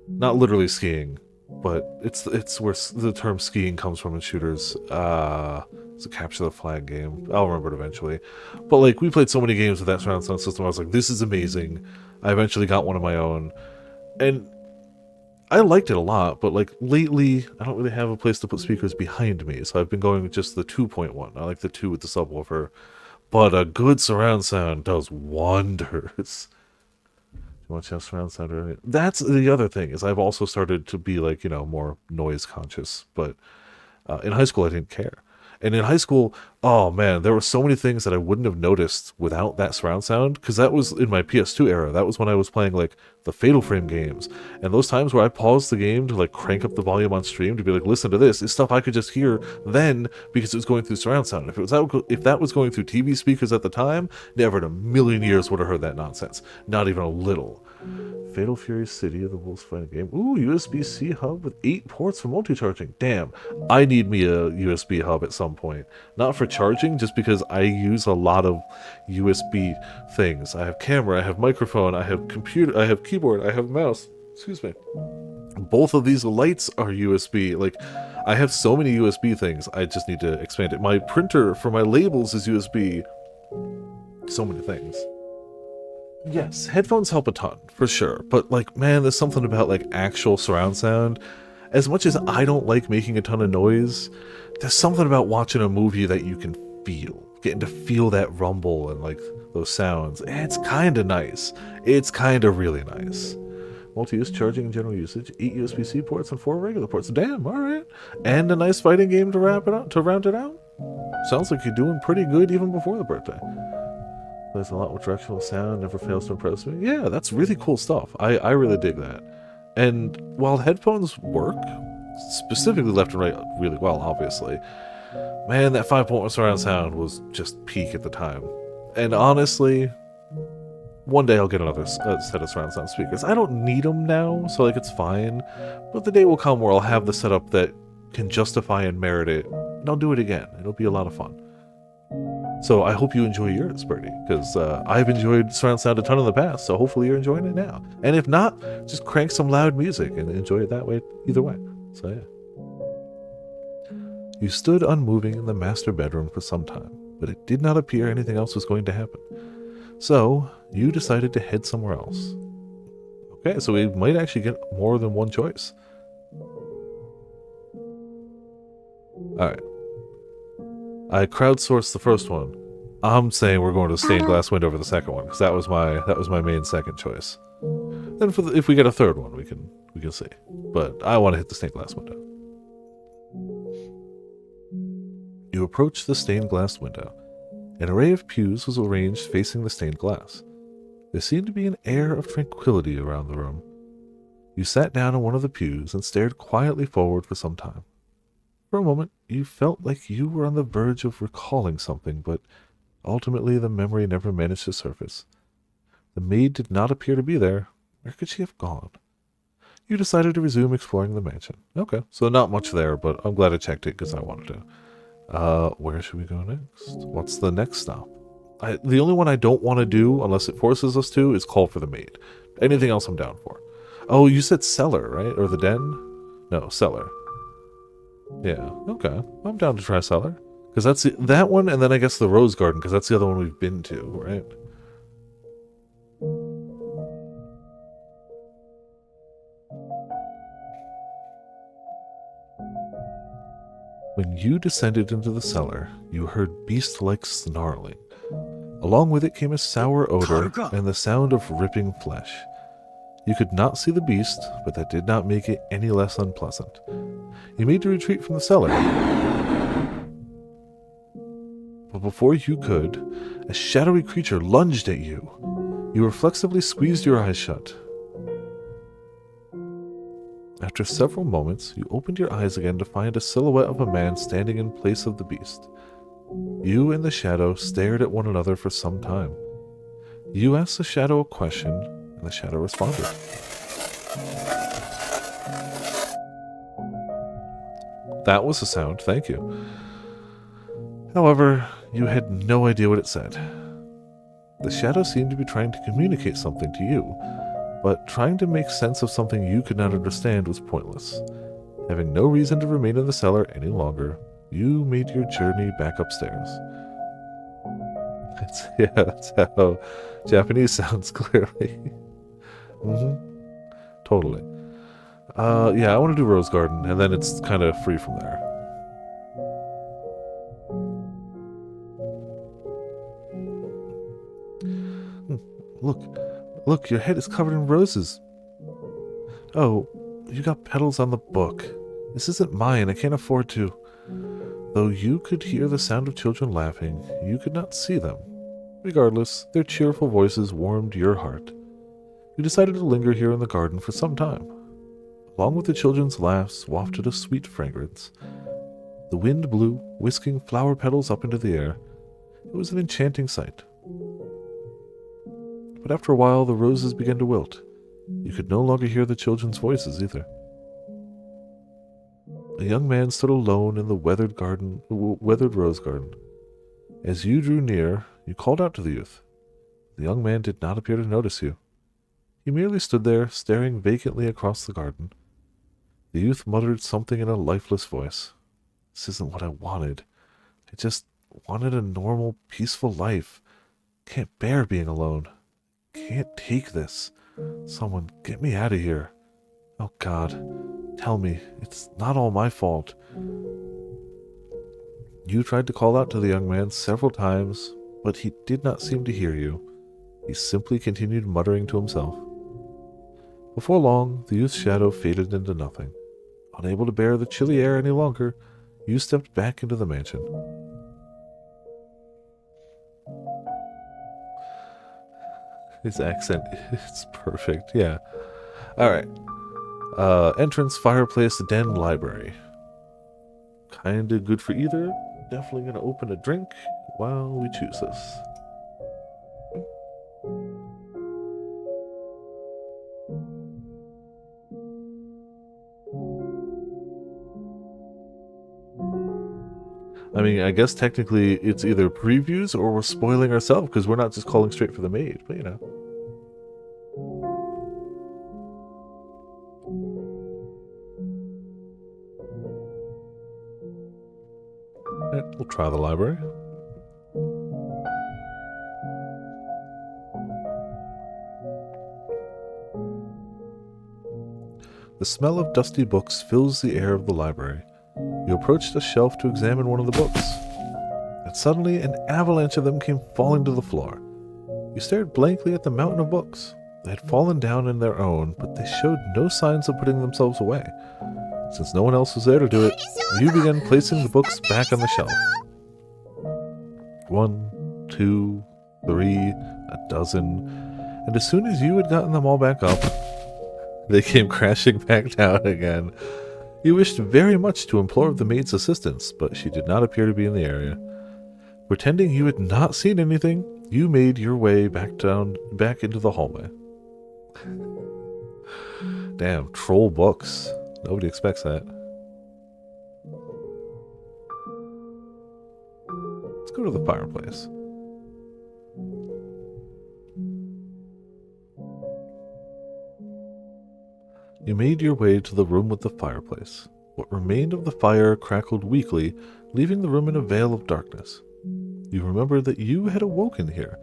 Not literally skiing. but it's where the term skiing comes from in shooters. It's a capture the flag game. I'll remember it eventually. But like we played so many games with that surround sound system, I was like, this is amazing. I eventually got one of my own, and I liked it a lot. But like lately, I don't really have a place to put speakers behind me, so I've been going with just the 2.1. I like the 2 with the subwoofer, but a good surround sound does wonders. Watch out, surround sound. Right? That's the other thing is I've also started to be like more noise conscious. But in high school, I didn't care. And in high school, oh man, there were so many things that I wouldn't have noticed without that surround sound. Because that was in my PS2 era. That was when I was playing like the Fatal Frame games. And those times where I paused the game to like crank up the volume on stream to be like, listen to this, is stuff I could just hear then because it was going through surround sound. If that was going through TV speakers at the time, never in a million years would have heard that nonsense. Not even a little. Fatal Fury City of the Wolves fighting game. Ooh, USB-C hub with 8 ports for multi-charging. Damn, I need me a USB hub at some point. Not for charging, just because I use a lot of USB things. I have camera, I have microphone, I have computer, I have keyboard, I have mouse. Excuse me. Both of these lights are USB. Like, I have so many USB things, I just need to expand it. My printer for my labels is USB. So many things. Yes, headphones help a ton, for sure. But, like, man, there's something about, like, actual surround sound. As much as I don't like making a ton of noise, there's something about watching a movie that you can feel. Getting to feel that rumble and, like, those sounds. It's kind of nice. It's kind of really nice. Multi-use charging and general usage. 8 USB-C ports and 4 regular ports. Damn, alright. And a nice fighting game to wrap it up, to round it out. Sounds like you're doing pretty good even before the birthday. Plays a lot with directional sound, never fails to impress me. Yeah, that's really cool stuff. I really dig that. And while headphones work, specifically left and right really well, obviously, man, that 5.1 surround sound was just peak at the time. And honestly, one day I'll get another set of surround sound speakers. I don't need them now, so like it's fine. But the day will come where I'll have the setup that can justify and merit it, and I'll do it again. It'll be a lot of fun. So I hope you enjoy yours, Birdie, because I've enjoyed surround sound a ton in the past, so hopefully you're enjoying it now. And if not, just crank some loud music and enjoy it that way either way. So yeah. You stood unmoving in the master bedroom for some time, but it did not appear anything else was going to happen. So you decided to head somewhere else. Okay, so we might actually get more than one choice. Alright. I crowdsourced the first one. I'm saying we're going to the stained glass window for the second one because that was my main second choice. Then if we get a third one, we can see. But I want to hit the stained glass window. You approached the stained glass window. An array of pews was arranged facing the stained glass. There seemed to be an air of tranquility around the room. You sat down on one of the pews and stared quietly forward for some time. For a moment, you felt like you were on the verge of recalling something, but ultimately the memory never managed to surface. The maid did not appear to be there. Where could she have gone? You decided to resume exploring the mansion. Okay, so not much there, but I'm glad I checked it because I wanted to. Where should we go next? What's the next stop? The only one I don't want to do, unless it forces us to, is call for the maid. Anything else I'm down for. Oh, you said cellar, right? Or the den? No, cellar. Yeah, okay. I'm down to try cellar. Because that's that one, and then I guess the rose garden, because that's the other one we've been to, right? When you descended into the cellar, you heard beast-like snarling. Along with it came a sour odor and the sound of ripping flesh. You could not see the beast, but that did not make it any less unpleasant. You made to retreat from the cellar. But before you could, a shadowy creature lunged at you. You reflexively squeezed your eyes shut. After several moments, you opened your eyes again to find a silhouette of a man standing in place of the beast. You and the shadow stared at one another for some time. You asked the shadow a question, and the shadow responded. That was the sound, thank you. However, you had no idea what it said. The shadow seemed to be trying to communicate something to you, but trying to make sense of something you could not understand was pointless. Having no reason to remain in the cellar any longer, you made your journey back upstairs. That's how Japanese sounds clearly. Totally. Yeah, I want to do Rose Garden, and then it's kind of free from there. Look, your head is covered in roses. Oh, you got petals on the book. This isn't mine, I can't afford to. Though you could hear the sound of children laughing, you could not see them. Regardless, their cheerful voices warmed your heart. You decided to linger here in the garden for some time. Along with the children's laughs wafted a sweet fragrance. The wind blew, whisking flower petals up into the air. It was an enchanting sight. But after a while, the roses began to wilt. You could no longer hear the children's voices either. A young man stood alone in the weathered rose garden. As you drew near, you called out to the youth. The young man did not appear to notice you. He merely stood there, staring vacantly across the garden. The youth muttered something in a lifeless voice. This isn't what I wanted. I just wanted a normal, peaceful life. Can't bear being alone. Can't take this. Someone get me out of here. Oh God, tell me, it's not all my fault. You tried to call out to the young man several times, but he did not seem to hear you. He simply continued muttering to himself. Before long, the youth's shadow faded into nothing. Unable to bear the chilly air any longer, you stepped back into the mansion. His accent is perfect, yeah. Alright. Entrance, fireplace, den, library. Kinda good for either. Definitely gonna open a drink while we choose this. I mean, I guess technically it's either previews or we're spoiling ourselves because we're not just calling straight for the maid, but you know. We'll try the library. The smell of dusty books fills the air of the library. You approached a shelf to examine one of the books, and suddenly an avalanche of them came falling to the floor. You stared blankly at the mountain of books. They had fallen down in their own, but they showed no signs of putting themselves away. Since no one else was there to do it, you began placing the books back on the shelf. 1, 2, 3, a dozen, and as soon as you had gotten them all back up, they came crashing back down again. You wished very much to implore the maid's assistance, but she did not appear to be in the area. Pretending you had not seen anything, you made your way back into the hallway. Damn, troll books. Nobody expects that. Let's go to the fireplace. You made your way to the room with the fireplace. What remained of the fire crackled weakly, leaving the room in a veil of darkness. You remembered that you had awoken here.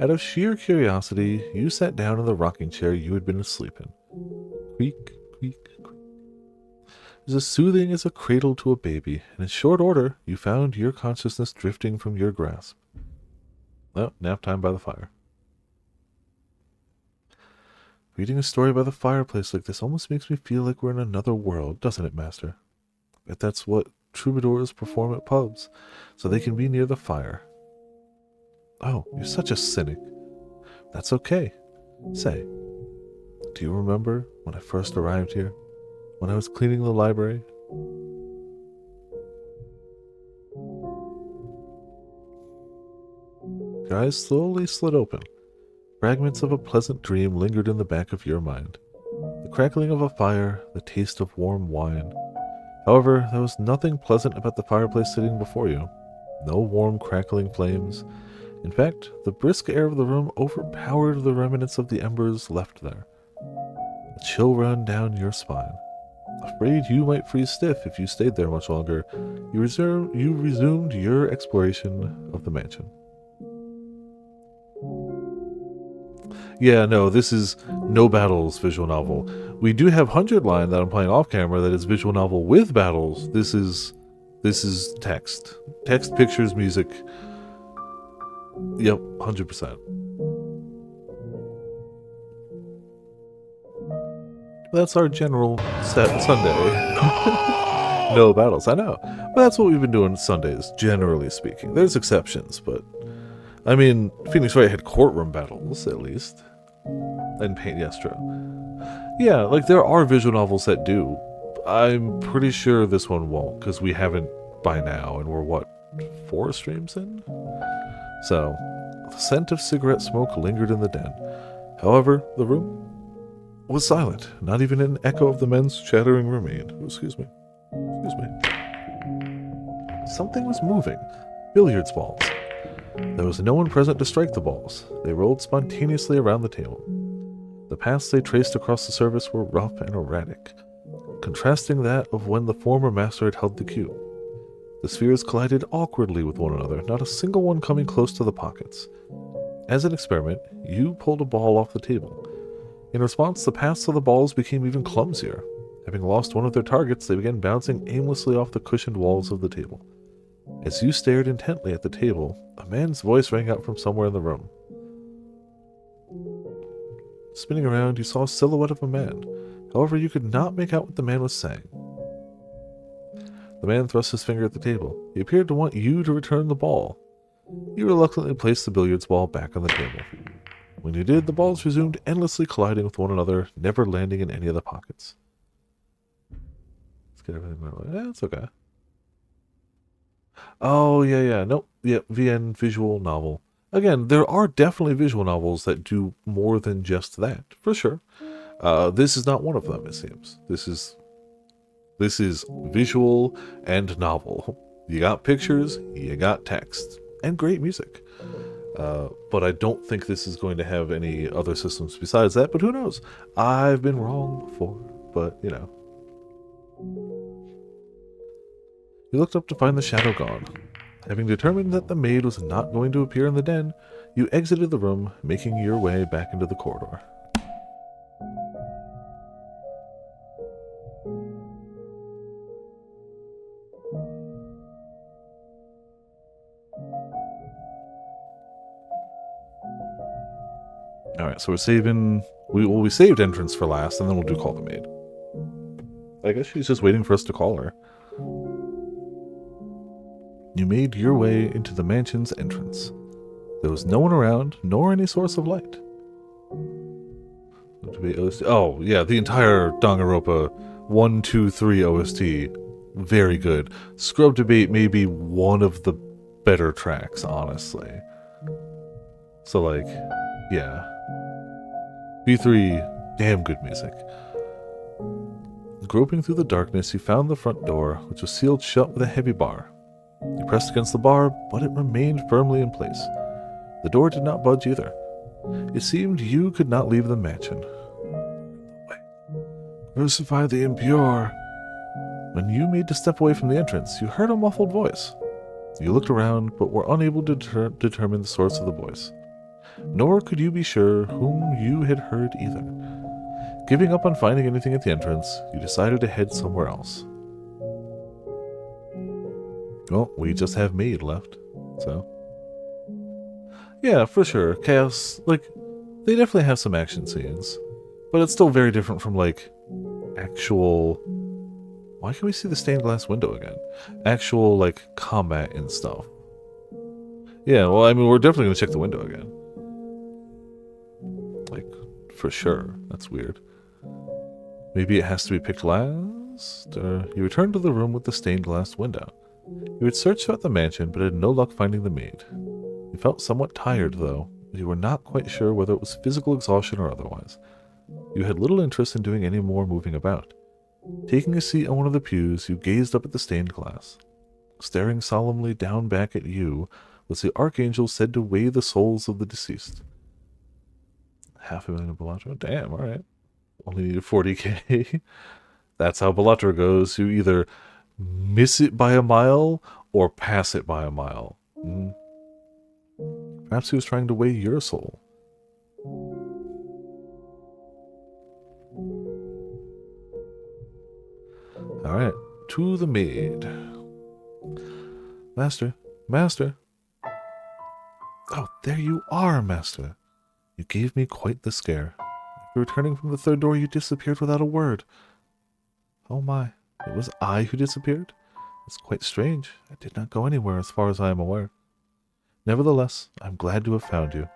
Out of sheer curiosity, you sat down in the rocking chair you had been asleep in. Creak, creak, creak. It was as soothing as a cradle to a baby, and in short order, you found your consciousness drifting from your grasp. Oh, nap time by the fire. Reading a story by the fireplace like this almost makes me feel like we're in another world, doesn't it, Master? But that's what troubadours perform at pubs, so they can be near the fire. Oh, you're such a cynic. That's okay. Say, do you remember when I first arrived here? When I was cleaning the library? Your eyes slowly slid open. Fragments of a pleasant dream lingered in the back of your mind. The crackling of a fire, the taste of warm wine. However, there was nothing pleasant about the fireplace sitting before you. No warm, crackling flames. In fact, the brisk air of the room overpowered the remnants of the embers left there. A chill ran down your spine. Afraid you might freeze stiff if you stayed there much longer, you resumed your exploration of the mansion. Yeah, no, this is no battles visual novel. We do have 100 Line that I'm playing off camera that is visual novel with battles. This is text. Text, pictures, music. Yep, 100%. That's our general set Sunday. No battles, I know. But that's what we've been doing Sundays, generally speaking. There's exceptions, but I mean, Phoenix Wright had courtroom battles, at least. And Paint Yestro. Yeah, like there are visual novels that do. I'm pretty sure this one won't, because we haven't by now, and we're what, 4 streams in? So, the scent of cigarette smoke lingered in the den. However, the room was silent. Not even an echo of the men's chattering remained. Oh, excuse me. Excuse me. Something was moving. Billiards balls. There was no one present to strike the balls. They rolled spontaneously around the table. The paths they traced across the surface were rough and erratic, contrasting that of when the former master had held the cue. The spheres collided awkwardly with one another, not a single one coming close to the pockets. As an experiment, you pulled a ball off the table. In response, the paths of the balls became even clumsier. Having lost one of their targets, they began bouncing aimlessly off the cushioned walls of the table. As you stared intently at the table, a man's voice rang out from somewhere in the room. Spinning around, you saw a silhouette of a man. However, you could not make out what the man was saying. The man thrust his finger at the table. He appeared to want you to return the ball. You reluctantly placed the billiards ball back on the table. When you did, the balls resumed endlessly colliding with one another, never landing in any of the pockets. Let's get everything right. Yeah, it's okay. Oh, yeah. Nope. Yeah, VN visual novel. Again, there are definitely visual novels that do more than just that, for sure. This is not one of them, it seems. This is visual and novel. You got pictures, you got text, and great music. But I don't think this is going to have any other systems besides that, but who knows? I've been wrong before, but you know. You looked up to find the shadow gone. Having determined that the maid was not going to appear in the den, you exited the room, making your way back into the corridor. Alright, so we're saving... We saved entrance for last, and then we'll do call the maid. I guess she's just waiting for us to call her. You made your way into the mansion's entrance. There was no one around, nor any source of light. Oh, yeah, the entire Danganronpa 1, 2, 3 OST. Very good. Scrub Debate may be one of the better tracks, honestly. So, like, yeah. V3, damn good music. Groping through the darkness, you found the front door, which was sealed shut with a heavy bar. You pressed against the bar, but it remained firmly in place. The door did not budge either. It seemed you could not leave the mansion. Crucify the impure. When you made to step away from the entrance, you heard a muffled voice. You looked around, but were unable to determine the source of the voice. Nor could you be sure whom you had heard either. Giving up on finding anything at the entrance, you decided to head somewhere else. Well, we just have Maid left, so... Yeah, for sure. Chaos, like, they definitely have some action scenes. But it's still very different from, like, actual... Why can we see the stained glass window again? Actual, like, combat and stuff. Yeah, well, I mean, we're definitely going to check the window again. Like, for sure. That's weird. Maybe it has to be picked last? Or you returned to the room with the stained glass window. You had searched throughout the mansion, but had no luck finding the maid. You felt somewhat tired, though. You were not quite sure whether it was physical exhaustion or otherwise. You had little interest in doing any more moving about. Taking a seat on one of the pews, you gazed up at the stained glass. Staring solemnly down back at you was the archangel said to weigh the souls of the deceased. 500,000 Bellagio? Damn, alright. Only needed 40k. That's how Balatro goes. You either miss it by a mile or pass it by a mile. Perhaps he was trying to weigh your soul. Alright, to the maid. Master, master. Oh, there you are, master. You gave me quite the scare. After returning from the third door, you disappeared without a word. Oh my, it was I who disappeared? It's quite strange. I did not go anywhere as far as I am aware. Nevertheless, I'm glad to have found you.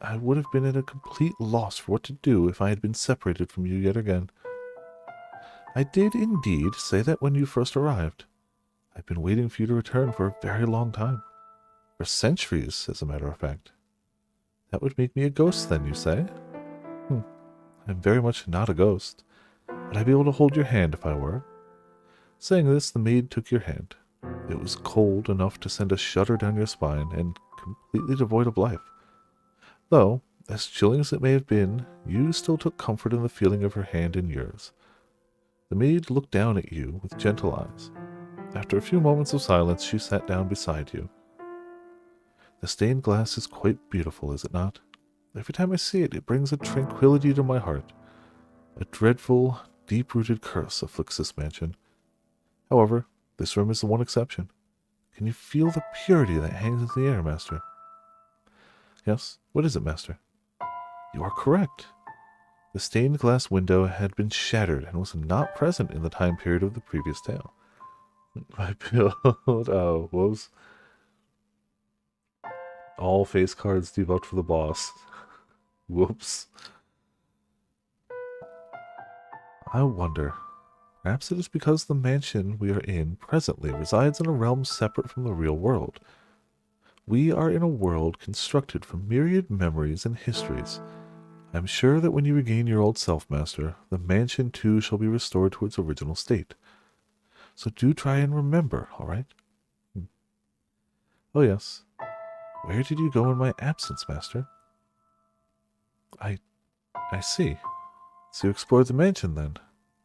I would have been at a complete loss for what to do if I had been separated from you yet again. I did indeed say that when you first arrived. I've been waiting for you to return for a very long time. For centuries, as a matter of fact. That would make me a ghost then, you say? I'm very much not a ghost. Would I be able to hold your hand if I were? Saying this, the maid took your hand. It was cold enough to send a shudder down your spine and completely devoid of life. Though, as chilling as it may have been, you still took comfort in the feeling of her hand in yours. The maid looked down at you with gentle eyes. After a few moments of silence, she sat down beside you. The stained glass is quite beautiful, is it not? Every time I see it, it brings a tranquility to my heart. A dreadful, deep-rooted curse afflicts this mansion. However, this room is the one exception. Can you feel the purity that hangs in the air, master? Yes, what is it, master? You are correct. The stained glass window had been shattered and was not present in the time period of the previous tale. I build, oh, whoops. All face cards debuffed for the boss. Whoops. I wonder. Perhaps it is because the mansion we are in presently resides in a realm separate from the real world. We are in a world constructed from myriad memories and histories. I am sure that when you regain your old self, master, the mansion too shall be restored to its original state. So do try and remember, all right? Oh yes. Where did you go in my absence, master? I see. So you explored the mansion then?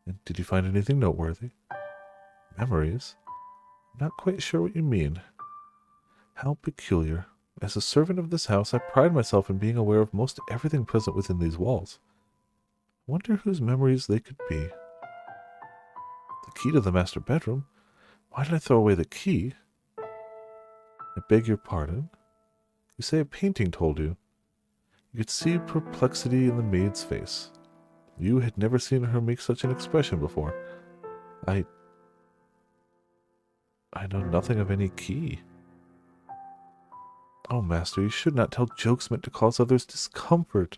And did you find anything noteworthy? Memories? I'm not quite sure what you mean. How peculiar. As a servant of this house, I pride myself in being aware of most everything present within these walls. I wonder whose memories they could be. The key to the master bedroom? Why did I throw away the key? I beg your pardon? You say a painting told you. You could see perplexity in the maid's face. You had never seen her make such an expression before. I know nothing of any key. Oh, master, you should not tell jokes meant to cause others discomfort.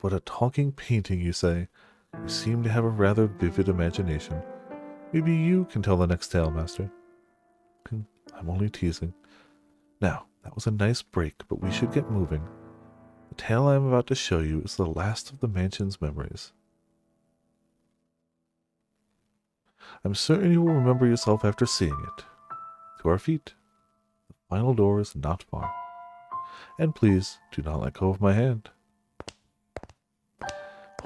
But a talking painting, you say? You seem to have a rather vivid imagination. Maybe you can tell the next tale, master. I'm only teasing. Now, that was a nice break, but we should get moving. The tale I am about to show you is the last of the mansion's memories. I'm certain you will remember yourself after seeing it. To our feet. The final door is not far. And please, do not let go of my hand.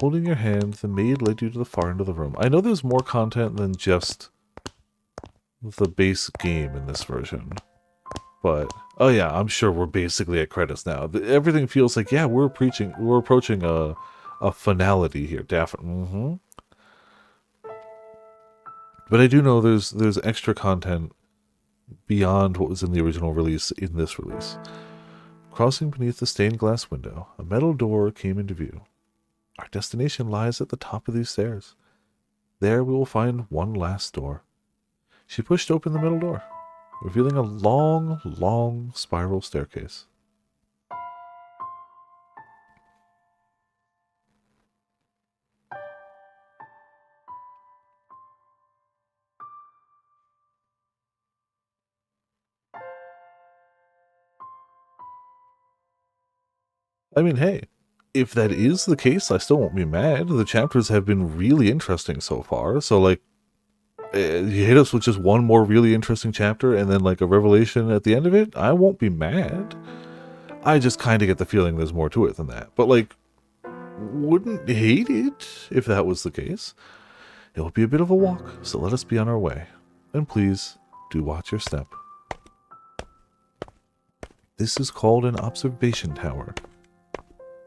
Holding your hand, the maid led you to the far end of the room. I know there's more content than just the base game in this version. But, oh yeah, I'm sure we're basically at credits now. Everything feels like, yeah, we're approaching a finality here, definitely. But I do know there's extra content beyond what was in the original release in this release. Crossing beneath the stained glass window, a metal door came into view. Our destination lies at the top of these stairs. There we will find one last door. She pushed open the middle door, revealing a long, long spiral staircase. I mean, hey, if that is the case, I still won't be mad. The chapters have been really interesting so far, so like, you hit us with just one more really interesting chapter and then like a revelation at the end of it, I won't be mad. I just kind of get the feeling there's more to it than that. But like, wouldn't hate it if that was the case. It will be a bit of a walk, so let us be on our way. And please, do watch your step. This is called an observation tower.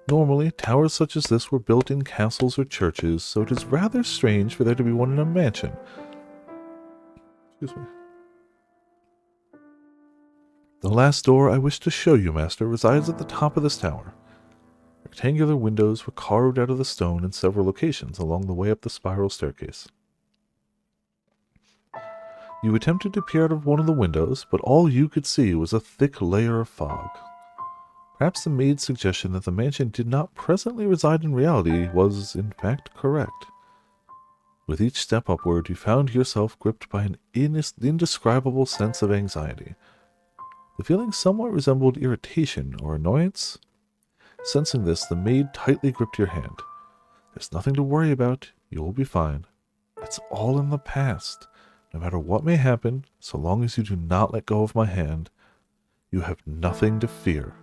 Normally, towers such as this were built in castles or churches, so it is rather strange for there to be one in a mansion. Excuse me. The last door I wish to show you, Master, resides at the top of this tower. Rectangular windows were carved out of the stone in several locations along the way up the spiral staircase. You attempted to peer out of one of the windows, but all you could see was a thick layer of fog. Perhaps the maid's suggestion that the mansion did not presently reside in reality was, in fact, correct. With each step upward, you found yourself gripped by an indescribable sense of anxiety. The feeling somewhat resembled irritation or annoyance. Sensing this, the maid tightly gripped your hand. There's nothing to worry about. You will be fine. It's all in the past. No matter what may happen, so long as you do not let go of my hand, you have nothing to fear.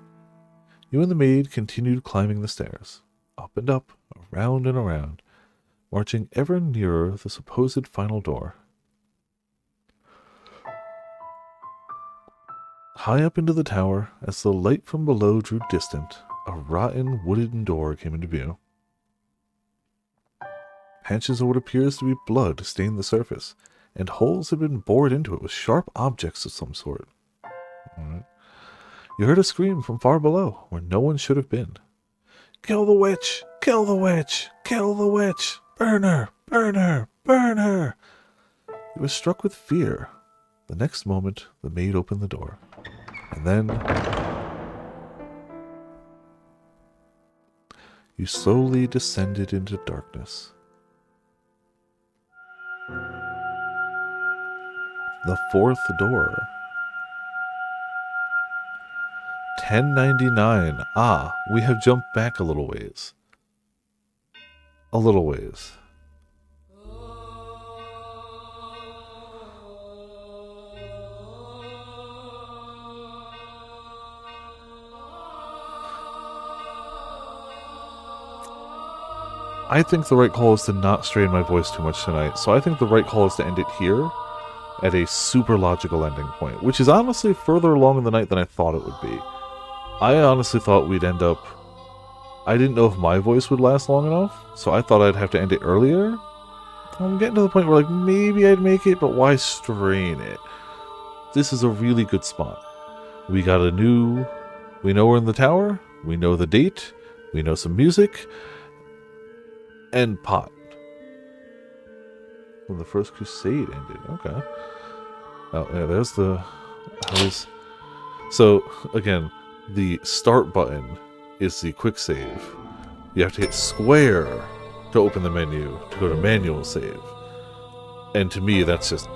You and the maid continued climbing the stairs, up and up, around and around, marching ever nearer the supposed final door. High up into the tower, as the light from below drew distant, a rotten wooden door came into view. Patches of what appears to be blood stained the surface, and holes had been bored into it with sharp objects of some sort. Alright. You heard a scream from far below, where no one should have been. "Kill the witch! Kill the witch! Kill the witch! Burn her! Burn her! Burn her!" You were struck with fear. The next moment, the maid opened the door. And then you slowly descended into darkness. The fourth door. 1099. Ah, we have jumped back a little ways. A little ways. I think the right call is to not strain my voice too much tonight, so I think the right call is to end it here at a super logical ending point, which is honestly further along in the night than I thought it would be. I honestly thought we'd end up... I didn't know if my voice would last long enough, so I thought I'd have to end it earlier. I'm getting to the point where, like, maybe I'd make it, but why strain it? This is a really good spot. We got a new... We know we're in the tower, we know the date, we know some music, and pot. When the First Crusade ended. Okay. Oh, yeah, there's the... So, again, the start button is the quick save. You have to hit square to open the menu, to go to manual save. And to me, that's just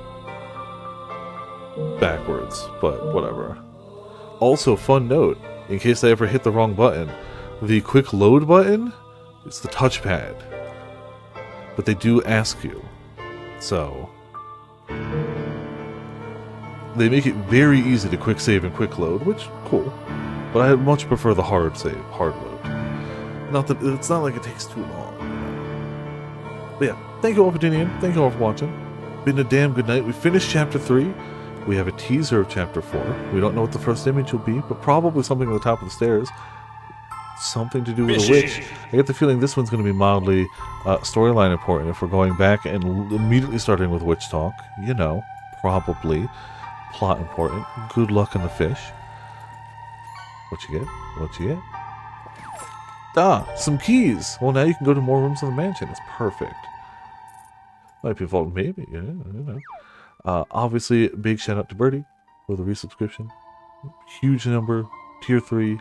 backwards, but whatever. Also, fun note, in case I ever hit the wrong button, the quick load button is the touchpad. But they do ask you. So, they make it very easy to quick save and quick load, which, cool. But I much prefer the hard save, hard load. Not that, it's not like it takes too long. But yeah, thank you all for tuning in. Thank you all for watching. Been a damn good night. We finished Chapter 3. We have a teaser of Chapter 4. We don't know what the first image will be, but probably something at the top of the stairs. Something to do with a witch. I get the feeling this one's going to be mildly storyline important if we're going back and immediately starting with witch talk. You know, probably. Plot important. Good luck in the fish. What you get? What you get? Ah, some keys. Well, now you can go to more rooms in the mansion. It's perfect. Might be a fault, maybe. Yeah, you know. Obviously, big shout out to Birdie for the resubscription. Huge number. Tier 3.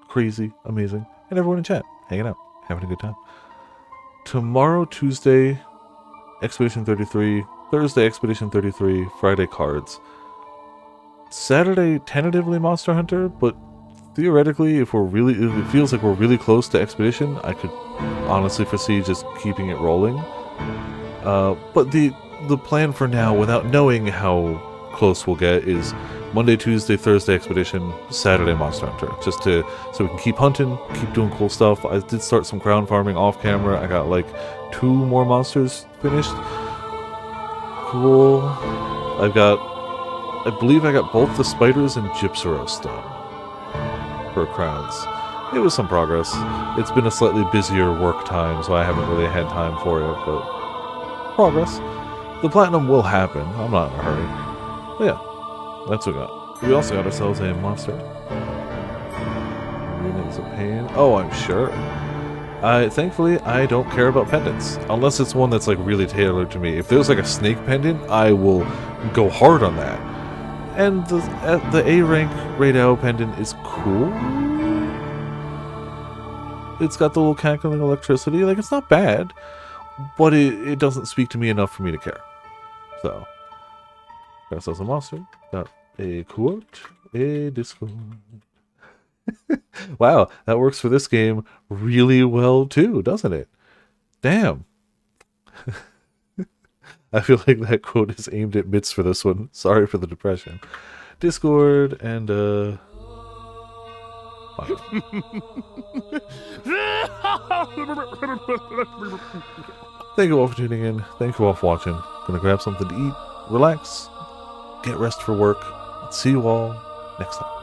Crazy. Amazing. And everyone in chat. Hanging out. Having a good time. Tomorrow, Tuesday, Expedition 33. Thursday, Expedition 33. Friday, cards. Saturday, tentatively Monster Hunter, but theoretically, if it feels like we're really close to Expedition, I could honestly foresee just keeping it rolling. But the plan for now, without knowing how close we'll get, is Monday, Tuesday, Thursday expedition, Saturday Monster Hunter. Just so we can keep hunting, keep doing cool stuff. I did start some crown farming off camera. I got like 2 more monsters finished. Cool. I believe I got both the spiders and Gypsaros done for crowns. It was some progress. It's been a slightly busier work time, so I haven't really had time for it, but progress. The platinum will happen. I'm not in a hurry. But yeah, that's what we got. We also got ourselves a monster. Reading's a pain. Oh, I'm sure. Thankfully, I don't care about pendants. Unless it's one that's like really tailored to me. If there's like a snake pendant, I will go hard on that. And the A rank Raid Owl pendant is cool. It's got the little cackling electricity. Like, it's not bad. But it doesn't speak to me enough for me to care. So, got ourselves a monster. Got a quote. A Discord. Wow, that works for this game really well too, doesn't it? Damn. I feel like that quote is aimed at Mitz for this one. Sorry for the depression. Discord and thank you all for tuning in. Thank you all for watching. Gonna grab something to eat, relax, get rest for work. See you all next time.